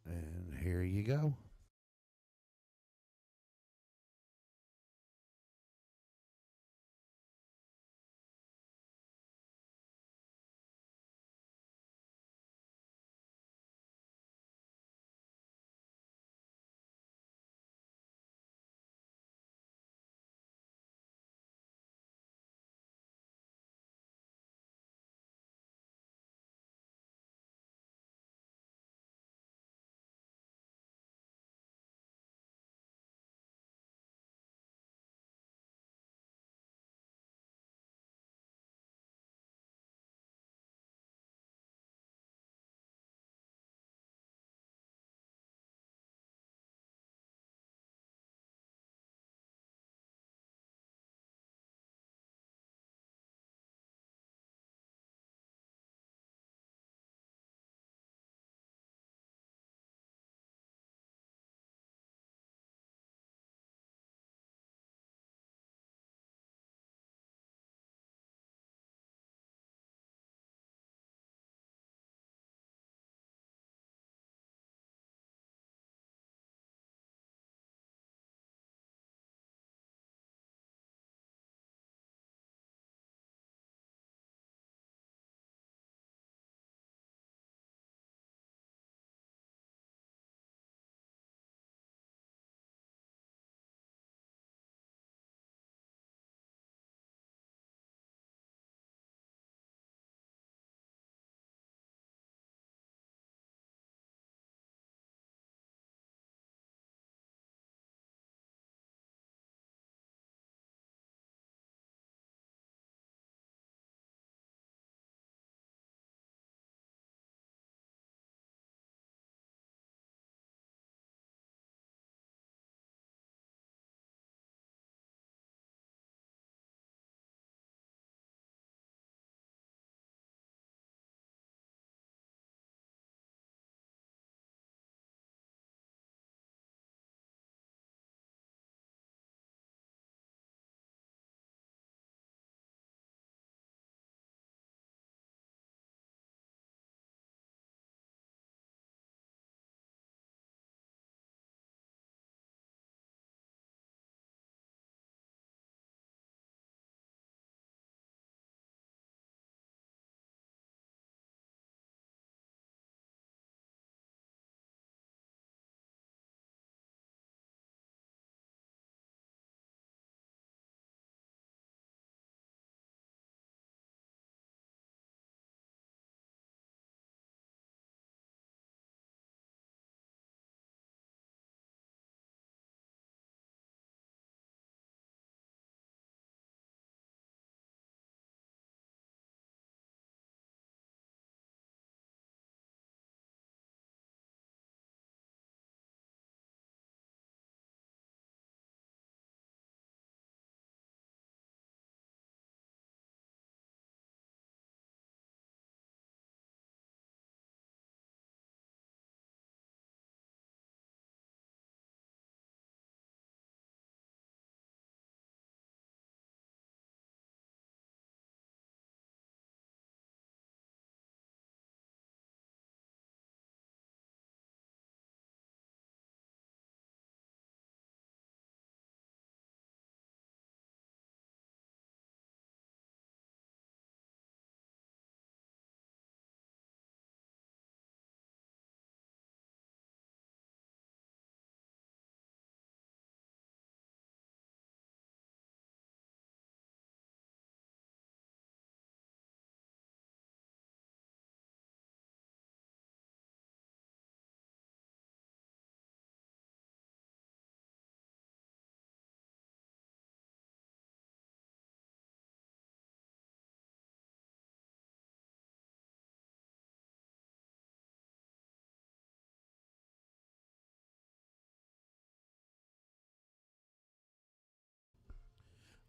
And here you go.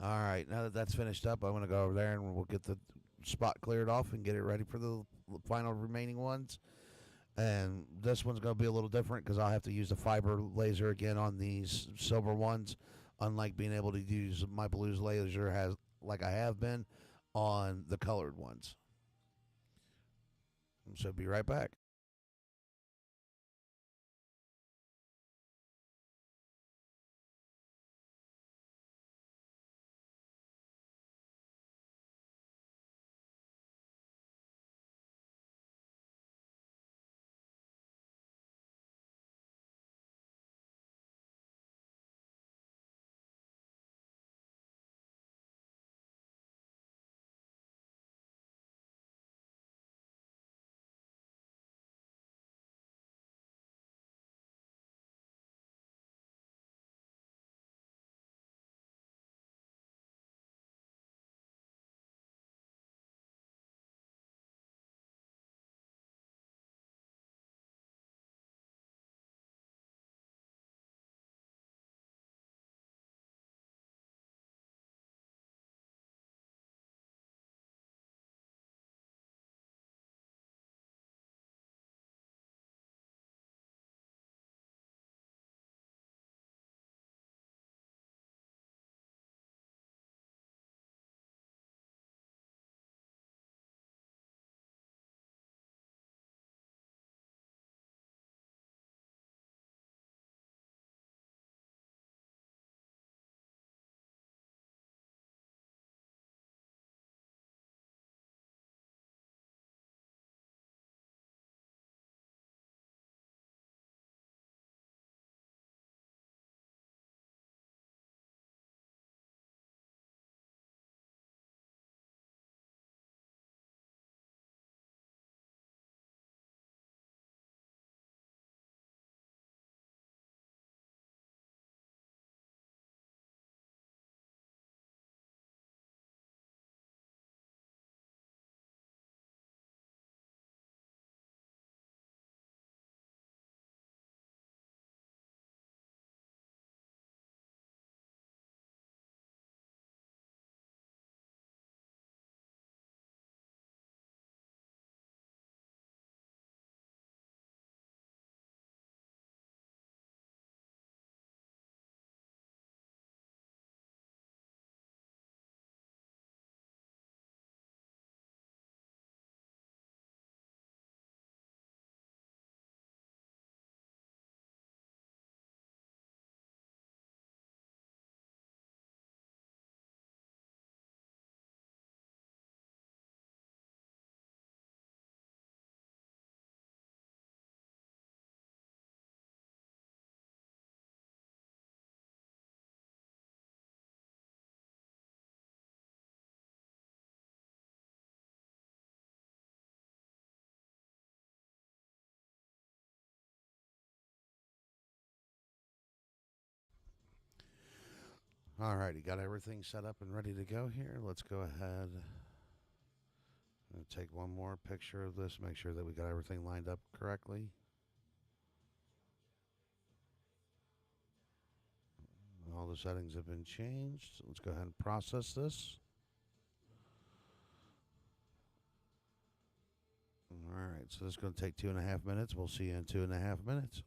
All right, now that that's finished up, I'm going to go over there and we'll get the spot cleared off and get it ready for the final remaining ones. And this one's going to be a little different because I'll have to use the fiber laser again on these silver ones, unlike being able to use my blues laser has like I have been on the colored ones. So be right back. All righty, got everything set up and ready to go here. Let's go ahead and take one more picture of this, make sure that we got everything lined up correctly. All the settings have been changed. So let's go ahead and process this. All right, so this is going to take 2.5 minutes. We'll see you in 2.5 minutes.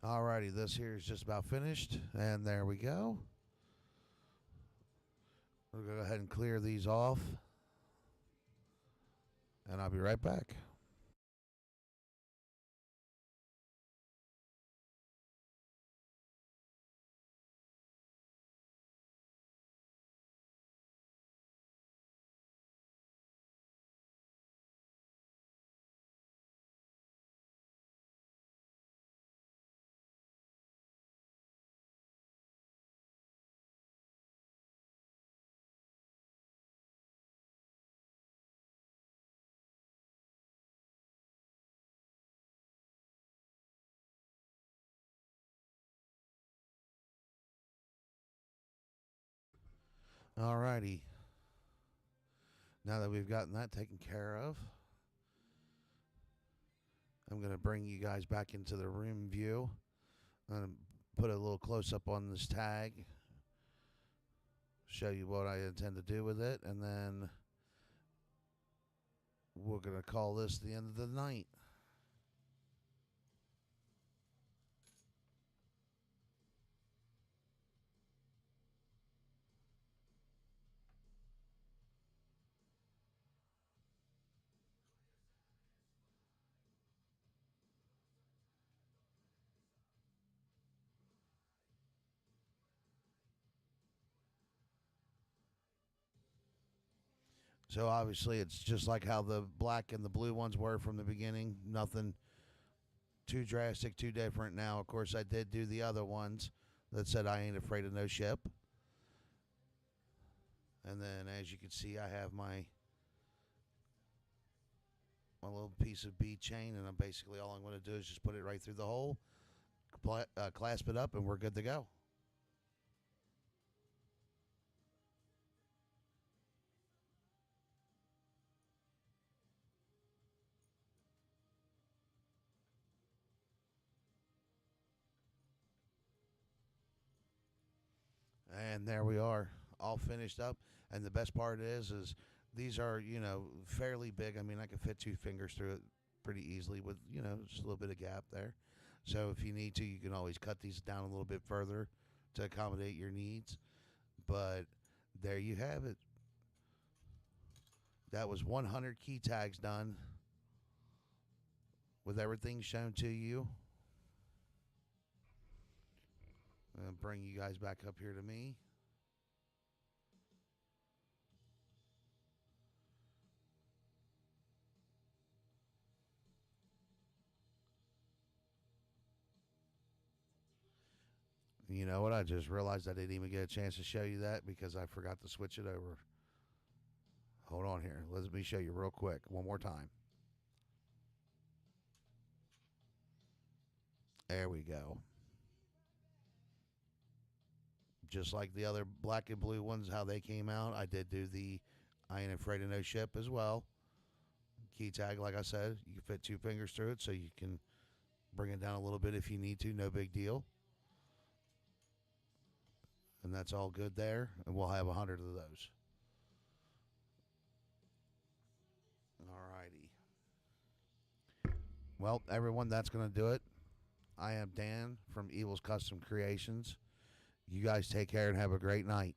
Alrighty, this here is just about finished, and there we go. We'll go ahead and clear these off, and I'll be right back. Alrighty, now that we've gotten that taken care of, I'm going to bring you guys back into the room view. I'm going to put a little close up on this tag, show you what I intend to do with it, and then we're going to call this the end of the night. So obviously it's just like how the black and the blue ones were from the beginning. Nothing too drastic, too different. Now, of course, I did do the other ones that said I ain't afraid of no ship. And then as you can see, I have my little piece of bead chain, and I'm basically all I'm going to do is just put it right through the hole, clasp it up, and we're good to go. And there we are, all finished up. And the best part is these are, fairly big. I mean, I can fit 2 fingers through it pretty easily with, just a little bit of gap there. So if you need to, you can always cut these down a little bit further to accommodate your needs. But there you have it. That was 100 key tags done with everything shown to you. And bring you guys back up here to me. You know what? I just realized I didn't even get a chance to show you that because I forgot to switch it over. Hold on here. Let me show you real quick one more time. There we go. Just like the other black and blue ones, how they came out, I did do the I Ain't Afraid of No Ship as well. Key tag, like I said, you can fit 2 fingers through it, so you can bring it down a little bit if you need to. No big deal. And that's all good there. And we'll have 100 of those. All righty. Well, everyone, that's going to do it. I am Dan from Evil's Custom Creations. You guys take care and have a great night.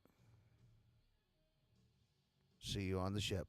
See you on the ship.